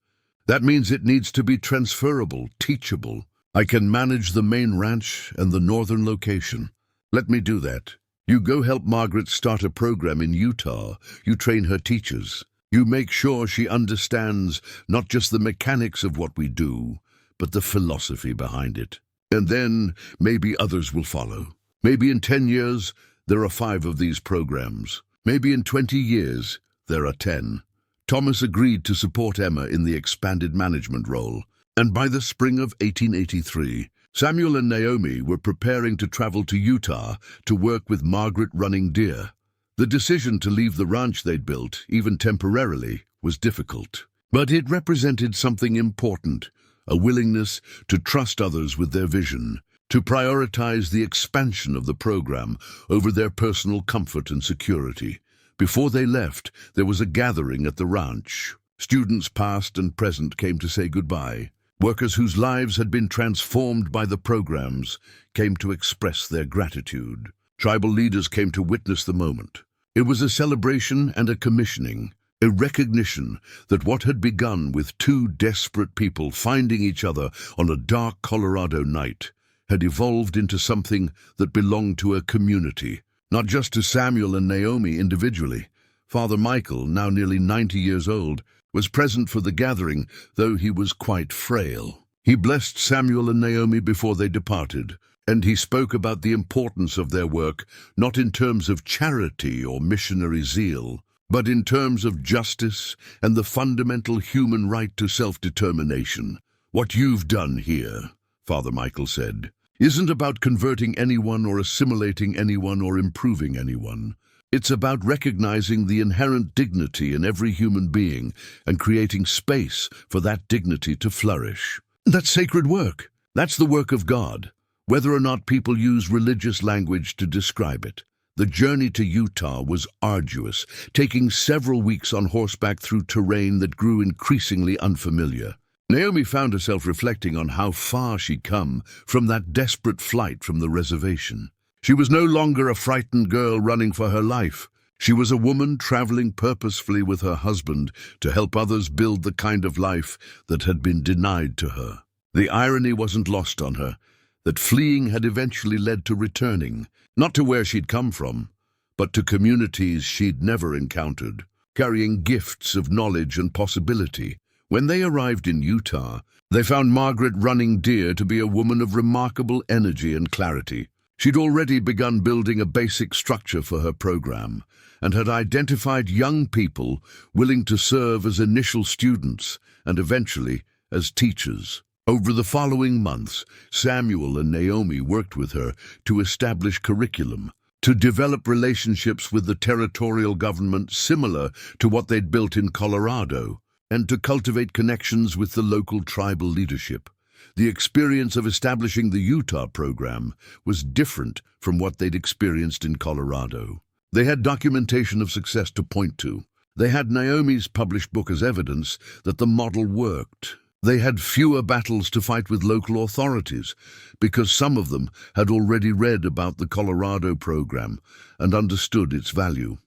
"That means it needs to be transferable, teachable. I can manage the main ranch and the northern location. Let me do that. You go help Margaret start a program in Utah. You train her teachers. You make sure she understands not just the mechanics of what we do, but the philosophy behind it. And then maybe others will follow. Maybe in 10 years, there are 5 of these programs. Maybe in 20 years, there are 10. Thomas agreed to support Emma in the expanded management role, and by the spring of 1883, Samuel and Naomi were preparing to travel to Utah to work with Margaret running deer. The decision to leave the ranch they'd built, even temporarily, was difficult. But it represented something important, a willingness to trust others with their vision, to prioritize the expansion of the program over their personal comfort and security. Before they left, there was a gathering at the ranch. Students past and present came to say goodbye. Workers whose lives had been transformed by the programs came to express their gratitude. Tribal leaders came to witness the moment. It was a celebration and a commissioning, a recognition that what had begun with 2 desperate people finding each other on a dark Colorado night had evolved into something that belonged to a community, not just to Samuel and Naomi individually. Father Michael, now nearly 90 years old, was present for the gathering, though he was quite frail. He blessed Samuel and Naomi before they departed, and he spoke about the importance of their work, not in terms of charity or missionary zeal, but in terms of justice and the fundamental human right to self-determination. "What you've done here," Father Michael said, "isn't about converting anyone or assimilating anyone or improving anyone. It's about recognizing the inherent dignity in every human being and creating space for that dignity to flourish. That's sacred work. That's the work of God, whether or not people use religious language to describe it." The journey to Utah was arduous, taking several weeks on horseback through terrain that grew increasingly unfamiliar. Naomi found herself reflecting on how far she'd come from that desperate flight from the reservation. She was no longer a frightened girl running for her life. She was a woman traveling purposefully with her husband to help others build the kind of life that had been denied to her. The irony wasn't lost on her, that fleeing had eventually led to returning, not to where she'd come from, but to communities she'd never encountered, carrying gifts of knowledge and possibility. When they arrived in Utah, they found Margaret running deer to be a woman of remarkable energy and clarity. She'd already begun building a basic structure for her program and had identified young people willing to serve as initial students and eventually as teachers. Over the following months, Samuel and Naomi worked with her to establish curriculum, to develop relationships with the territorial government similar to what they'd built in Colorado, and to cultivate connections with the local tribal leadership. The experience of establishing the Utah program was different from what they'd experienced in Colorado. They had documentation of success to point to. They had Naomi's published book as evidence that the model worked. They had fewer battles to fight with local authorities because some of them had already read about the Colorado program and understood its value.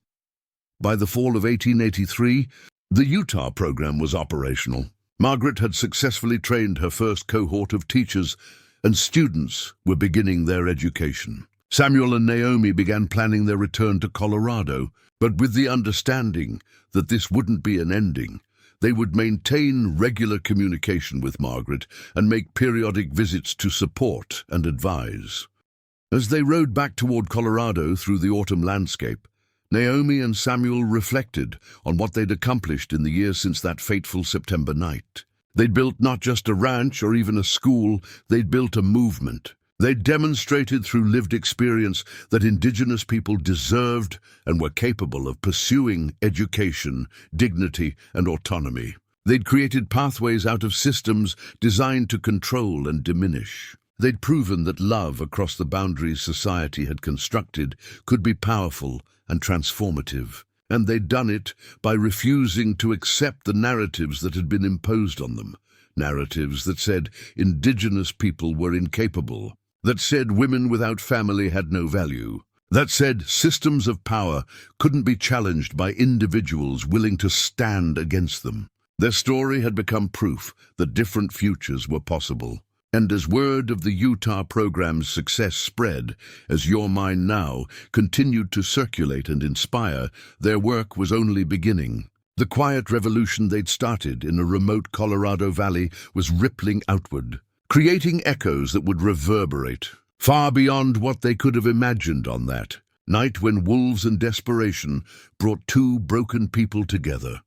By the fall of 1883, the Utah program was operational. Margaret had successfully trained her first cohort of teachers, and students were beginning their education. Samuel and Naomi began planning their return to Colorado, but with the understanding that this wouldn't be an ending. They would maintain regular communication with Margaret and make periodic visits to support and advise. As they rode back toward Colorado through the autumn landscape, Naomi and Samuel reflected on what they'd accomplished in the years since that fateful September night. They'd built not just a ranch or even a school, they'd built a movement. They demonstrated through lived experience that Indigenous people deserved and were capable of pursuing education, dignity, and autonomy. They'd created pathways out of systems designed to control and diminish. They'd proven that love across the boundaries society had constructed could be powerful and transformative. And they'd done it by refusing to accept the narratives that had been imposed on them. Narratives that said Indigenous people were incapable, that said women without family had no value, that said systems of power couldn't be challenged by individuals willing to stand against them. Their story had become proof that different futures were possible. And as word of the Utah program's success spread, as Your Mind Now continued to circulate and inspire, their work was only beginning. The quiet revolution they'd started in a remote Colorado valley was rippling outward, creating echoes that would reverberate far beyond what they could have imagined on that night when wolves and desperation brought two broken people together.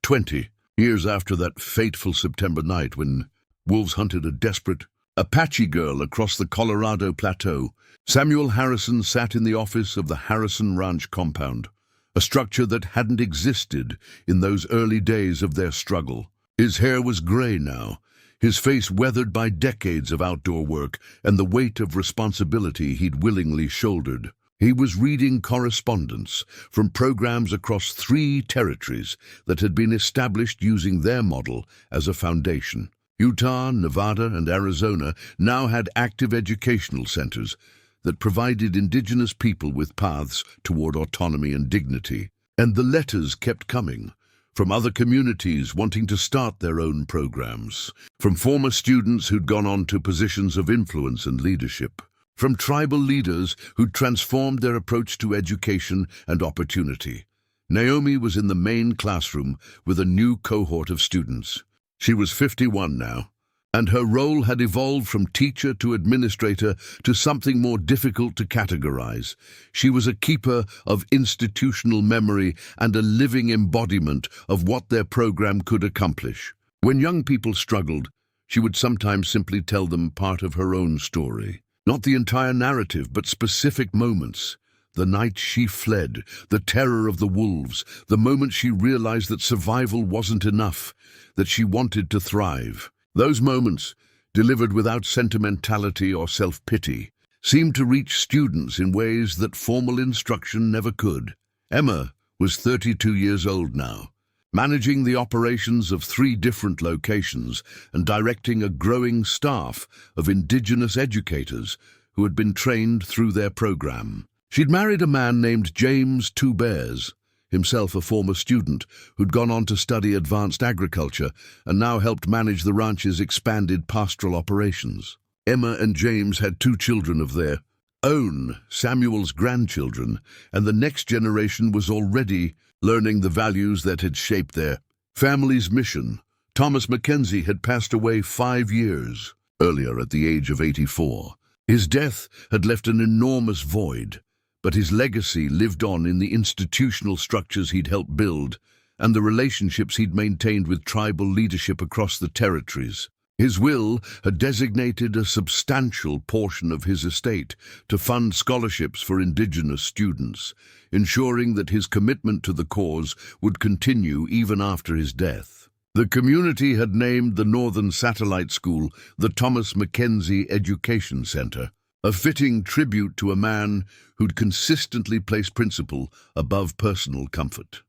20 years after that fateful September night when wolves hunted a desperate Apache girl across the Colorado Plateau, Samuel Harrison sat in the office of the Harrison Ranch compound, a structure that hadn't existed in those early days of their struggle. His hair was gray now, his face weathered by decades of outdoor work and the weight of responsibility he'd willingly shouldered. He was reading correspondence from programs across 3 territories that had been established using their model as a foundation. Utah, Nevada, and Arizona now had active educational centers that provided Indigenous people with paths toward autonomy and dignity. And the letters kept coming, from other communities wanting to start their own programs, from former students who'd gone on to positions of influence and leadership, from tribal leaders who'd transformed their approach to education and opportunity. Naomi was in the main classroom with a new cohort of students. She was 51 now, and her role had evolved from teacher to administrator to something more difficult to categorize. She was a keeper of institutional memory and a living embodiment of what their program could accomplish. When young people struggled, she would sometimes simply tell them part of her own story. Not the entire narrative, but specific moments. The night she fled, the terror of the wolves, the moment she realized that survival wasn't enough, that she wanted to thrive. Those moments, delivered without sentimentality or self-pity, seemed to reach students in ways that formal instruction never could. Emma was 32 years old now, managing the operations of 3 different locations and directing a growing staff of Indigenous educators who had been trained through their program. She'd married a man named James Two Bears, himself a former student who'd gone on to study advanced agriculture and now helped manage the ranch's expanded pastoral operations. Emma and James had 2 children of their own, Samuel's grandchildren, and the next generation was already learning the values that had shaped their family's mission. Thomas Mackenzie had passed away 5 years earlier at the age of 84. His death had left an enormous void, but his legacy lived on in the institutional structures he'd helped build and the relationships he'd maintained with tribal leadership across the territories. His will had designated a substantial portion of his estate to fund scholarships for Indigenous students, ensuring that his commitment to the cause would continue even after his death. The community had named the Northern Satellite School the Thomas Mackenzie Education Center, a fitting tribute to a man who'd consistently placed principle above personal comfort.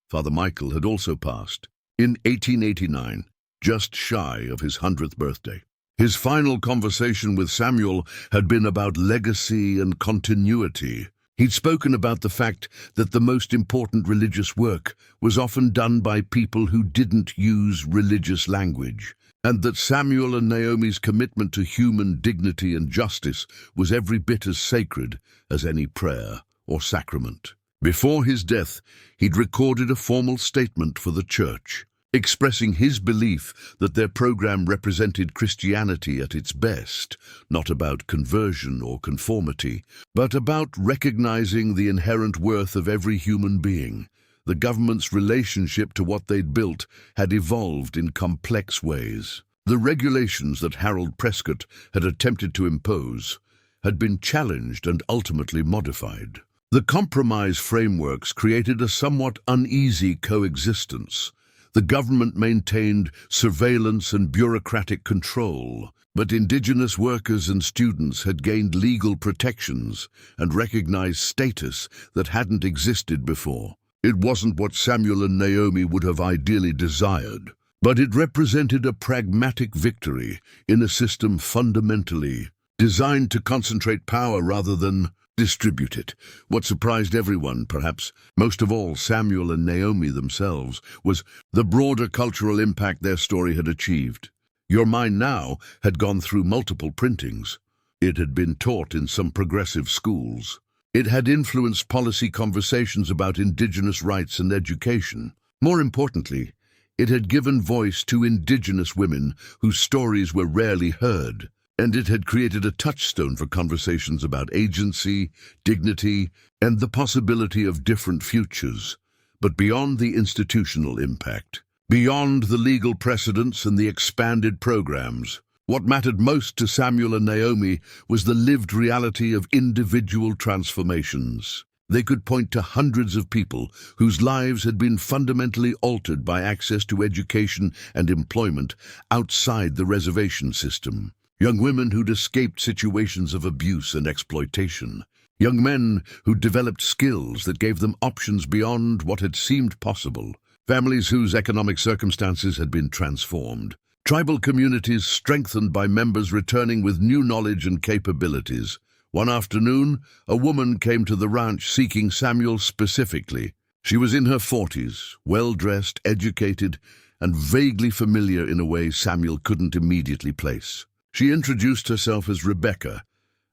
Father Michael had also passed in 1889, just shy of his 100th birthday. His final conversation with Samuel had been about legacy and continuity. He'd spoken about the fact that the most important religious work was often done by people who didn't use religious language, and that Samuel and Naomi's commitment to human dignity and justice was every bit as sacred as any prayer or sacrament. Before his death, he'd recorded a formal statement for the church, expressing his belief that their program represented Christianity at its best, not about conversion or conformity, but about recognizing the inherent worth of every human being. The government's relationship to what they'd built had evolved in complex ways. The regulations that Harold Prescott had attempted to impose had been challenged and ultimately modified. The compromise frameworks created a somewhat uneasy coexistence. The government maintained surveillance and bureaucratic control, but indigenous workers and students had gained legal protections and recognized status that hadn't existed before. It wasn't what Samuel and Naomi would have ideally desired, but it represented a pragmatic victory in a system fundamentally designed to concentrate power rather than distribute it. What surprised everyone, perhaps most of all Samuel and Naomi themselves, was the broader cultural impact their story had achieved. Your Mind Now had gone through multiple printings. It had been taught in some progressive schools. It had influenced policy conversations about indigenous rights and education. More importantly, it had given voice to indigenous women whose stories were rarely heard, and it had created a touchstone for conversations about agency, dignity, and the possibility of different futures. But beyond the institutional impact, beyond the legal precedents and the expanded programs, what mattered most to Samuel and Naomi was the lived reality of individual transformations. They could point to hundreds of people whose lives had been fundamentally altered by access to education and employment outside the reservation system. Young women who'd escaped situations of abuse and exploitation. Young men who'd developed skills that gave them options beyond what had seemed possible. Families whose economic circumstances had been transformed. Tribal communities strengthened by members returning with new knowledge and capabilities. One afternoon, a woman came to the ranch seeking Samuel specifically. She was in her 40s, well-dressed, educated, and vaguely familiar in a way Samuel couldn't immediately place. She introduced herself as Rebecca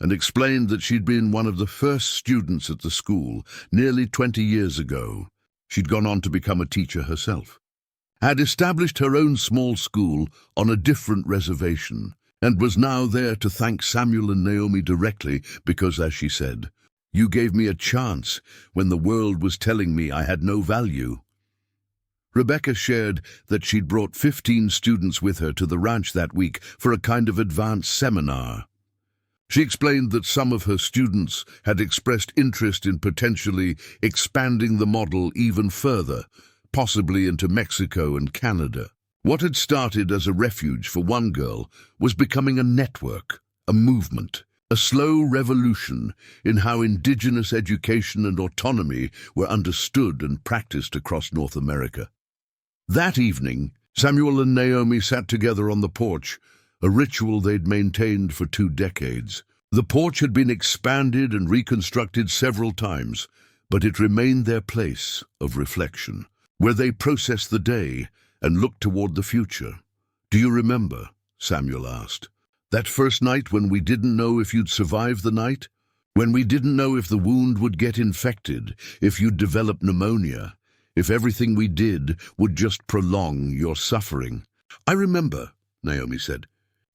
and explained that she'd been one of the first students at the school nearly 20 years ago. She'd gone on to become a teacher herself, had established her own small school on a different reservation, and was now there to thank Samuel and Naomi directly because, as she said, "You gave me a chance when the world was telling me I had no value." Rebecca shared that she'd brought 15 students with her to the ranch that week for a kind of advanced seminar. She explained that some of her students had expressed interest in potentially expanding the model even further, possibly into Mexico and Canada. What had started as a refuge for one girl was becoming a network, a movement, a slow revolution in how indigenous education and autonomy were understood and practiced across North America. That evening, Samuel and Naomi sat together on the porch, a ritual they'd maintained for 2 decades. The porch had been expanded and reconstructed several times, but it remained their place of reflection, where they processed the day and looked toward the future. "Do you remember?" Samuel asked. "That first night when we didn't know if you'd survive the night? When we didn't know if the wound would get infected, if you'd develop pneumonia, if everything we did would just prolong your suffering?" "I remember," Naomi said.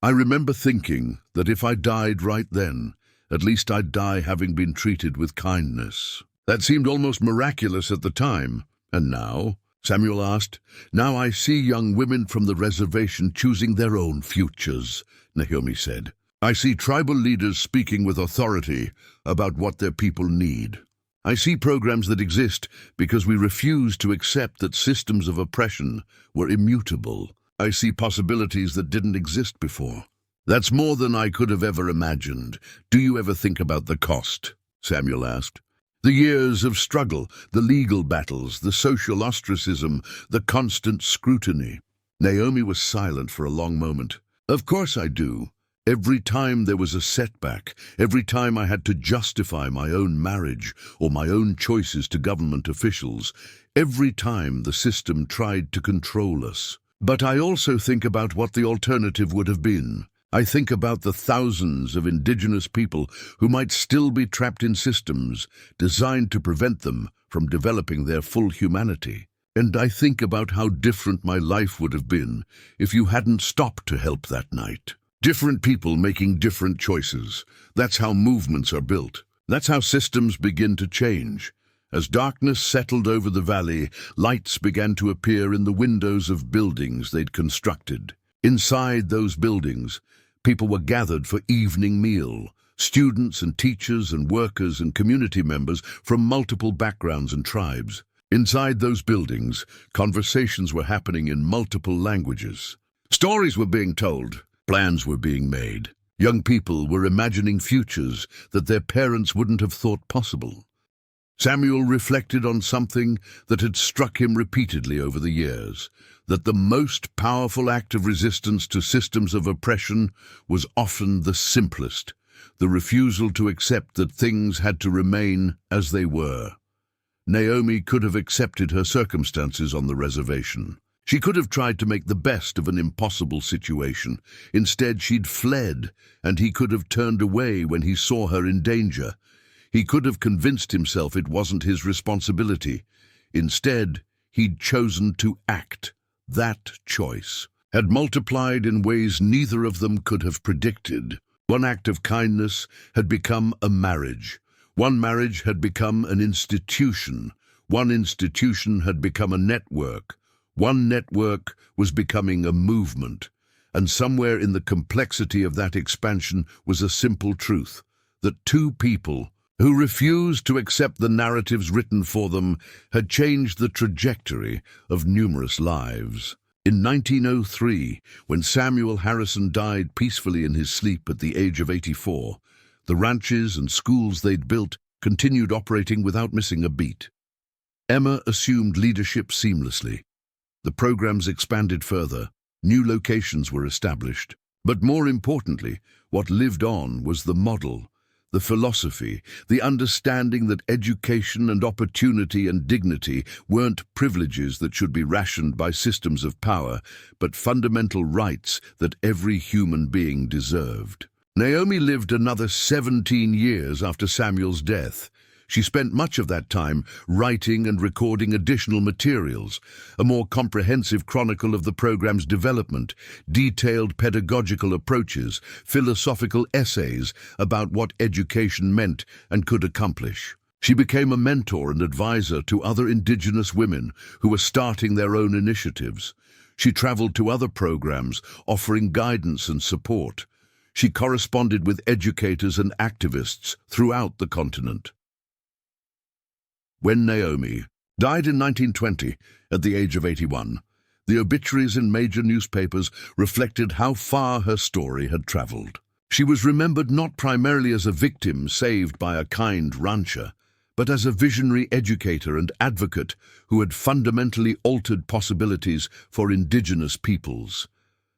"I remember thinking that if I died right then, at least I'd die having been treated with kindness. That seemed almost miraculous at the time. And now?" Samuel asked. "Now I see young women from the reservation choosing their own futures," Naomi said. "I see tribal leaders speaking with authority about what their people need. I see programs that exist because we refuse to accept that systems of oppression were immutable. I see possibilities that didn't exist before. That's more than I could have ever imagined. Do you ever think about the cost?" Samuel asked. "The years of struggle, the legal battles, the social ostracism, the constant scrutiny." Naomi was silent for a long moment. "Of course I do. Every time there was a setback, every time I had to justify my own marriage or my own choices to government officials, every time the system tried to control us. But I also think about what the alternative would have been. I think about the thousands of indigenous people who might still be trapped in systems designed to prevent them from developing their full humanity. And I think about how different my life would have been if you hadn't stopped to help that night. Different people making different choices. That's how movements are built. That's how systems begin to change. As darkness settled over the valley, lights began to appear in the windows of buildings they'd constructed. Inside those buildings, people were gathered for evening meal. Students and teachers and workers and community members from multiple backgrounds and tribes. Inside those buildings, conversations were happening in multiple languages. Stories were being told, plans were being made. Young people were imagining futures that their parents wouldn't have thought possible. Samuel reflected on something that had struck him repeatedly over the years, that the most powerful act of resistance to systems of oppression was often the simplest, the refusal to accept that things had to remain as they were. Naomi could have accepted her circumstances on the reservation. She could have tried to make the best of an impossible situation. Instead, she'd fled, and he could have turned away when he saw her in danger. He could have convinced himself it wasn't his responsibility. Instead, he'd chosen to act. That choice had multiplied in ways neither of them could have predicted. One act of kindness had become a marriage. One marriage had become an institution. One institution had become a network. One network was becoming a movement. And somewhere in the complexity of that expansion was a simple truth, that two people who refused to accept the narratives written for them had changed the trajectory of numerous lives. In 1903, when Samuel Harrison died peacefully in his sleep at the age of 84, the ranches and schools they'd built continued operating without missing a beat. Emma assumed leadership seamlessly. The programs expanded further, new locations were established. But more importantly, what lived on was the model, the philosophy, the understanding that education and opportunity and dignity weren't privileges that should be rationed by systems of power, but fundamental rights that every human being deserved. Naomi lived another 17 years after Samuel's death. She spent much of that time writing and recording additional materials, a more comprehensive chronicle of the program's development, detailed pedagogical approaches, philosophical essays about what education meant and could accomplish. She became a mentor and advisor to other Indigenous women who were starting their own initiatives. She traveled to other programs, offering guidance and support. She corresponded with educators and activists throughout the continent. When Naomi died in 1920 at the age of 81, the obituaries in major newspapers reflected how far her story had traveled. She was remembered not primarily as a victim saved by a kind rancher, but as a visionary educator and advocate who had fundamentally altered possibilities for Indigenous peoples.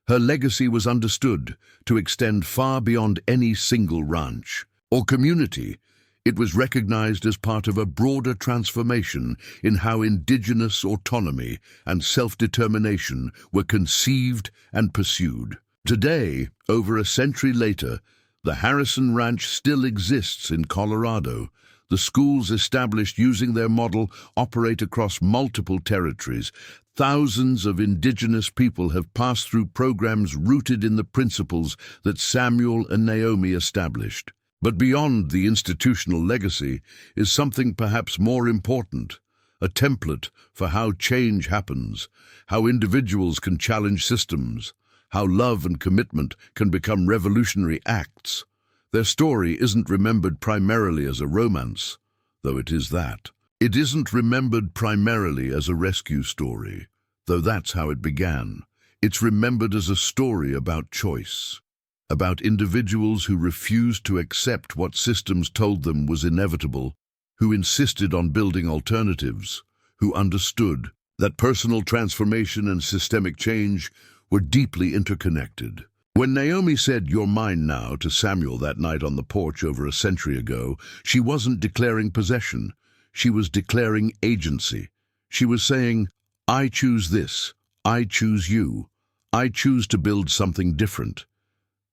Her legacy was understood to extend far beyond any single ranch or community. It was recognized as part of a broader transformation in how Indigenous autonomy and self-determination were conceived and pursued. Today, over a century later, the Harrison Ranch still exists in Colorado. The schools established using their model operate across multiple territories. Thousands of Indigenous people have passed through programs rooted in the principles that Samuel and Naomi established. But beyond the institutional legacy is something perhaps more important, a template for how change happens, how individuals can challenge systems, how love and commitment can become revolutionary acts. Their story isn't remembered primarily as a romance, though it is that. It isn't remembered primarily as a rescue story, though that's how it began. It's remembered as a story about choice, about individuals who refused to accept what systems told them was inevitable, who insisted on building alternatives, who understood that personal transformation and systemic change were deeply interconnected. When Naomi said, "You're mine now," to Samuel that night on the porch over a century ago, she wasn't declaring possession. She was declaring agency. She was saying, "I choose this. I choose you. I choose to build something different."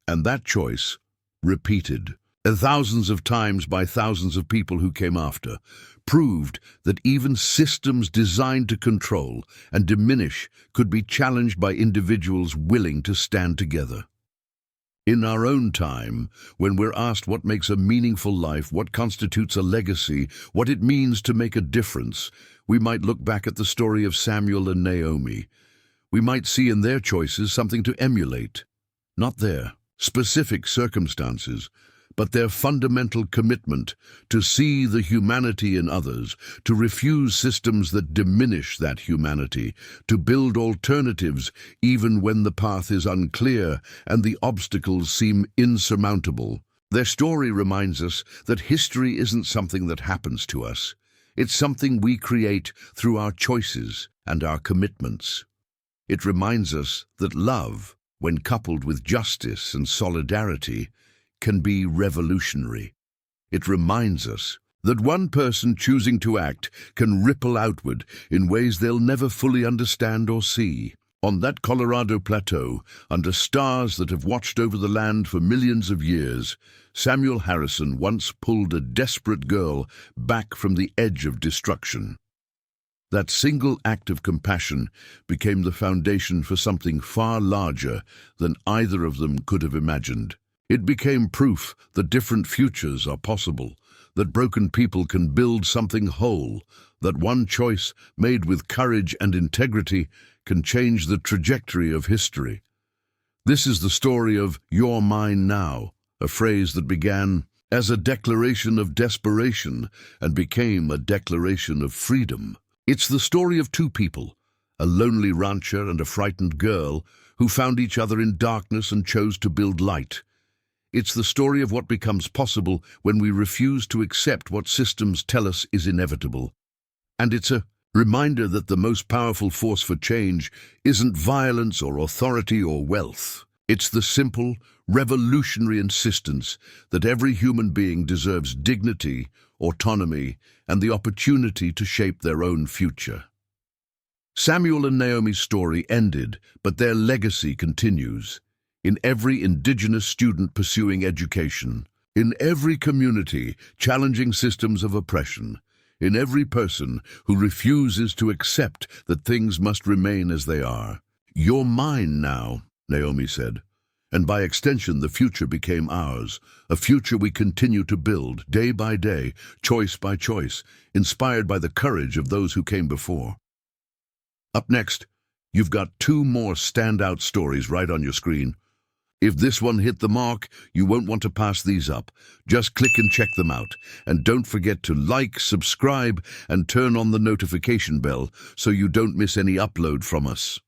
And that choice, repeated thousands of times by thousands of people who came after, proved that even systems designed to control and diminish could be challenged by individuals willing to stand together. In our own time, when we're asked what makes a meaningful life, what constitutes a legacy, what it means to make a difference, we might look back at the story of Samuel and Naomi. We might see in their choices something to emulate, not their specific circumstances, but their fundamental commitment to see the humanity in others, to refuse systems that diminish that humanity, to build alternatives even when the path is unclear and the obstacles seem insurmountable. Their story reminds us that history isn't something that happens to us. It's something we create through our choices and our commitments. It reminds us that love, when coupled with justice and solidarity, can be revolutionary. It reminds us that one person choosing to act can ripple outward in ways they'll never fully understand or see. On that Colorado plateau, under stars that have watched over the land for millions of years, Samuel Harrison once pulled a desperate girl back from the edge of destruction. That single act of compassion became the foundation for something far larger than either of them could have imagined. It became proof that different futures are possible, that broken people can build something whole, that one choice made with courage and integrity can change the trajectory of history. This is the story of "You're mine now," a phrase that began as a declaration of desperation and became a declaration of freedom. It's the story of two people, a lonely rancher and a frightened girl, who found each other in darkness and chose to build light. It's the story of what becomes possible when we refuse to accept what systems tell us is inevitable. And it's a reminder that the most powerful force for change isn't violence or authority or wealth. It's the simple, revolutionary insistence that every human being deserves dignity, autonomy, and the opportunity to shape their own future. Samuel and Naomi's story ended, but their legacy continues. In every Indigenous student pursuing education, in every community challenging systems of oppression, in every person who refuses to accept that things must remain as they are. "You're mine now," Naomi said, and by extension the future became ours, a future we continue to build day by day, choice by choice, inspired by the courage of those who came before. Up next, you've got two more standout stories right on your screen. If this one hit the mark, you won't want to pass these up. Just click and check them out. And don't forget to like, subscribe, and turn on the notification bell so you don't miss any upload from us.